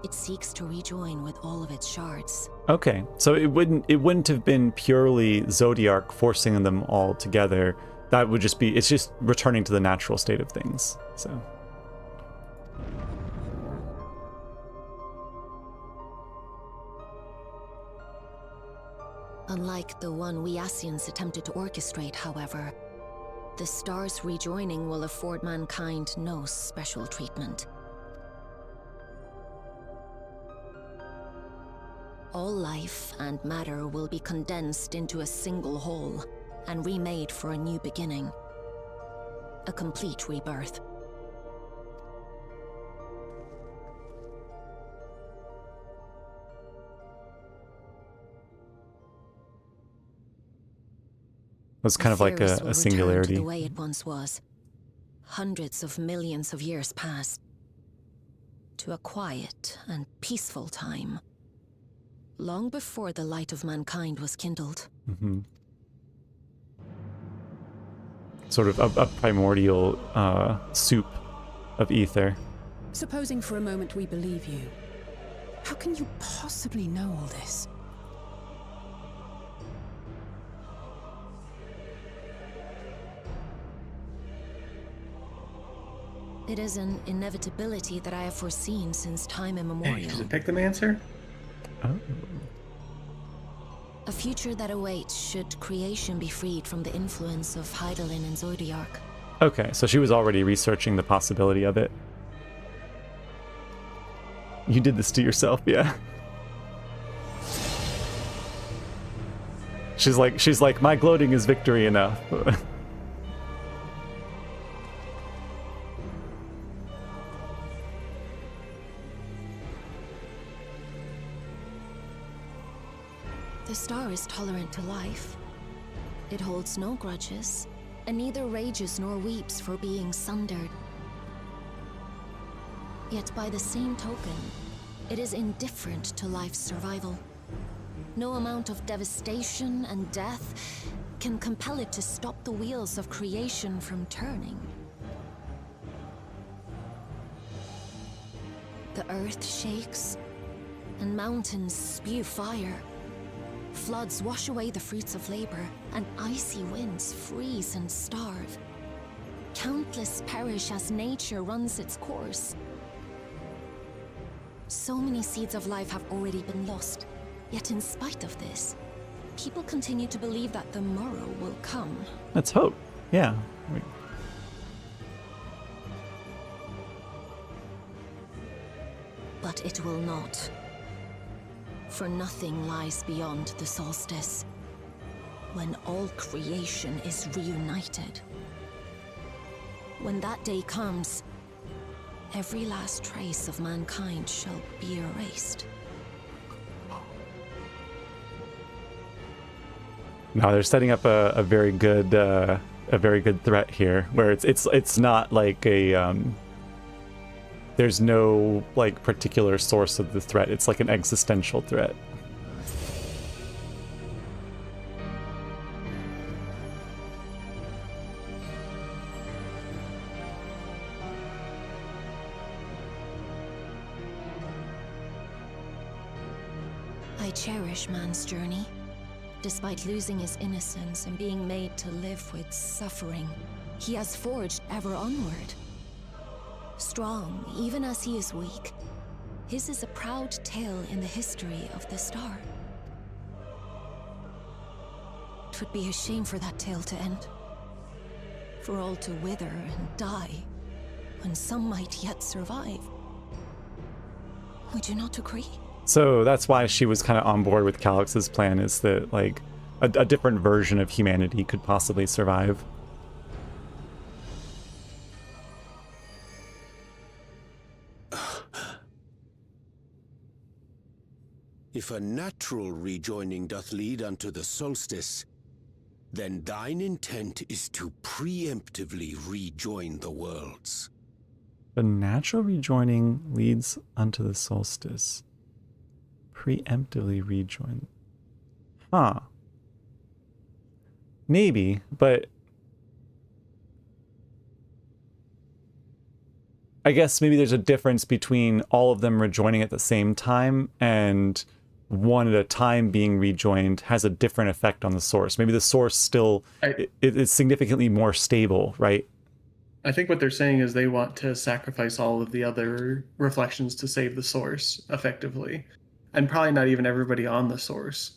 it seeks to rejoin with all of its shards. Okay, so it wouldn't have been purely Zodiark forcing them all together. That would just be, it's just returning to the natural state of things, so. Unlike the one we Ascians attempted to orchestrate, however, the star's rejoining will afford mankind no special treatment. All life and matter will be condensed into a single whole and remade for a new beginning. A complete rebirth. It was kind of like Aetheris a will singularity. return to the way it once was. Hundreds of millions of years past. To a quiet and peaceful time. Long before the light of mankind was kindled. Mm-hmm. Sort of a primordial soup of ether. Supposing for a moment we believe you, how can you possibly know all this? It is an inevitability that I have foreseen since time immemorial. Hey, does it pick them answer? Oh. A future that awaits should creation be freed from the influence of Hydaelyn and Zodiark. Okay, so she was already researching the possibility of it. You did this to yourself, yeah. She's like, my gloating is victory enough. The star is tolerant to life. It holds no grudges, and neither rages nor weeps for being sundered. Yet by the same token, it is indifferent to life's survival. No amount of devastation and death can compel it to stop the wheels of creation from turning. The earth shakes, and mountains spew fire. Floods wash away the fruits of labor, and icy winds freeze and starve. Countless perish as nature runs its course. So many seeds of life have already been lost, yet in spite of this, people continue to believe that the morrow will come. Let's hope. Yeah. But it will not. For nothing lies beyond the solstice, when all creation is reunited. When that day comes, every last trace of mankind shall be erased. No, they're setting up a very good threat here, where it's not like a there's no like particular source of the threat. It's like an existential threat. I cherish man's journey. Despite losing his innocence and being made to live with suffering, he has forged ever onward. Strong, even as he is weak, his is a proud tale in the history of the star. 'Twould be a shame for that tale to end. For all to wither and die, when some might yet survive. Would you not agree? So that's why she was kind of on board with Calix's plan, is that like a different version of humanity could possibly survive. If a natural rejoining doth lead unto the solstice, then thine intent is to preemptively rejoin the worlds. The natural rejoining leads unto the solstice. Preemptively rejoin. Huh. Maybe, but I guess maybe there's a difference between all of them rejoining at the same time and one at a time being rejoined has a different effect on the source. Maybe the source still is significantly more stable, right? I think what they're saying is they want to sacrifice all of the other reflections to save the source effectively. And probably not even everybody on the source.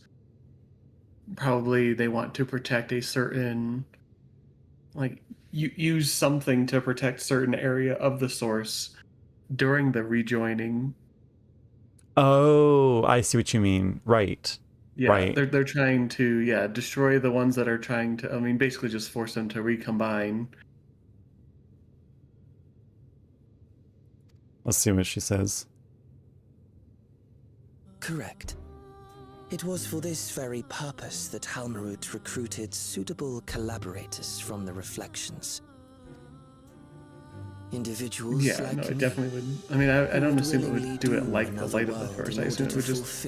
Probably they want to protect a certain, like, use something to protect certain area of the source during the rejoining. Oh, I see what you mean. Right. Yeah, right. They're trying to, destroy the ones that are trying to, basically just force them to recombine. Let's see what she says. Correct. It was for this very purpose that Halmarut recruited suitable collaborators from the Reflections. Individuals yeah, like no, it me, definitely wouldn't. I don't assume it would do it like the Light of the First. I assume it would just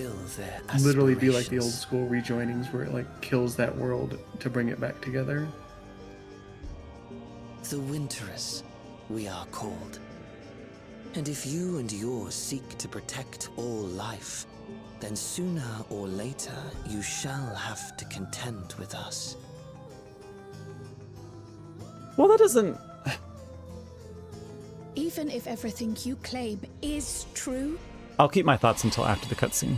literally be like the old school rejoinings where it like kills that world to bring it back together. The Winterers, we are called. And if you and yours seek to protect all life, then sooner or later you shall have to contend with us. Well, that doesn't... Even if everything you claim is true... I'll keep my thoughts until after the cutscene.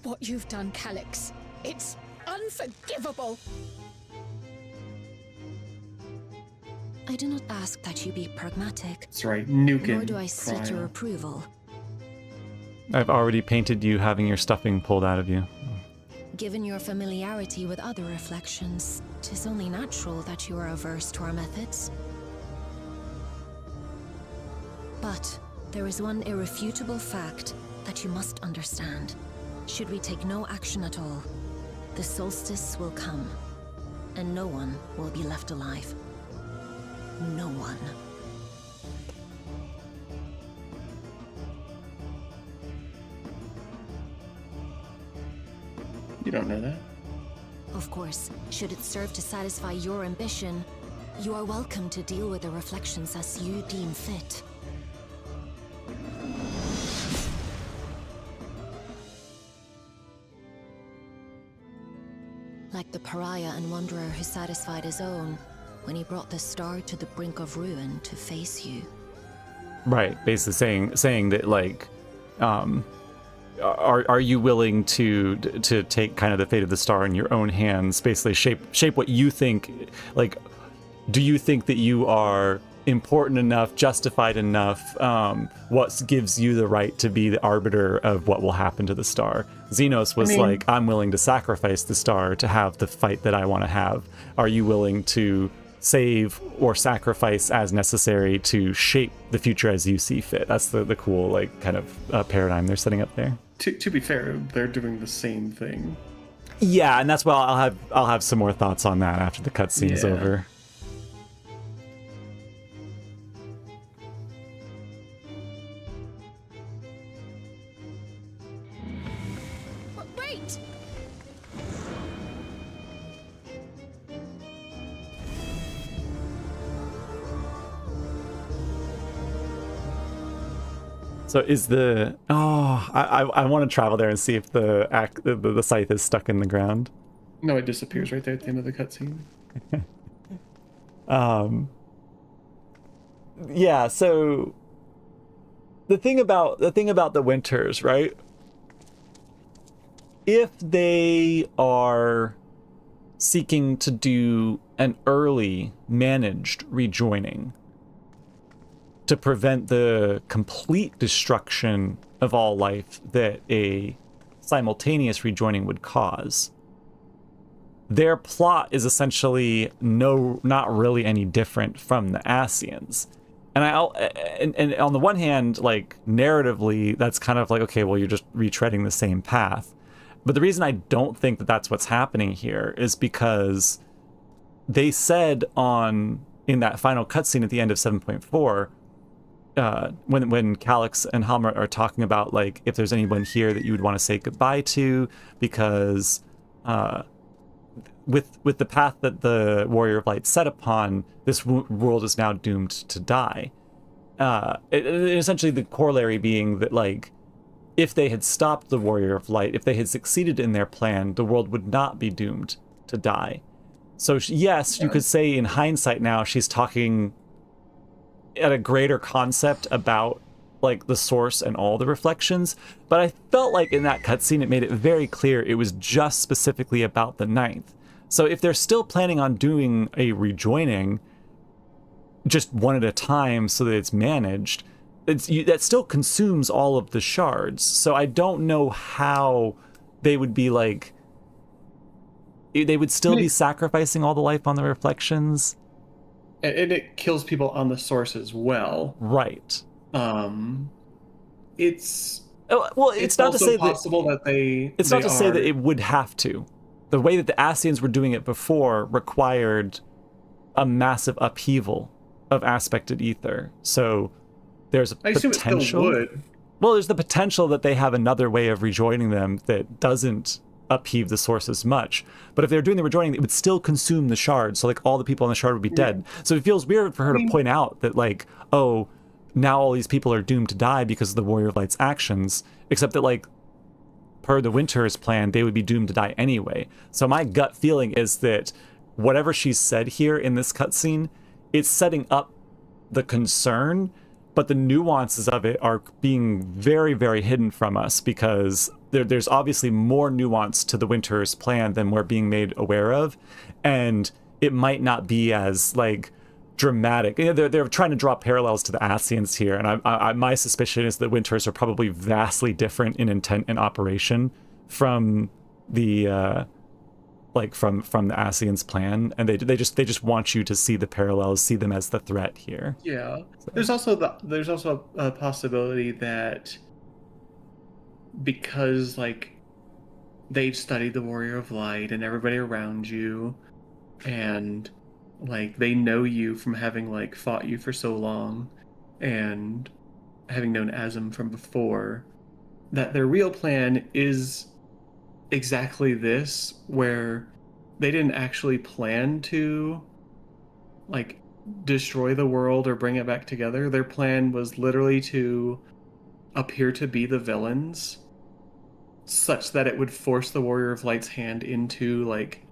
What you've done, Calix, it's unforgivable! I do not ask that you be pragmatic. That's right, nuking. Nor do I seek your approval. I've already painted you having your stuffing pulled out of you. Given your familiarity with other reflections, 'tis only natural that you are averse to our methods. But there is one irrefutable fact that you must understand. Should we take no action at all, the solstice will come, and no one will be left alive. No one. You don't know that. Of course, should it serve to satisfy your ambition, you are welcome to deal with the reflections as you deem fit. Like the pariah and wanderer who satisfied his own when he brought the star to the brink of ruin to face you. Right, basically saying that like are you willing to take kind of the fate of the star in your own hands, basically shape what you think? Like, do you think that you are important enough, justified enough? What gives you the right to be the arbiter of what will happen to the star? Xenos was like, I'm willing to sacrifice the star to have the fight that I want to have. Are you willing to save or sacrifice as necessary to shape the future as you see fit? That's the cool, like, kind of paradigm they're setting up there. To be fair, they're doing the same thing. Yeah, and that's why I'll have some more thoughts on that after the cutscene is over. Wait! So is the I want to travel there and see if the scythe is stuck in the ground. No, it disappears right there at the end of the cutscene. Yeah. So the thing about the Winters, right? If they are seeking to do an early managed rejoining to prevent the complete destruction of all life that a simultaneous rejoining would cause, their plot is essentially not really any different from the Ascians. And and on the one hand, like, narratively, that's kind of like, okay, well, you're just retreading the same path. But the reason I don't think that that's what's happening here is because they said in that final cutscene at the end of 7.4, when Calyx and Halmer are talking about, like, if there's anyone here that you would want to say goodbye to, because with the path that the Warrior of Light set upon, this world is now doomed to die. Essentially, the corollary being that, like, if they had stopped the Warrior of Light, if they had succeeded in their plan, the world would not be doomed to die. So yes, you could say in hindsight now she's talking at a greater concept about, like, the source and all the reflections, but I felt like in that cutscene it made it very clear it was just specifically about the ninth. So if they're still planning on doing a rejoining just one at a time so that it's managed, that still consumes all of the shards. So I don't know how they would be, like, they would still be sacrificing all the life on the reflections. And it kills people on the source as well. Right. It's not to say possible that they. It's not to say that it would have to. The way that the Ascians were doing it before required a massive upheaval of aspected ether. So there's a potential. It still would. Well, there's the potential that they have another way of rejoining them that doesn't upheave the source as much. But if they're doing the rejoining, it would still consume the shard. So, like, all the people on the shard would be dead. So it feels weird for her to point out that, like, oh, now all these people are doomed to die because of the Warrior of Light's actions, except that, like, per the Winter's plan, they would be doomed to die anyway. So my gut feeling is that whatever she's said here in this cutscene, it's setting up the concern, but the nuances of it are being very, very hidden from us, because there's obviously more nuance to the Winter's plan than we're being made aware of, and it might not be as, like, dramatic. You know, they're trying to draw parallels to the Ascians here, and my suspicion is that Winters are probably vastly different in intent and operation from the from the Ascians' plan, and they just want you to see the parallels, see them as the threat here. Yeah. So. There's also a possibility that because, like, they've studied the Warrior of Light and everybody around you, and, like, they know you from having, like, fought you for so long and having known Asm from before, that their real plan is exactly this, where they didn't actually plan to, like, destroy the world or bring it back together. Their plan was literally to appear to be the villains, such that it would force the Warrior of Light's hand into, like,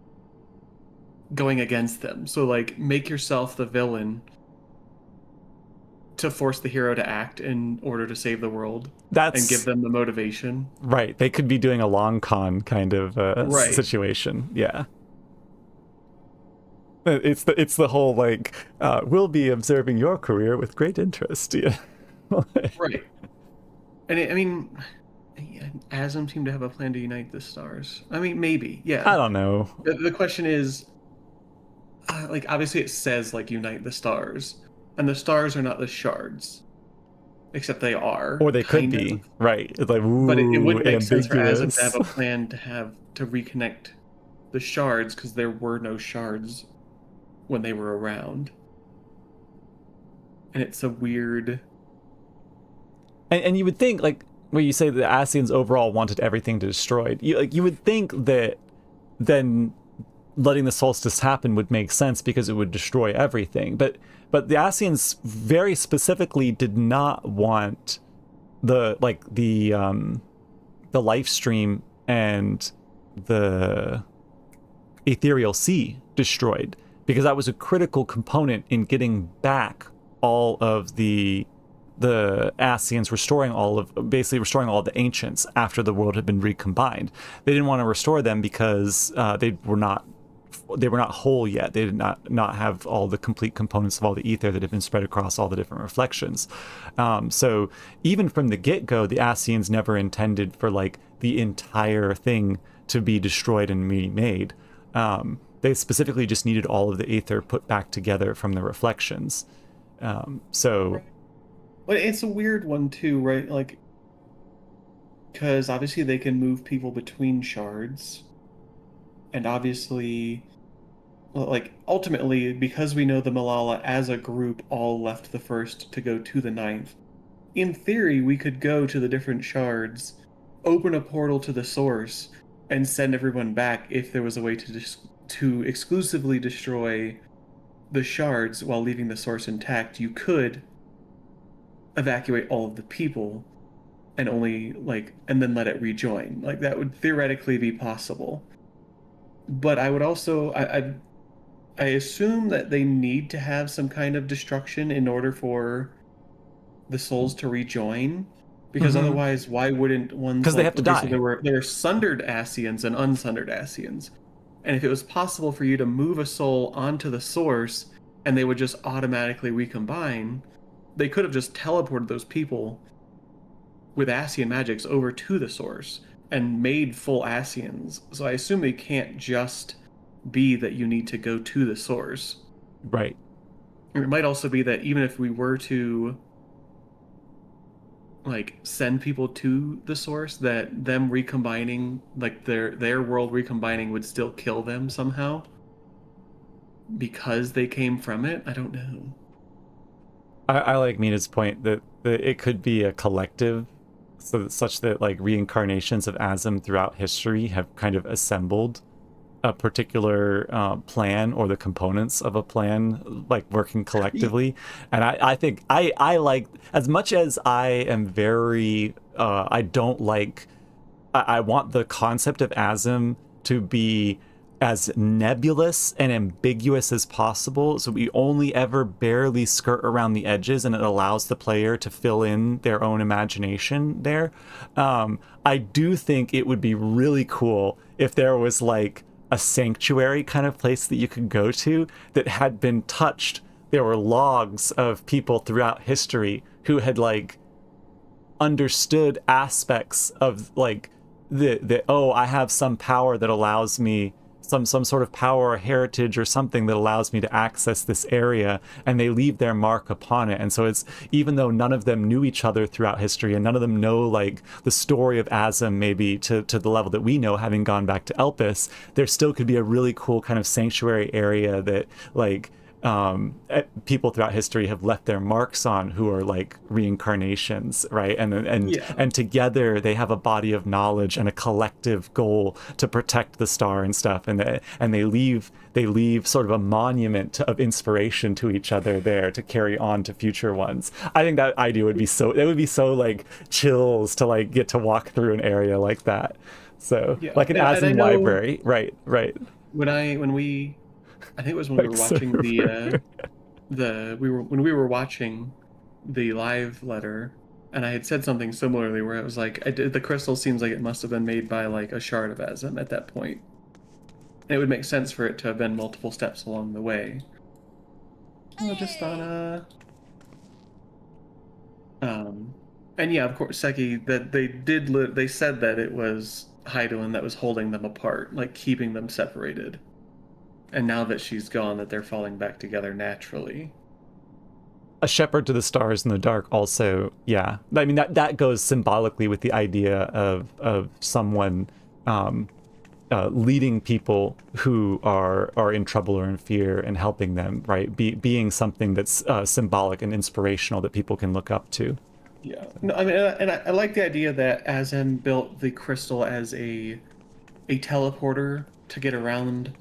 going against them. So, like, make yourself the villain to force the hero to act in order to save the world. That's and give them the motivation. Right. They could be doing a long con kind of Right. situation. Yeah. It's the whole like we'll be observing your career with great interest. Yeah. Right. And I mean, Asm seemed to have a plan to unite the stars. I mean, maybe. Yeah. I don't know. The question is, like, obviously it says like unite the stars, and the stars are not the shards, except they are. Or they could be. Right. It's like, ooh, but it would make sense for Asm ambiguous. to have a plan to reconnect the shards, because there were no shards when they were around. And it's a weird... And you would think, like, where you say the Ascians overall wanted everything destroyed, you would think that then letting the solstice happen would make sense because it would destroy everything. But the Ascians very specifically did not want the life stream and the ethereal sea destroyed, because that was a critical component in getting back all of the Ascians, basically restoring all of the ancients after the world had been recombined. They didn't want to restore them because they were not whole yet. They did not have all the complete components of all the ether that had been spread across all the different reflections. So even from the get-go, the Ascians never intended for like the entire thing to be destroyed and remade. They specifically just needed all of the ether put back together from the reflections. But it's a weird one too, right? Like, because obviously they can move people between shards, and obviously, like, ultimately, because we know the Malala as a group all left the first to go to the ninth, in theory we could go to the different shards, open a portal to the source, and send everyone back if there was a way to exclusively destroy the shards while leaving the source intact. You could evacuate all of the people and and then let it rejoin. Like, that would theoretically be possible. But I would also, I assume that they need to have some kind of destruction in order for the souls to rejoin, because otherwise, why wouldn't one? Because they have to die. So there were sundered Ascians and unsundered Ascians, and if it was possible for you to move a soul onto the source and they would just automatically recombine, they could have just teleported those people with Ascian magics over to the source and made full Ascians. So I assume they can't just be that you need to go to the source. Right. It might also be that even if we were to like send people to the source, that them recombining, like their world recombining, would still kill them somehow because they came from it. I don't know. I like Mina's point that it could be a collective, such that like reincarnations of Asm throughout history have kind of assembled a particular plan, or the components of a plan, like working collectively. And I think I like, as much as I am very I don't like, I want the concept of Asm to be as nebulous and ambiguous as possible, so we only ever barely skirt around the edges and it allows the player to fill in their own imagination there. I do think it would be really cool if there was like a sanctuary kind of place that you could go to that had been touched. There were logs of people throughout history who had like understood aspects of like I have some power that allows me, some sort of power or heritage or something that allows me to access this area, and they leave their mark upon it. And so it's, even though none of them knew each other throughout history and none of them know like the story of Asm maybe to the level that we know, having gone back to Elpis, there still could be a really cool kind of sanctuary area that like people throughout history have left their marks on, who are like reincarnations, right? And together they have a body of knowledge and a collective goal to protect the star and stuff, and they leave sort of a monument of inspiration to each other there to carry on to future ones. I think that idea would be so like chills to like get to walk through an area like that. So like an Asm library, right. I think it was when we were watching when we were watching the live letter, and I had said something similarly where it was like, the crystal seems like it must have been made by like a shard of Asm at that point. And it would make sense for it to have been multiple steps along the way. Just on a... and yeah, of course, Seki, that they said that it was Hydaelyn that was holding them apart, like keeping them separated. And now that she's gone, that they're falling back together naturally. A shepherd to the stars in the dark also, yeah. I mean, that goes symbolically with the idea of someone leading people who are in trouble or in fear and helping them, right? Being something that's symbolic and inspirational that people can look up to. Yeah. No, I mean, and I like the idea that Asm built the crystal as a teleporter to get around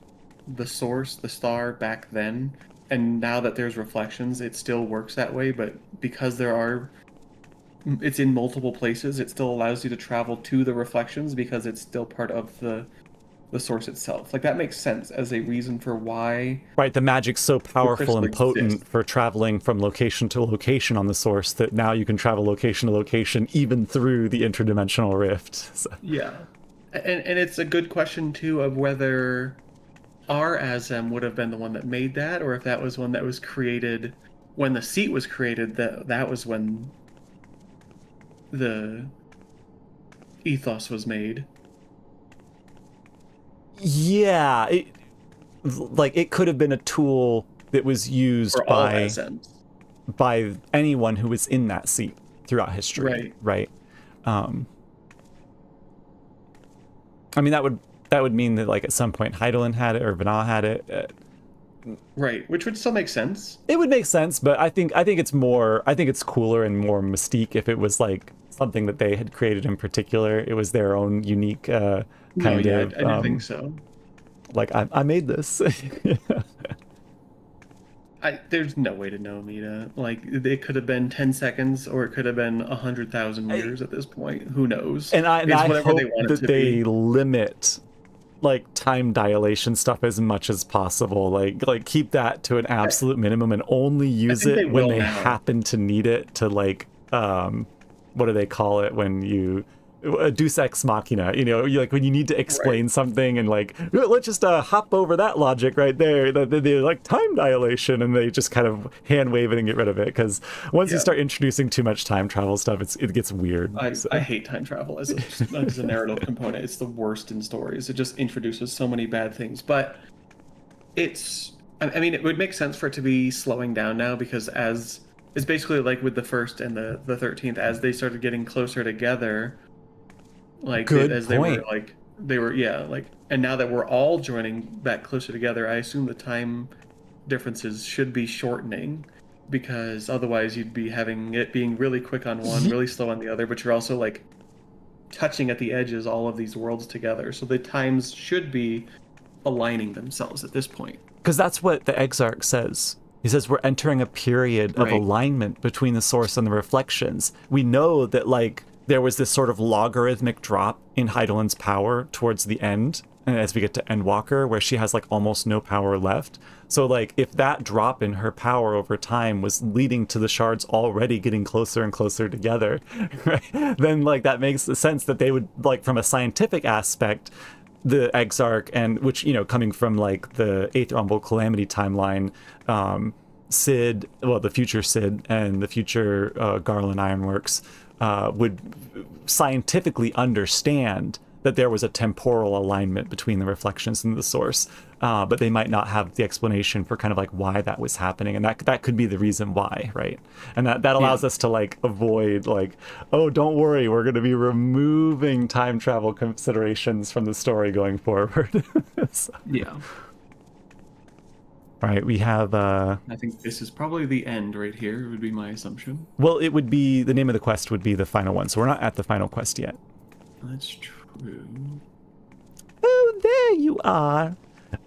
the source, the star, back then. And now that there's reflections, it still works that way, but because it's in multiple places, it still allows you to travel to the reflections because it's still part of the source itself. Like, that makes sense as a reason for why... Right, the magic's so powerful and potent for traveling from location to location on the source that now you can travel location to location even through the interdimensional rift. So. Yeah. And it's a good question, too, of whether our Asm would have been the one that made that, or if that was one that was created when the seat was created, that was when the ethos was made. Yeah, it could have been a tool that was used by anyone who was in that seat throughout history. Right. I mean, that would mean that, like, at some point Hydaelyn had it or Vanal had it. Right, which would still make sense. It would make sense, but I think it's cooler and more mystique if it was like something that they had created in particular. It was their own unique kind of. I do think so. Like, I made this. There's no way to know, Mita. Like, it could have been 10 seconds, or it could have been 100,000 years at this point. Who knows? And I hope that they limit, like, time dilation stuff as much as possible. Like keep that to an absolute minimum and only use it when they happen to need it to, like, what do they call it when you... a deus ex machina, like when you need to explain something and like, let's just hop over that logic right there. They're like time dilation, and they just kind of hand wave it and get rid of it. Because once you start introducing too much time travel stuff, it gets weird. I hate time travel as a narrative component. It's the worst in stories. It just introduces so many bad things. But I mean, it would make sense for it to be slowing down now, because it's basically like with the first and the 13th, as they started getting closer together. Like, they were and now that we're all joining back closer together, I assume the time differences should be shortening, because otherwise you'd be having it being really quick on one, really slow on the other, but you're also like touching at the edges all of these worlds together. So the times should be aligning themselves at this point. Because that's what the Exarch says. He says we're entering a period of alignment between the source and the reflections. We know that, like, there was this sort of logarithmic drop in Hydaelyn's power towards the end, and as we get to Endwalker, where she has like almost no power left. So like, if that drop in her power over time was leading to the shards already getting closer and closer together, right? Then like that makes the sense that they would, like, from a scientific aspect, the Exarch, and which, coming from like the 8th Rumble Calamity timeline, Cid, well, the future Cid and the future Garland Ironworks, would scientifically understand that there was a temporal alignment between the reflections and the source, but they might not have the explanation for kind of like why that was happening, and that could be the reason why, right? And that allows us to like avoid like, oh, don't worry, we're going to be removing time travel considerations from the story going forward. So. Yeah. All right, we have... I think this is probably the end right here, would be my assumption. Well, it would be... the name of the quest would be the final one, so we're not at the final quest yet. That's true. Oh, there you are.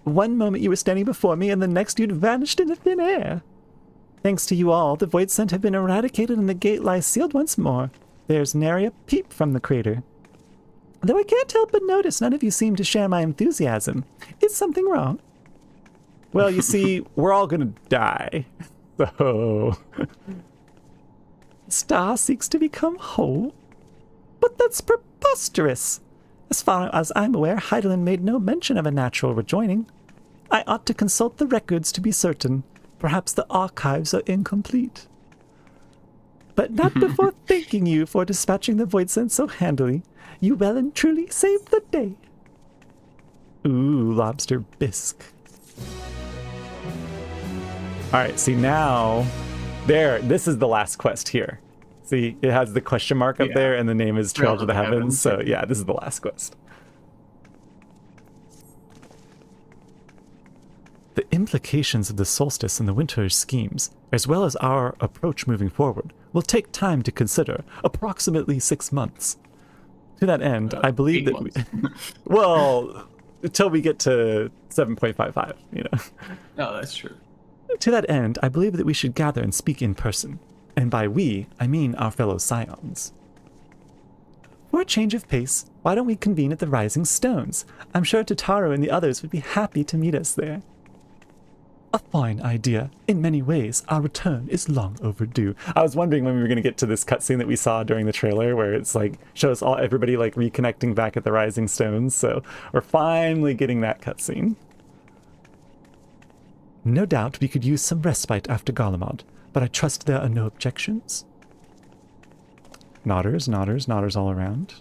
One moment you were standing before me, and the next you'd vanished into thin air. Thanks to you all, the void scent have been eradicated and the gate lies sealed once more. There's nary a peep from the crater. Though I can't help but notice none of you seem to share my enthusiasm. Is something wrong? Well, you see, we're all gonna die. So... Star seeks to become whole? But that's preposterous! As far as I'm aware, Heidelin made no mention of a natural rejoining. I ought to consult the records to be certain. Perhaps the archives are incomplete. But not before thanking you for dispatching the void sense so handily. You well and truly saved the day. Ooh, lobster bisque. Alright, see now, this is the last quest here. See, it has the question mark up there, and the name is Trail to the Heavens, so yeah, this is the last quest. The implications of the solstice and the winter's schemes, as well as our approach moving forward, will take time to consider, approximately 6 months. To that end, I believe that we... well, until we get to 7.55, you know. No, that's true. To that end, I believe that we should gather and speak in person. And by we, I mean our fellow scions. For a change of pace, why don't we convene at the Rising Stones? I'm sure Tataru and the others would be happy to meet us there. A fine idea. In many ways, our return is long overdue. I was wondering when we were going to get to this cutscene that we saw during the trailer, where it's like, shows everybody like reconnecting back at the Rising Stones, so we're finally getting that cutscene. No doubt we could use some respite after Garlemald, but I trust there are no objections. Nodders, nodders, nodders all around.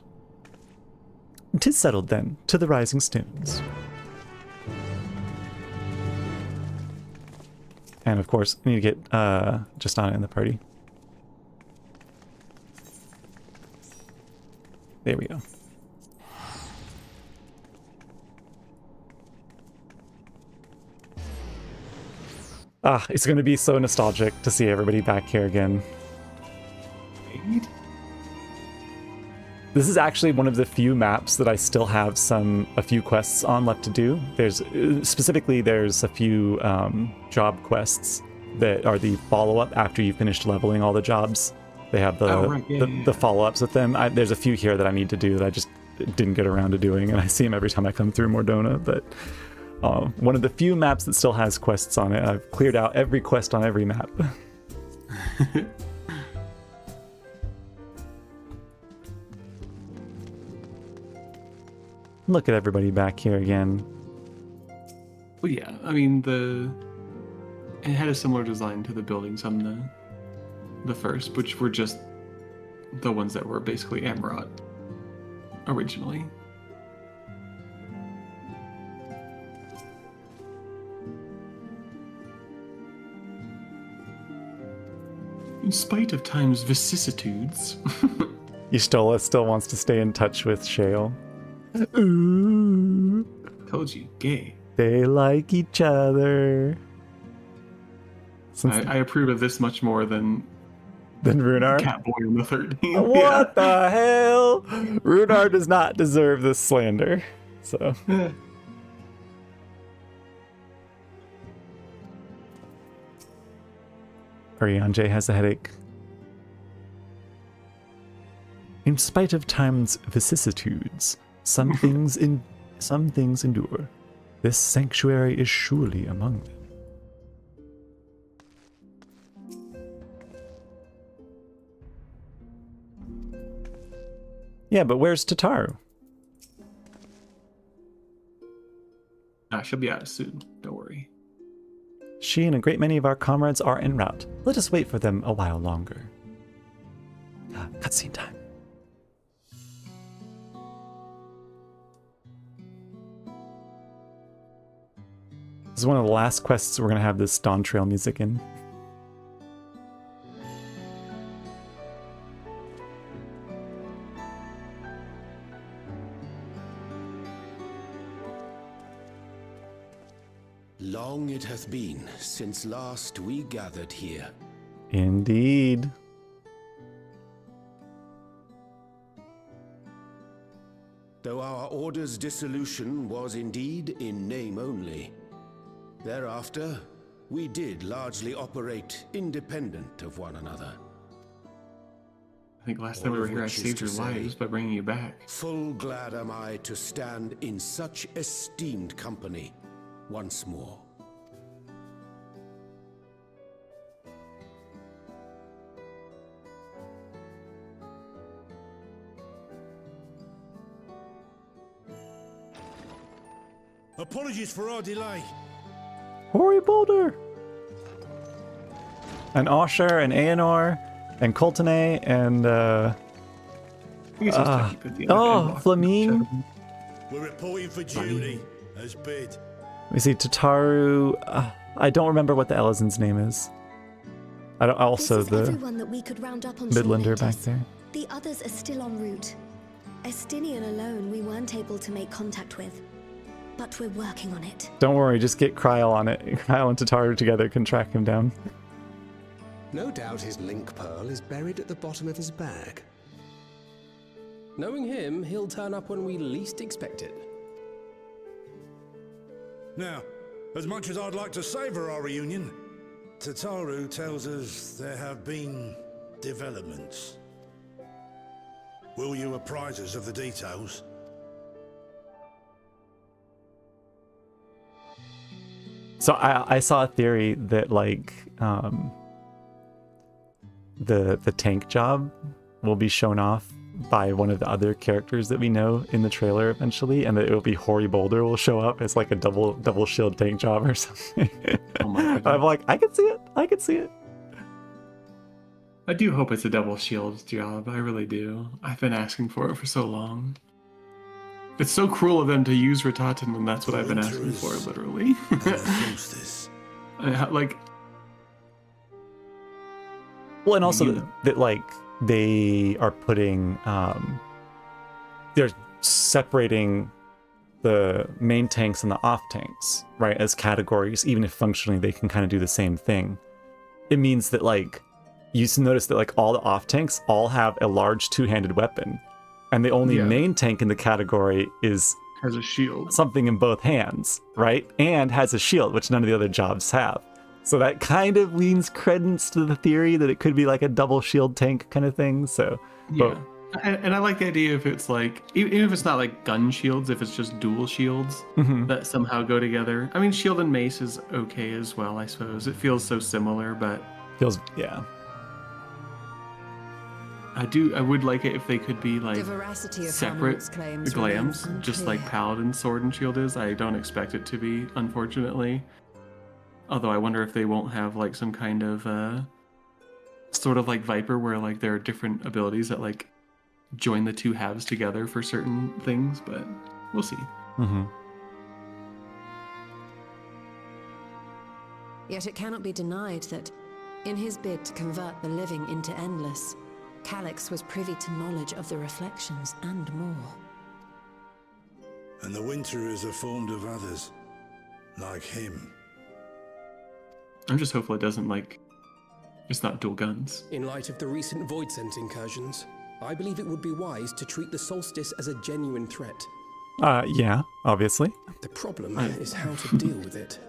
'Tis settled then, to the Rising Stones. And of course, I need to get Justana in the party. There we go. Ah, it's going to be so nostalgic to see everybody back here again. This is actually one of the few maps that I still have a few quests on left to do. There's a few job quests that are the follow-up after you've finished leveling all the jobs. They have the follow-ups with them. There's a few here that I need to do that I just didn't get around to doing, and I see them every time I come through Mordona, but one of the few maps that still has quests on it. I've cleared out every quest on every map. Look at everybody back here again. Well, yeah, I mean, it had a similar design to the buildings on the first, which were just the ones that were basically Amarot originally. In spite of time's vicissitudes. Y'shtola still wants to stay in touch with Shale. Ooh. Told you, gay. They like each other. I approve of this much more than Runar? Catboy in the 13th. What the hell? Runar does not deserve this slander. So. Arianje has a headache. In spite of time's vicissitudes, some things endure. This sanctuary is surely among them. Yeah, but where's Tataru? She'll be out soon, don't worry. She and a great many of our comrades are en route. Let us wait for them a while longer. Cutscene time. This is one of the last quests we're going to have this Dawn Trail music in. Long it hath been since last we gathered here. Indeed. Though our order's dissolution was indeed in name only, thereafter we did largely operate independent of one another. I think last time we were here I saved your lives by bringing you back. Full glad am I to stand in such esteemed company once more. Apologies for our delay. Hori Boulder! And Osher, and Aenor, and Coltene, and Flamine. We're reporting for duty, as bid. We see Tataru. I don't remember what the Elizon's name is. I don't. Also, this is the everyone that we could round up on Midlander short back notice. there. The others are still en route. Estinian alone we weren't able to make contact with, but we're working on it. Don't worry, just get Kryl on it. Kryl and Tataru together can track him down. No doubt his link pearl is buried at the bottom of his bag. Knowing him, he'll turn up when we least expect it. Now, as much as I'd like to savour our reunion, Tataru tells us there have been developments. Will you apprise us of the details? So I saw a theory that like the tank job will be shown off by one of the other characters that we know in the trailer eventually, and that it will be Hori Boulder will show up as like a double shield tank job or something. Oh my goodness. I'm like, I can see it. I can see it. I do hope it's a double shield job. I really do. I've been asking for it for so long. It's so cruel of them to use Ratatin when that's what I've been asking for, literally. Like, well, and also that like they are putting they're separating the main tanks and the off tanks, right, as categories, even if functionally they can kind of do the same thing. It means that like you notice that like all the off tanks all have a large two-handed weapon, and the only main tank in the category has a shield, something in both hands, right, and has a shield, which none of the other jobs have. So that kind of leans credence to the theory that it could be like a double shield tank kind of thing. So yeah. And I like the idea if it's like, even if it's not like gun shields, if it's just dual shields that somehow go together. I mean, shield and mace is okay as well, I suppose. It feels so similar, but yeah. I would like it if they could be like The veracity of separate Hamlet's claims glams, remains just like unclear. Paladin's sword and shield is. I don't expect it to be, unfortunately. Although I wonder if they won't have like some kind of sort of like Viper where like there are different abilities that like join the two halves together for certain things, but we'll see. Yet it cannot be denied that, in his bid to convert the living into endless, Calix was privy to knowledge of the reflections and more. And the Winterers are formed of others, like him. I'm just hopeful it doesn't like, it's not dual guns. In light of the recent Void Sense incursions, I believe it would be wise to treat the Solstice as a genuine threat. Yeah, obviously. The problem is how to deal with it.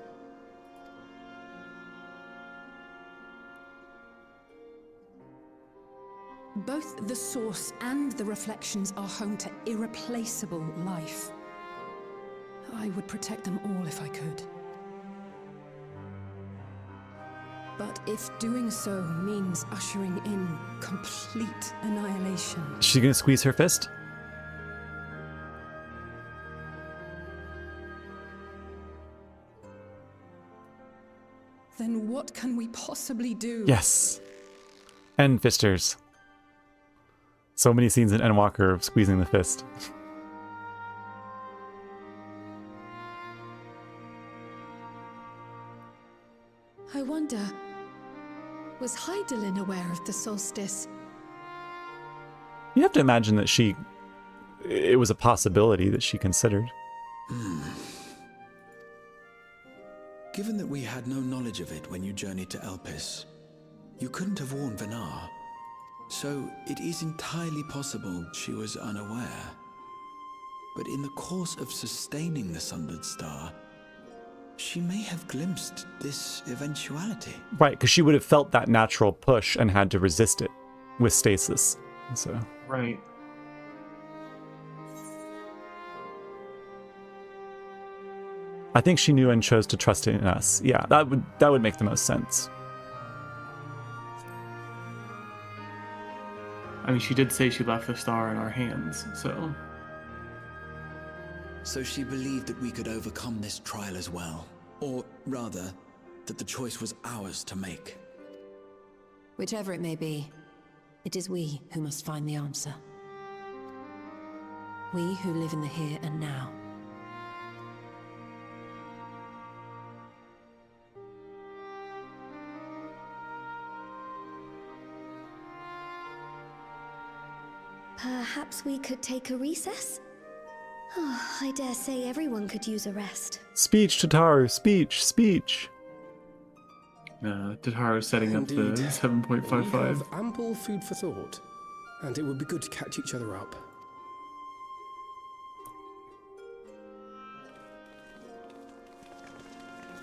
Both the source and the reflections are home to irreplaceable life. I would protect them all if I could. But if doing so means ushering in complete annihilation... Is she gonna squeeze her fist? then what can we possibly do? Yes. And fisters. So many scenes in Endwalker of squeezing the fist. I wonder, was Hydaelyn aware of the solstice? You have to imagine that it was a possibility that she considered. Given that we had no knowledge of it when you journeyed to Elpis, you couldn't have warned Venar. So it is entirely possible she was unaware. But in the course of sustaining the Sundered Star, she may have glimpsed this eventuality. Right, because she would have felt that natural push and had to resist it with stasis. So Right. I think she knew and chose to trust in us. Yeah, that would make the most sense. I mean, she did say she left the star in our hands, so... So she believed that we could overcome this trial as well. Or rather, that the choice was ours to make. Whichever it may be, it is we who must find the answer. We who live in the here and now. Perhaps we could take a recess? Oh, I dare say everyone could use a rest. Speech, Tataru, speech, speech. Tataru setting up the Indeed. 7.55. We have ample food for thought, and it would be good to catch each other up.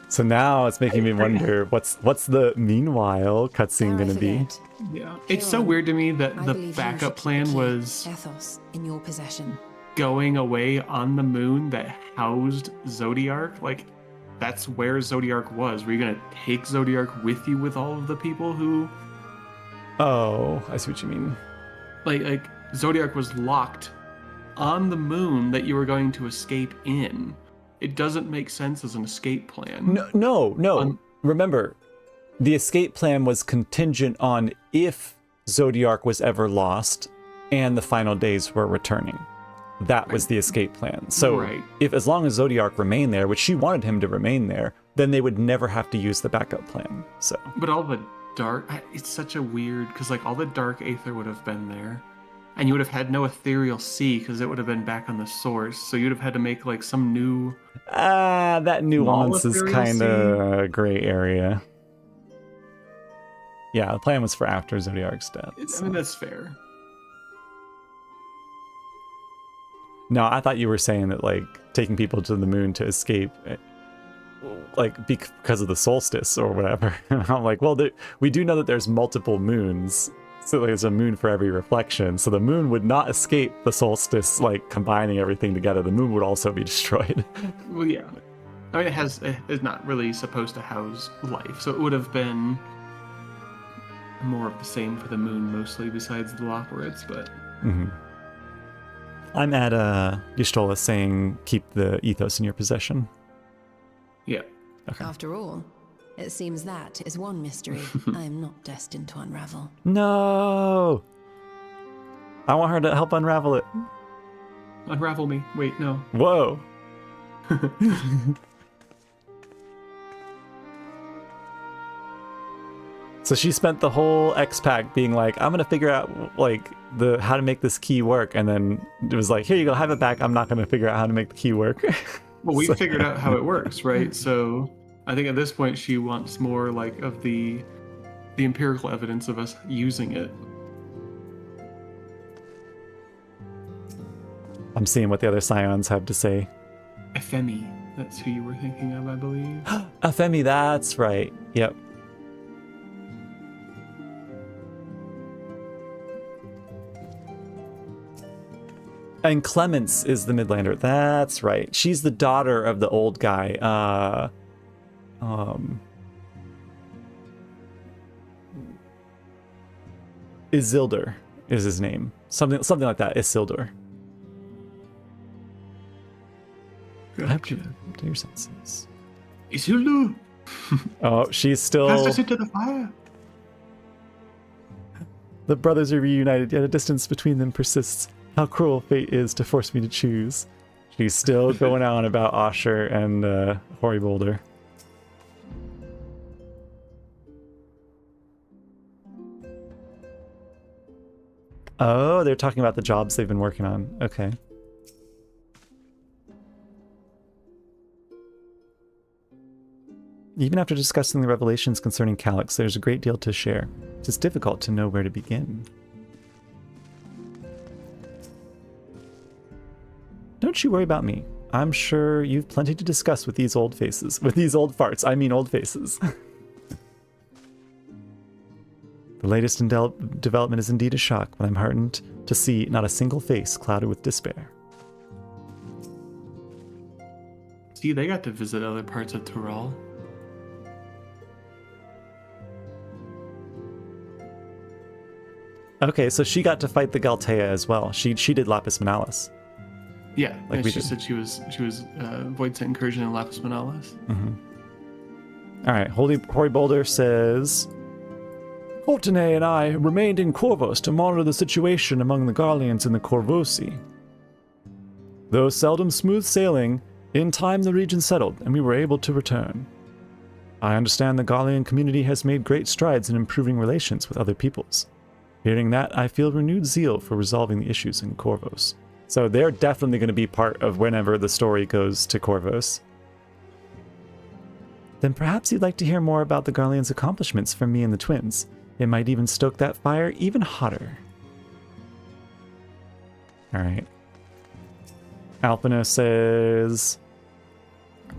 So now it's making me wonder what's the meanwhile cutscene gonna be? Yeah, it's so weird to me that the backup plan was Ethos in your possession. going away on the moon that housed Zodiark. Like, that's where Zodiark was. Were you gonna take Zodiark with you with all of the people who? Oh, I see what you mean. Like Zodiark was locked on the moon that you were going to escape in. It doesn't make sense as an escape plan. No. Remember, the escape plan was contingent on if Zodiark was ever lost and the final days were returning. That was the escape plan. So if as long as Zodiark remained there, which she wanted him to remain there, then they would never have to use the backup plan. So. But all the dark, it's such a weird, because like all the dark aether would have been there. And you would have had no ethereal sea because it would have been back on the source. So you'd have had to make like some new. That nuance is kind of a gray area. Yeah, the plan was for after Zodiark's death. I mean, that's fair. No, I thought you were saying that like taking people to the moon to escape, like because of the solstice or whatever. And I'm like, well, we do know that there's multiple moons. So there's a moon for every reflection. So the moon would not escape the solstice, like combining everything together. The moon would also be destroyed. Well, yeah. I mean, it's not really supposed to house life. So it would have been more of the same for the moon, mostly, besides the Loperids, but... Mm-hmm. I'm at Y'shtola saying keep the ethos in your possession. Yeah. Okay. After all, it seems that is one mystery I am not destined to unravel. No! I want her to help unravel it. Unravel me. Wait, no. Whoa. So she spent the whole X-Pack being like, I'm gonna figure out like how to make this key work, and then it was like, here you go, have it back. I'm not gonna figure out how to make the key work. Well, we figured out how it works, right? So I think at this point she wants more like of the empirical evidence of us using it. I'm seeing what the other Scions have to say. Efemi, that's who you were thinking of, I believe. Efemi, that's right. Yep. And Clemence is the Midlander. That's right. She's the daughter of the old guy. Isildur is his name. Something like that. Isildur. Gotcha. To your senses. Isildur. Oh, she's still. Cast us into the fire. The brothers are reunited, yet a distance between them persists. How cruel fate is to force me to choose. She's still going on about Asher and Hoary Boulder. Oh, they're talking about the jobs they've been working on. Okay. Even after discussing the revelations concerning Calyx, there's a great deal to share. It is difficult to know where to begin. Don't you worry about me. I'm sure you've plenty to discuss with these old faces. With these old farts, I mean old faces. The latest in development is indeed a shock, but I'm heartened to see not a single face clouded with despair. See, they got to visit other parts of Tural. Okay, so she got to fight the Galtea as well. She did Lapis Manalis. Yeah, Like yeah, we she did. said she was Void Set Incursion and Lapis Manalis. All right, Hoary Boulder says, Fortuné and I remained in Corvos to monitor the situation among the Garleans in the Corvosi. Though seldom smooth sailing, in time the region settled and we were able to return. I understand the Garlean community has made great strides in improving relations with other peoples. Hearing that, I feel renewed zeal for resolving the issues in Corvos. So they're definitely going to be part of whenever the story goes to Corvos. Then perhaps you'd like to hear more about the Garleans' accomplishments from me and the twins. It might even stoke that fire even hotter. Alright. Alphino says,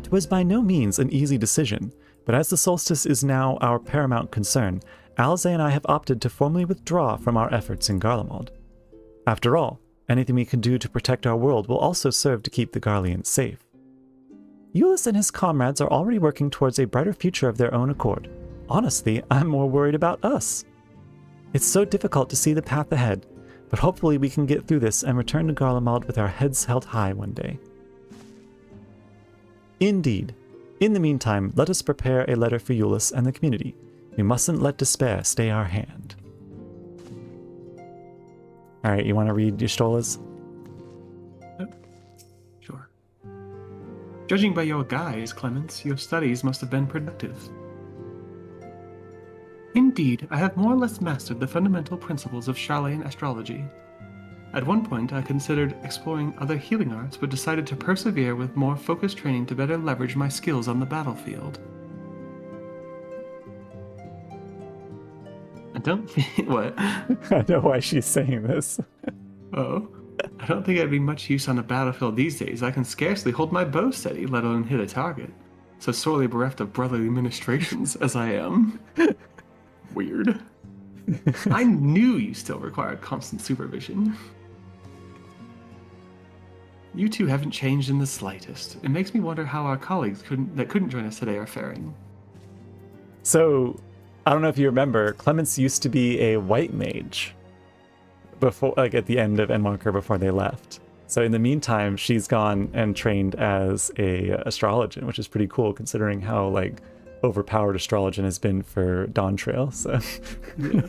"'Twas was by no means an easy decision, but as the solstice is now our paramount concern, Alize and I have opted to formally withdraw from our efforts in Garlemald. After all, anything we can do to protect our world will also serve to keep the Garleans safe. Euless and his comrades are already working towards a brighter future of their own accord. Honestly, I'm more worried about us. It's so difficult to see the path ahead, but hopefully we can get through this and return to Garlemald with our heads held high one day. Indeed. In the meantime, let us prepare a letter for Euless and the community. We mustn't let despair stay our hand." Alright, you want to read Y'shtola's? Sure. Judging by your guise, Clemens, your studies must have been productive. Indeed, I have more or less mastered the fundamental principles of Charlayan astrology. At one point, I considered exploring other healing arts, but decided to persevere with more focused training to better leverage my skills on the battlefield. I don't think... What? I know why she's saying this. Oh. I don't think I'd be much use on the battlefield these days. I can scarcely hold my bow steady, let alone hit a target. So sorely bereft of brotherly ministrations as I am. Weird. I knew you still required constant supervision. You two haven't changed in the slightest. It makes me wonder how our colleagues that couldn't join us today are faring. So, I don't know if you remember, Clemens used to be a white mage before, like at the end of Endmarker before they left. So in the meantime, she's gone and trained as a astrologian, which is pretty cool considering how like overpowered astrologian has been for Dawntrail. So yeah.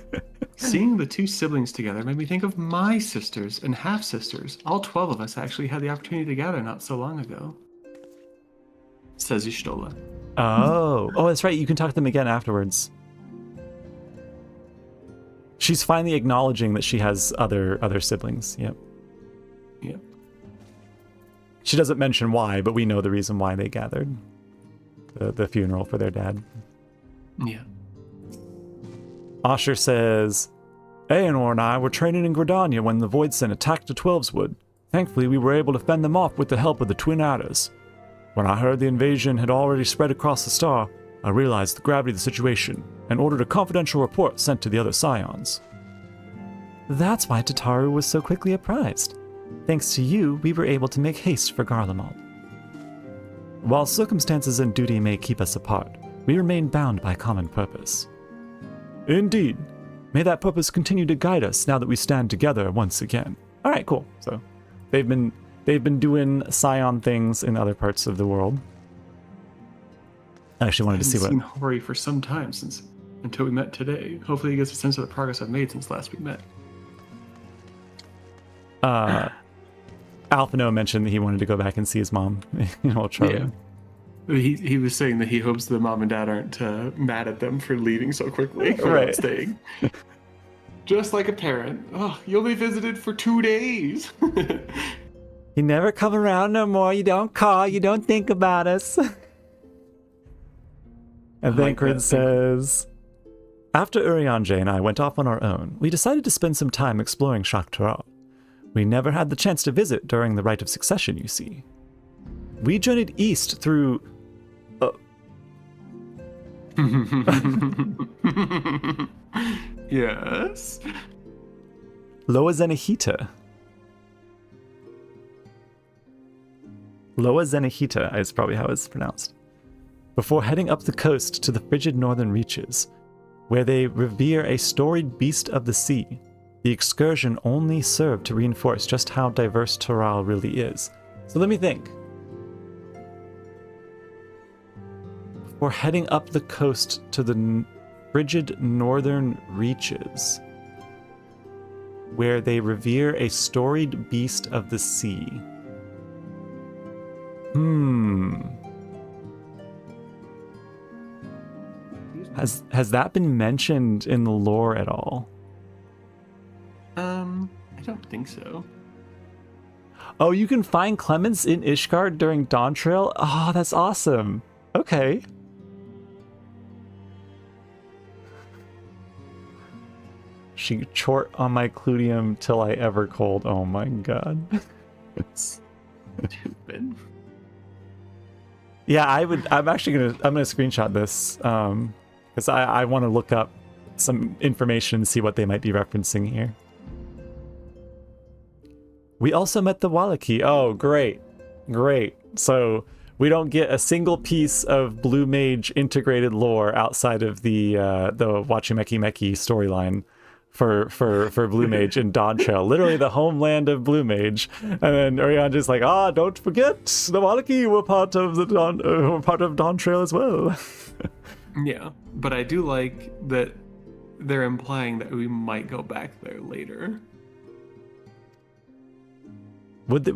Seeing the two siblings together made me think of my sisters and half-sisters. All 12 of us actually had the opportunity to gather not so long ago. Says Y'shtola. Oh, that's right. You can talk to them again afterwards. She's finally acknowledging that she has other siblings. Yep. Yep. She doesn't mention why, but we know the reason why they gathered. The funeral for their dad. Yeah. Asher says, Aenor and I were training in Gridania when the Voidsen attacked the Twelveswood. Thankfully, we were able to fend them off with the help of the Twin Adders. When I heard the invasion had already spread across the star, I realized the gravity of the situation and ordered a confidential report sent to the other Scions. That's why Tataru was so quickly apprised. Thanks to you, we were able to make haste for Garlemald. While circumstances and duty may keep us apart, we remain bound by common purpose. Indeed. May that purpose continue to guide us now that we stand together once again. All right, cool. So they've been doing Scion things in other parts of the world. I actually wanted to see what. I've seen Hori for some time until we met today. Hopefully, he gets a sense of the progress I've made since last we met. Alphino mentioned that he wanted to go back and see his mom. Yeah. He was saying that he hopes the mom and dad aren't mad at them for leaving so quickly, right? Staying. Just like a parent. Oh, you only visited for 2 days. You never come around no more. You don't call. You don't think about us. And then Krid says, after Urianger and I went off on our own, we decided to spend some time exploring Shak'Tara. We never had the chance to visit during the Rite of Succession, you see. We journeyed east through... Yes? Loa Zenihita. Loa Zenihita is probably how it's pronounced. Before heading up the coast to the frigid northern reaches, where they revere a storied beast of the sea, The excursion only served to reinforce just how diverse Toral really is. So let me think. We're heading up the coast to the frigid northern reaches, where they revere a storied beast of the sea. Has that been mentioned in the lore at all? I don't think so. Oh, you can find Clemens in Ishgard during Dawn Trail? Oh, that's awesome. Okay. She chort on my cludium till I ever cold. Oh my god. It's stupid. Yeah, I'm actually gonna screenshot this because I want to look up some information and see what they might be referencing here. We also met the Wallachie. Oh, great. So we don't get a single piece of Blue Mage integrated lore outside of the Wachimeki Meki storyline for Blue Mage in Dawn Trail, literally the homeland of Blue Mage. And then Orion just like, don't forget the Wallachie were part of Dawn Trail as well. Yeah, but I do like that they're implying that we might go back there later. Would that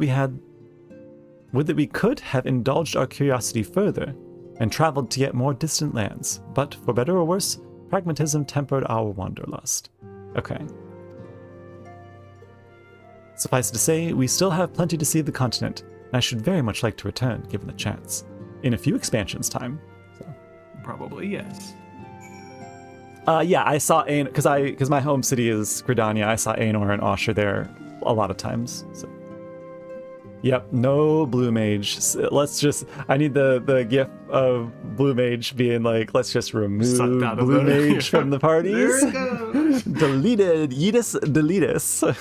we could have indulged our curiosity further and traveled to yet more distant lands, but for better or worse, pragmatism tempered our wanderlust. Okay. Suffice to say, we still have plenty to see of the continent, and I should very much like to return, given the chance. In a few expansions' time. So. Probably, yes. Yeah, I saw because my home city is Gridania. I saw Aenor and Osher there a lot of times. So. Yep, no Blue Mage. I need the gif of Blue Mage being like, let's just remove Blue Mage from the parties. There it goes. Deleted. Yeetus deletus.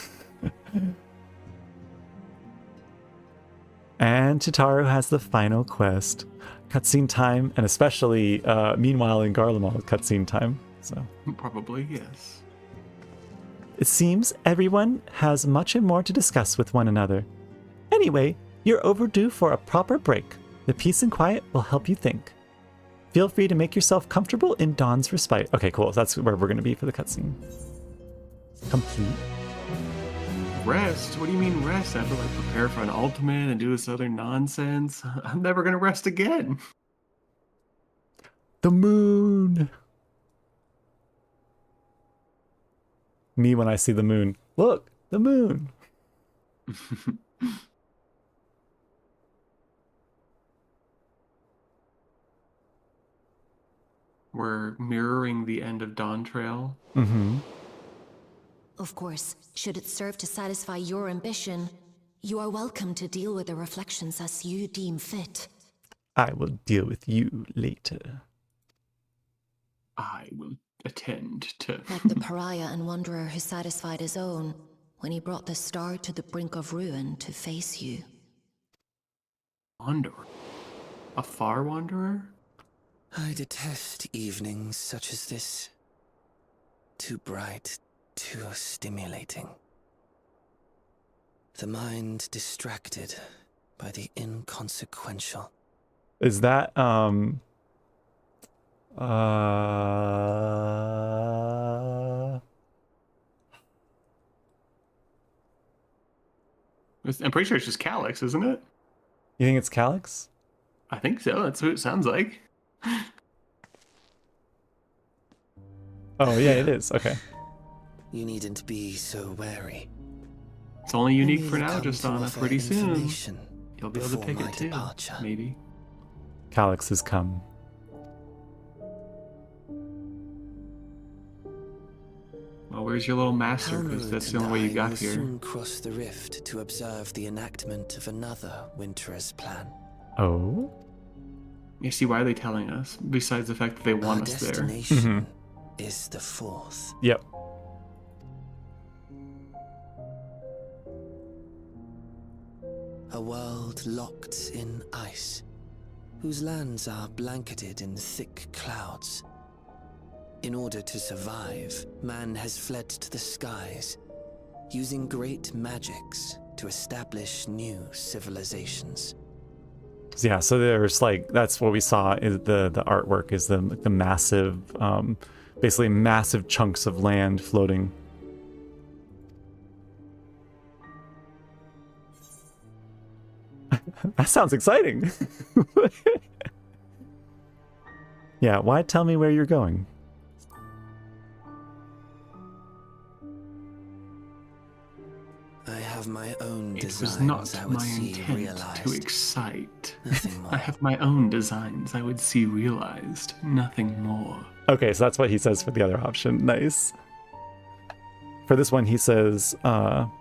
And Chitaru has the final quest. Cutscene time, and especially meanwhile in Garlemald cutscene time. So Probably, yes. It seems everyone has much and more to discuss with one another. Anyway, you're overdue for a proper break. The peace and quiet will help you think. Feel free to make yourself comfortable in Dawn's respite. Okay, cool. That's where we're going to be for the cutscene. Complete. Rest? What do you mean rest? I have to like prepare for an ultimate and do this other nonsense? I'm never going to rest again. The moon. Me when I see the moon. Look, the moon. We're mirroring the end of Dawn Trail. Mm-hmm. Of course, should it serve to satisfy your ambition, you are welcome to deal with the reflections as you deem fit. I will deal with you later. I will attend to... Like the pariah and wanderer who satisfied his own when he brought the star to the brink of ruin to face you. Wanderer? A far wanderer? I detest evenings such as this. Too bright, too stimulating. The mind distracted by the inconsequential. Is that, I'm pretty sure it's just Calyx, isn't it? You think it's Calyx? I think so. That's what it sounds like. Oh, yeah, it is. Okay. You needn't be so wary. It's only unique for now, come just to on offer pretty soon. information You'll be able to before pick my it too, departure. maybe. Calyx has come. Well, where's your little master? Because that's the only way you got will here. soon cross the rift to observe the enactment of another Winter's plan. Oh? You see, why are they telling us? Besides the fact that they want us there. Destination is the fourth. Yep. A world locked in ice, whose lands are blanketed in thick clouds. In order to survive, man has fled to the skies, using great magics to establish new civilizations. Yeah, so there's like, that's what we saw is the artwork is the massive, basically massive chunks of land floating. That sounds exciting. Yeah, why tell me where you're going? I have my own It designs was not I would my see intent realized. to excite. Nothing more. I have my own designs I would see realized. Nothing more. Okay, so that's what he says for the other option. Nice. For this one, he says,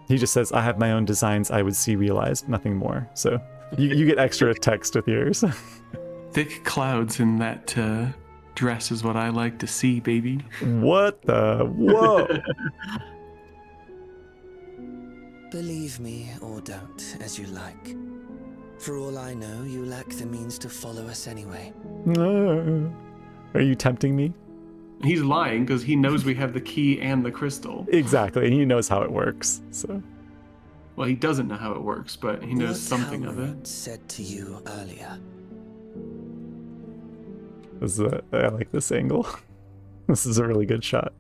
he just says, I have my own designs I would see realized. Nothing more. So you get extra text with yours. Thick clouds in that dress is what I like to see, baby. What the? Whoa! Believe me or don't, as you like. For all I know, you lack the means to follow us anyway. Are you tempting me? He's lying because he knows we have the key and the crystal. Exactly, and he knows how it works, so. Well, he doesn't know how it works, but he knows something of it. Said to you earlier. I like this angle. This is a really good shot.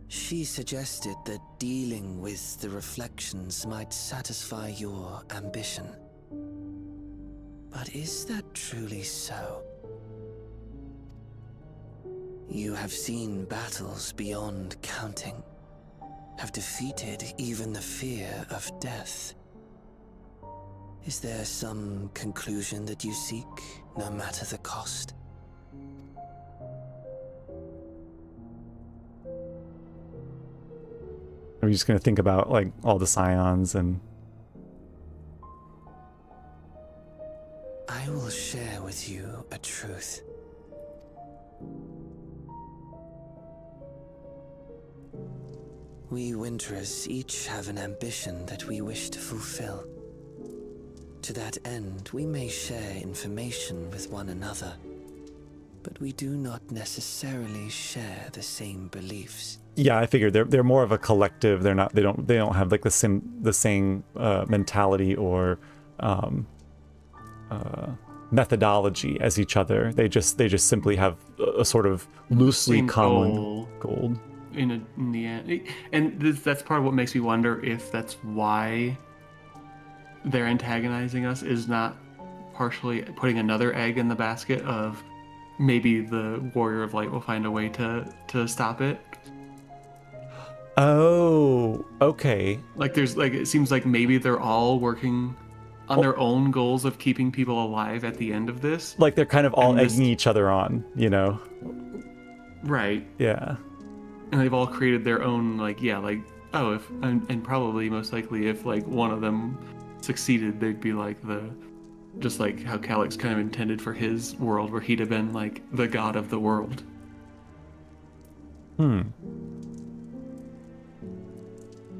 She suggested that dealing with the reflections might satisfy your ambition. But is that truly so? You have seen battles beyond counting, have defeated even the fear of death. Is there some conclusion that you seek, no matter the cost? Are you just going to think about, like, all the scions and... I will share with you a truth. We Winterers each have an ambition that we wish to fulfill. To that end, we may share information with one another, but we do not necessarily share the same beliefs. Yeah, I figured they're more of a collective. They don't have like the same mentality or methodology as each other. They just simply have a sort of loosely Same common goal. In the end, and that's part of what makes me wonder if that's why they're antagonizing us, is not partially putting another egg in the basket of maybe the Warrior of Light will find a way to stop it. Oh, okay. Like it seems like maybe they're all working on their own goals of keeping people alive at the end of this. Like they're kind of all egging each other on, you know? Right. Yeah. And they've all created their own, and probably most likely if like one of them succeeded, they'd be like just like how Calyx kind of intended for his world, where he'd have been like the god of the world.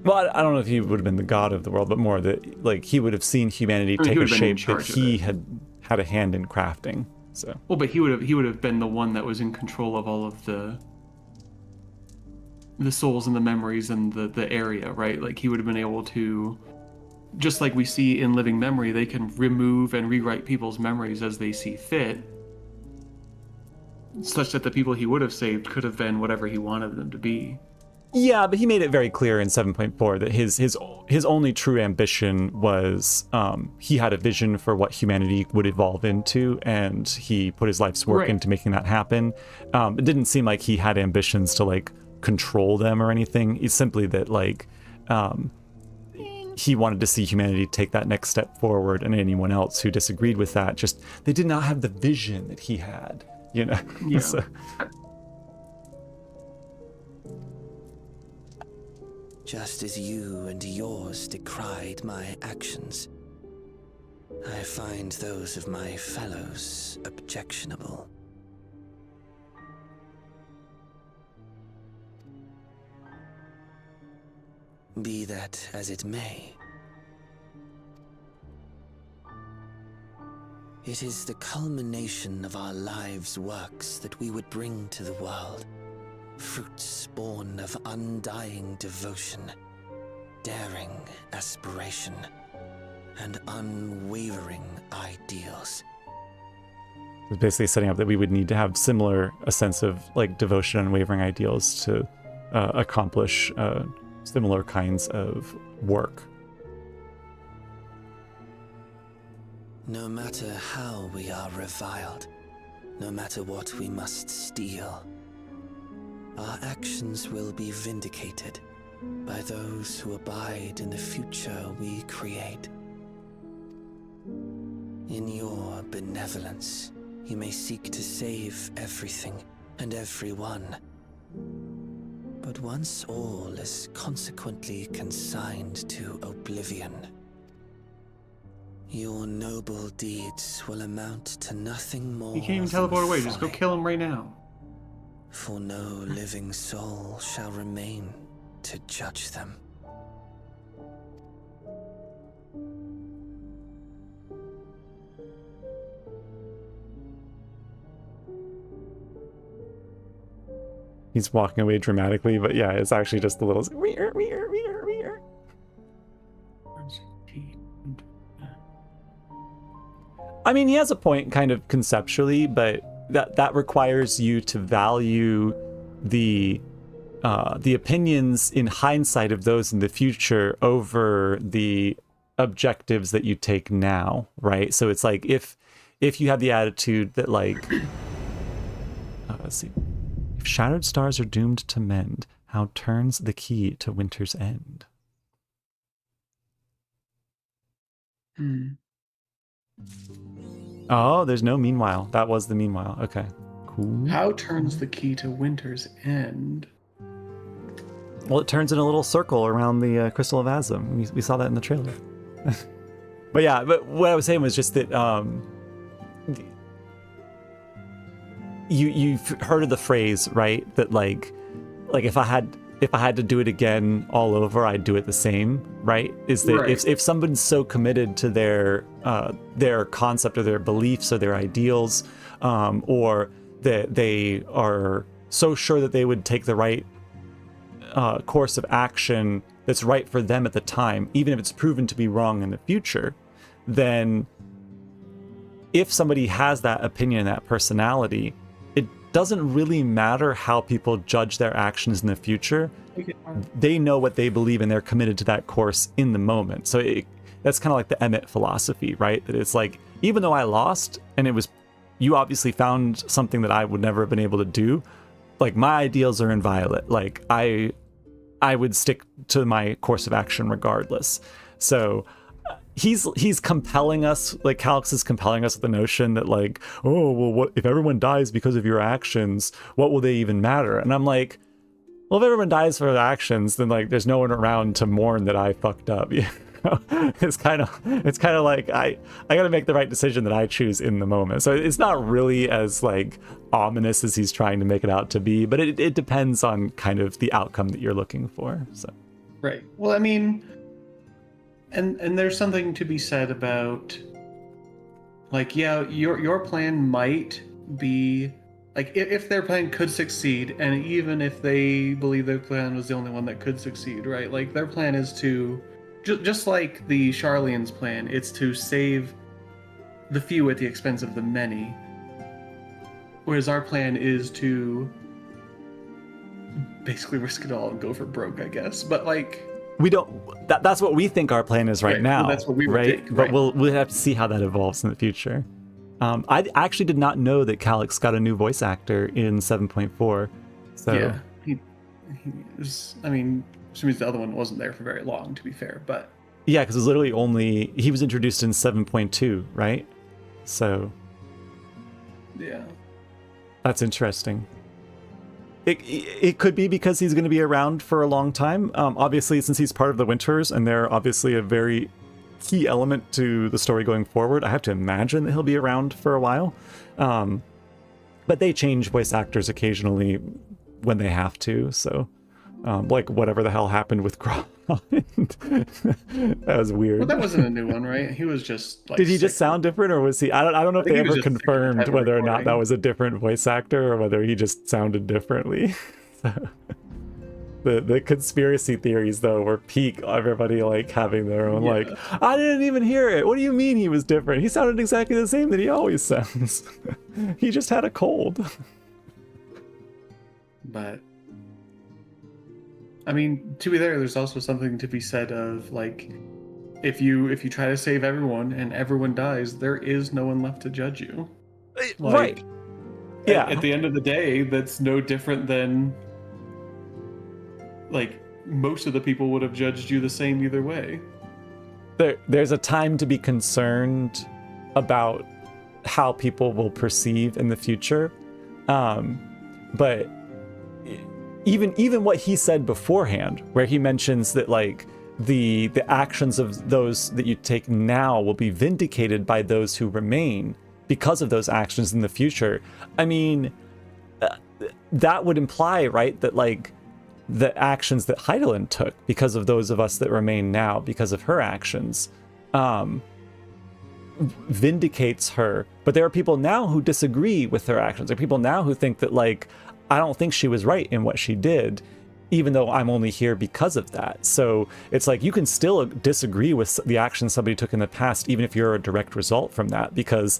Well, I don't know if he would have been the god of the world, but more that like he would have seen humanity take a shape that he had a hand in crafting. So. Well, but he would have been the one that was in control of all of the souls and the memories and the area, right? Like he would have been able to, just like we see in Living Memory, they can remove and rewrite people's memories as they see fit, such that the people he would have saved could have been whatever he wanted them to be. Yeah, but he made it very clear in 7.4 that his only true ambition was he had a vision for what humanity would evolve into, and he put his life's work into making that happen. It didn't seem like he had ambitions to like control them or anything. It's simply that like he wanted to see humanity take that next step forward, and anyone else who disagreed with that, just they did not have the vision that he had, you know. Yeah. So. Just as you and yours decried my actions, I find those of my fellows objectionable. Be that as it may, It is the culmination of our lives' works that we would bring to the world. Fruits born of undying devotion, daring aspiration, and unwavering ideals. It's basically setting up that we would need to have a sense of like devotion and unwavering ideals to accomplish similar kinds of work. No matter how we are reviled, no matter what we must steal, our actions will be vindicated by those who abide in the future we create. In your benevolence, you may seek to save everything and everyone. But once all is consequently consigned to oblivion, your noble deeds will amount to nothing more. You can't even teleport away, just go kill him right now. For no living soul shall remain to judge them. He's walking away dramatically, but yeah, it's actually just the little... I mean, he has a point kind of conceptually, but that requires you to value the opinions in hindsight of those in the future over the objectives that you take now, right? So it's like if you have the attitude that like, let's see, if shattered stars are doomed to mend, how turns the key to winter's end? Oh, there's no meanwhile. That was the meanwhile. Okay, cool. How turns the key to winter's end? Well, it turns in a little circle around the Crystal of Azim. We saw that in the trailer. But yeah, but what I was saying was just that you've heard of the phrase, right? That like if I had to do it again all over, I'd do it the same, right? Is that right. if someone's so committed to their concept or their beliefs or their ideals, or that they are so sure that they would take the right course of action that's right for them at the time, even if it's proven to be wrong in the future, then if somebody has that opinion, that personality, it doesn't really matter how people judge their actions in the future. They know what they believe and they're committed to that course in the moment. So that's kind of like the Emmett philosophy, right? That it's like, even though I lost and you obviously found something that I would never have been able to do, like my ideals are inviolate. Like I would stick to my course of action regardless. So he's compelling us, like Calix is compelling us with the notion that like, oh, well, what if everyone dies because of your actions? What will they even matter? And I'm like, well, if everyone dies for their actions, then like there's no one around to mourn that I fucked up. You know? It's kind of like I got to make the right decision that I choose in the moment. So it's not really as like ominous as he's trying to make it out to be, but it depends on kind of the outcome that you're looking for. So right. Well, I mean, and there's something to be said about like, yeah, your plan might be like, if their plan could succeed, and even if they believe their plan was the only one that could succeed, right? Like their plan is to just like the Sharlayan's plan, it's to save the few at the expense of the many. Whereas our plan is to basically risk it all and go for broke, I guess. But like, we don't. That's what we think our plan is right now. Well, that's what we would right? think, But right? we'll have to see how that evolves in the future. I actually did not know that Calix got a new voice actor in 7.4. So yeah, he was. I mean, which means the other one wasn't there for very long, to be fair. But yeah, because it was literally he was introduced in 7.2, right? So yeah, that's interesting. It could be because he's going to be around for a long time. Obviously, since he's part of the Winters, and they're obviously a very key element to the story going forward, I have to imagine that he'll be around for a while. But they change voice actors occasionally when they have to, so Like whatever the hell happened with Graham. That was weird. Well, that wasn't a new one, right? He was just like. Did he just sound different, or was he? I don't know if they ever confirmed whether or not that was a different voice actor or whether he just sounded differently. So, the conspiracy theories though were peak. Everybody like having their own like. I didn't even hear it. What do you mean he was different? He sounded exactly the same that he always sounds. He just had a cold. But. I mean, to be there's also something to be said of like, if you try to save everyone and everyone dies, there is no one left to judge you. Like, right. Yeah. At the end of the day, that's no different than like most of the people would have judged you the same either way. There's a time to be concerned about how people will perceive in the future, but. Even what he said beforehand, where he mentions that like the actions of those that you take now will be vindicated by those who remain because of those actions in the future. I mean, that would imply, right, that like the actions that Heidelin took because of those of us that remain now because of her actions vindicates her. But there are people now who disagree with her actions. There are people now who think that like, I don't think she was right in what she did, even though I'm only here because of that. So it's like you can still disagree with the actions somebody took in the past, even if you're a direct result from that, because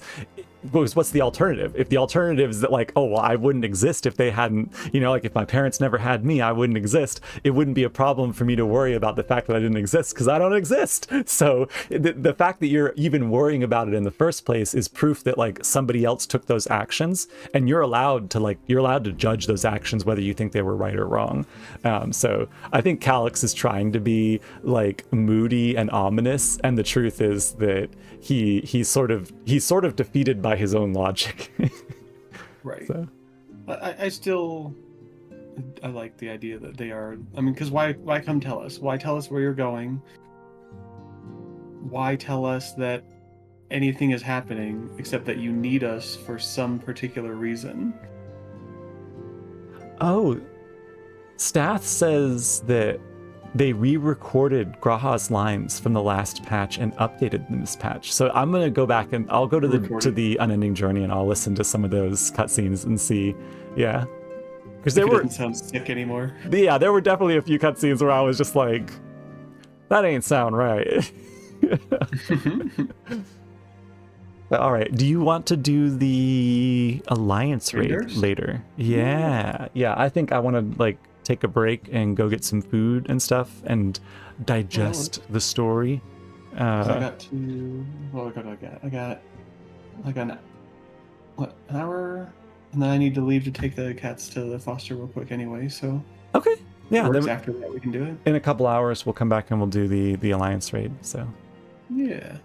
what's the alternative? If the alternative is that like, oh, well, I wouldn't exist if they hadn't, like if my parents never had me, I wouldn't exist. It wouldn't be a problem for me to worry about the fact that I didn't exist because I don't exist. So the fact that you're even worrying about it in the first place is proof that like somebody else took those actions, and you're allowed to judge those actions whether you think they were right or wrong. So I think Calix is trying to be like moody and ominous, and the truth is that he's sort of defeated by his own logic. Right. So. I like the idea that they are. I mean, because why come tell us? Why tell us where you're going? Why tell us that anything is happening except that you need us for some particular reason? Oh, Stath says that they re-recorded Graha's lines from the last patch and updated them this patch. So I'm gonna go back and I'll go to the Unending Journey and I'll listen to some of those cutscenes and see. Yeah, because there doesn't sound sick anymore. Yeah, there were definitely a few cutscenes where I was just like, that ain't sound right. But, all right, do you want to do the Alliance raid later? Yeah, I think I want to like take a break and go get some food and stuff and digest the story. I got to. What did I get? I got like an hour, and then I need to leave to take the cats to the foster real quick anyway. So okay, yeah. Then after that we can do it. In a couple hours, we'll come back and we'll do the Alliance raid. So yeah.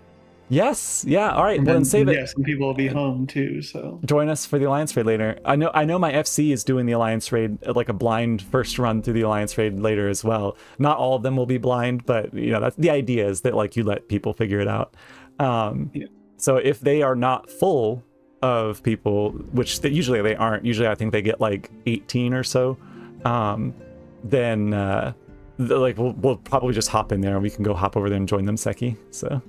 Yes, yeah, all right, well then save it. Yeah, some people will be home too, so join us for the Alliance raid later. I know my FC is doing the Alliance raid, like a blind first run through the Alliance raid later as well. Not all of them will be blind, but that's the idea, is that like you let people figure it out. So if they are not full of people, which usually they aren't, usually I think they get like 18 or so, then like we'll probably just hop in there and we can go hop over there and join them, Seki. So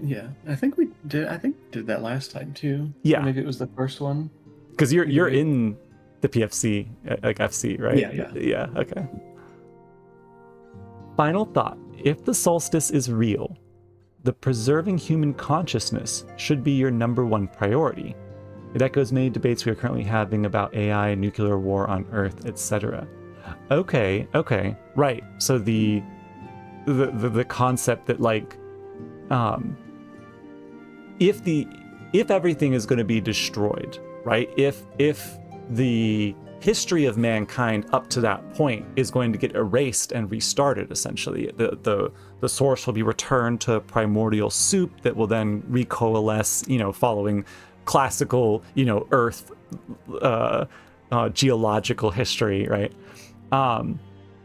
yeah, I think we did. I think did that last time too. Yeah, maybe it was the first one. Because you're in the PFC, like FC, right? Yeah. Okay. Final thought: if the solstice is real, the preserving human consciousness should be your #1 priority. It echoes many debates we are currently having about AI, nuclear war on Earth, etc. Okay, right. So the concept that like, if everything is going to be destroyed, right? If the history of mankind up to that point is going to get erased and restarted, essentially, the source will be returned to primordial soup that will then recoalesce, following classical, Earth geological history, right?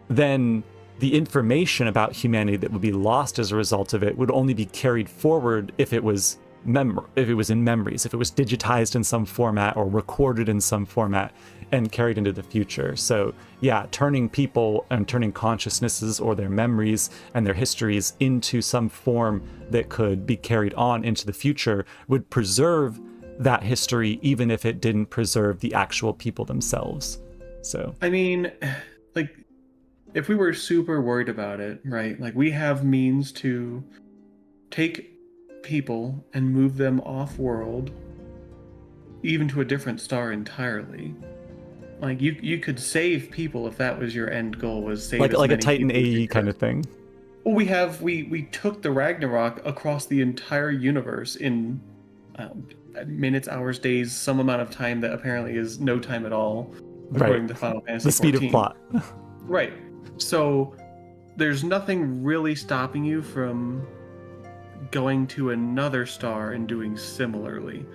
Then the information about humanity that would be lost as a result of it would only be carried forward if it was in memories, if it was digitized in some format or recorded in some format. and carried into the future. So yeah, turning people and turning consciousnesses or their memories and their histories into some form that could be carried on into the future would preserve that history, even if it didn't preserve the actual people themselves. So I mean, like, if we were super worried about it, right? Like, we have means to take people and move them off world, even to a different star entirely. Like, you could save people if that was your end goal, was save like a many Titan people as you AE kind of thing. Well, we took the Ragnarok across the entire universe in minutes, hours, days, some amount of time that apparently is no time at all, according Right. to Final Fantasy The speed 14. of plot. Right. So there's nothing really stopping you from going to another star and doing similarly.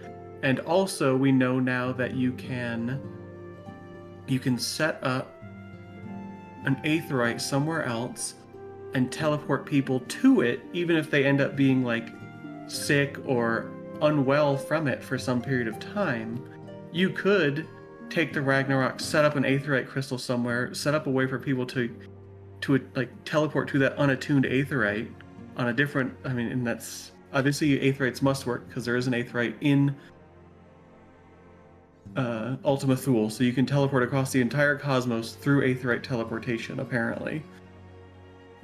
And also, we know now that you can set up an aetheryte somewhere else and teleport people to it, even if they end up being like sick or unwell from it for some period of time. You could take the Ragnarok, set up an aetheryte crystal somewhere, set up a way for people to like teleport to that unattuned aetheryte on a different, I mean, and that's obviously aetherytes must work because there is an aetheryte in Ultima Thule, so you can teleport across the entire cosmos through aetheryte teleportation, apparently.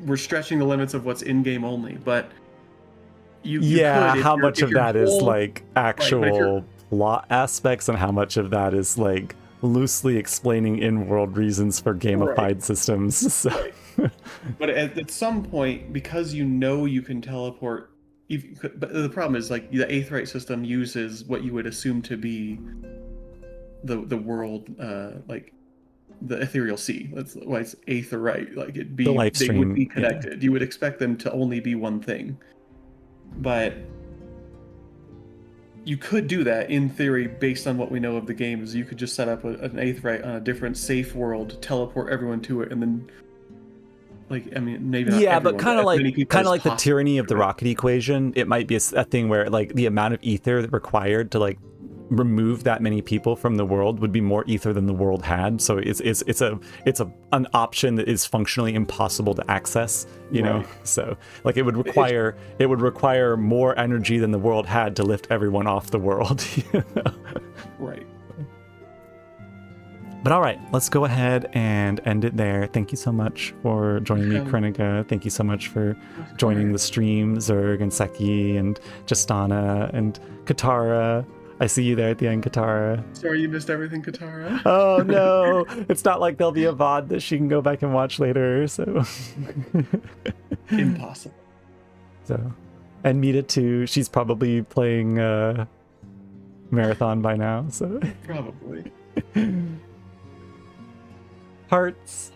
We're stretching the limits of what's in-game only, but you could, how much of that is like actual right, plot aspects and how much of that is like loosely explaining in-world reasons for gamified systems. So. Right. But at some point, because you know you can teleport, but the problem is like the aetheryte system uses what you would assume to be the world, like the ethereal sea. That's why it's aetheryte. Like they would be connected. Yeah. You would expect them to only be one thing, but you could do that in theory based on what we know of the game. Is you could just set up an aetheryte on a different safe world, teleport everyone to it, and then, like, I mean, maybe not everyone, but kind of like the tyranny of the rocket equation. It might be a thing where like the amount of ether required to like remove that many people from the world would be more ether than the world had. So it's an option that is functionally impossible to access, you know. So like it would require more energy than the world had to lift everyone off the world. You know? Right. But all right, let's go ahead and end it there. Thank you so much for joining me, Karinica. Thank you so much for joining the stream, Zerg and Seki and Justana and Katara. I see you there at the end, Katara. Sorry you missed everything, Katara. Oh no, it's not like there'll be a VOD that she can go back and watch later, so. Impossible. So, and Mita too, she's probably playing Marathon by now, so. Probably. Hearts.